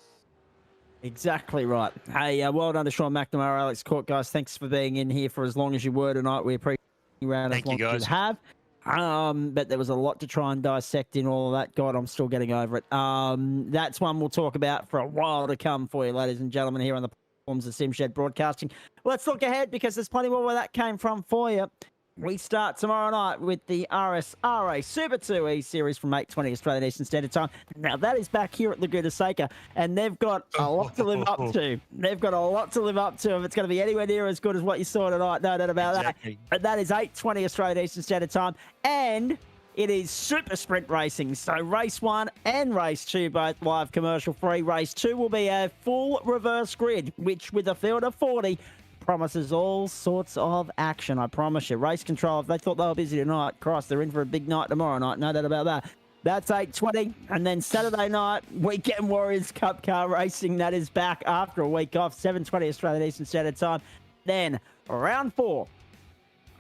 Exactly right. Hey, well done to Sean McNamara, Alex Court, guys. Thanks for being in here for as long as you were tonight. We appreciate you around as long as you have. But there was a lot to try and dissect in all of that. God, I'm still getting over it. That's one we'll talk about for a while to come for you, ladies and gentlemen, here on the platforms of Simshed Broadcasting. Let's look ahead, because there's plenty more where that came from for you. we start tomorrow night with the RSRA Super 2E series from 8:20 Australian Eastern Standard Time. Now, that is back here at Laguna Seca, and they've got a lot to live up to. They've got a lot to live up to if it's going to be anywhere near as good as what you saw tonight. No doubt about that. But that is 8:20 Australian Eastern Standard Time, and it is super sprint racing. So race 1 and race 2 both live commercial free. Race 2 will be a full reverse grid, which with a field of 40 promises all sorts of action. I promise you. Race control, if they thought they were busy tonight, Christ, they're in for a big night tomorrow night. No doubt about that. That's 8:20. And then Saturday night, Weekend Warriors Cup car racing. That is back after a week off, 7:20 Australian Eastern Standard Time. Then round 4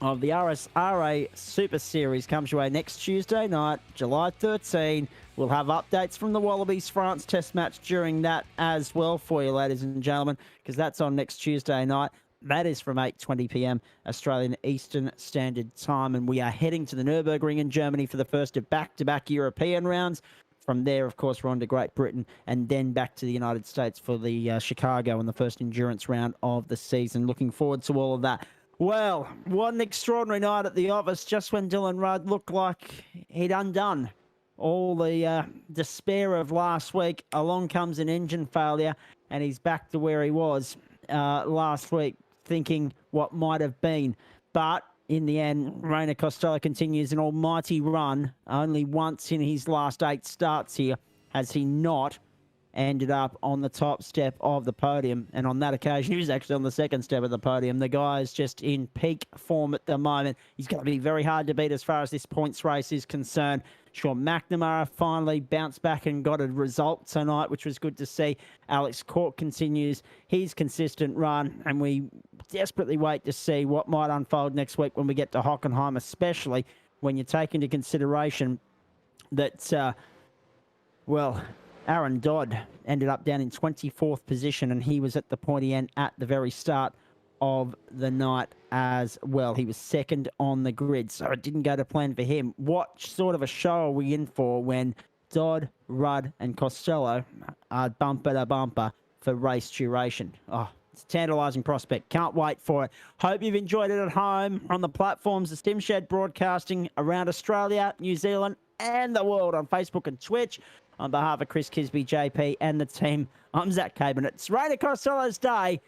of the RSRA Super Series comes your way next Tuesday night, July 13. We'll have updates from the Wallabies France Test match during that as well for you, ladies and gentlemen, because that's on next Tuesday night. That is from 8:20 p.m. Australian Eastern Standard Time, and we are heading to the Nürburgring in Germany for the first of back-to-back European rounds. From there, of course, we're on to Great Britain and then back to the United States for the Chicago and the first endurance round of the season. Looking forward to all of that. Well, what an extraordinary night at the office. Just when Dylan Rudd looked like he'd undone all the despair of last week, along comes an engine failure, and he's back to where he was last week, thinking what might have been. But in the end, Rainer Costello continues an almighty run. Only once in his last 8 starts here has he not ended up on the top step of the podium. And on that occasion, he was actually on the second step of the podium. The guy is just in peak form at the moment. He's going to be very hard to beat as far as this points race is concerned. Sean McNamara finally bounced back and got a result tonight, which was good to see. Alex Cork continues his consistent run, and we desperately wait to see what might unfold next week when we get to Hockenheim, especially when you take into consideration that, well, Aaron Dodd ended up down in 24th position, and he was at the pointy end at the very start of the night as well. He was second on the grid, so it didn't go to plan for him. What sort of a show are we in for when Dodd, Rudd, and Costello are bumper to bumper for race duration? Oh, it's a tantalising prospect. Can't wait for it. Hope you've enjoyed it at home on the platforms of Stim Shed Broadcasting around Australia, New Zealand, and the world on Facebook and Twitch. On behalf of Chris Kisby, JP, and the team, I'm Zach Caban. It's Rainer Costello's day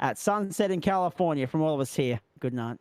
at Sunset in California. From all of us here, good night.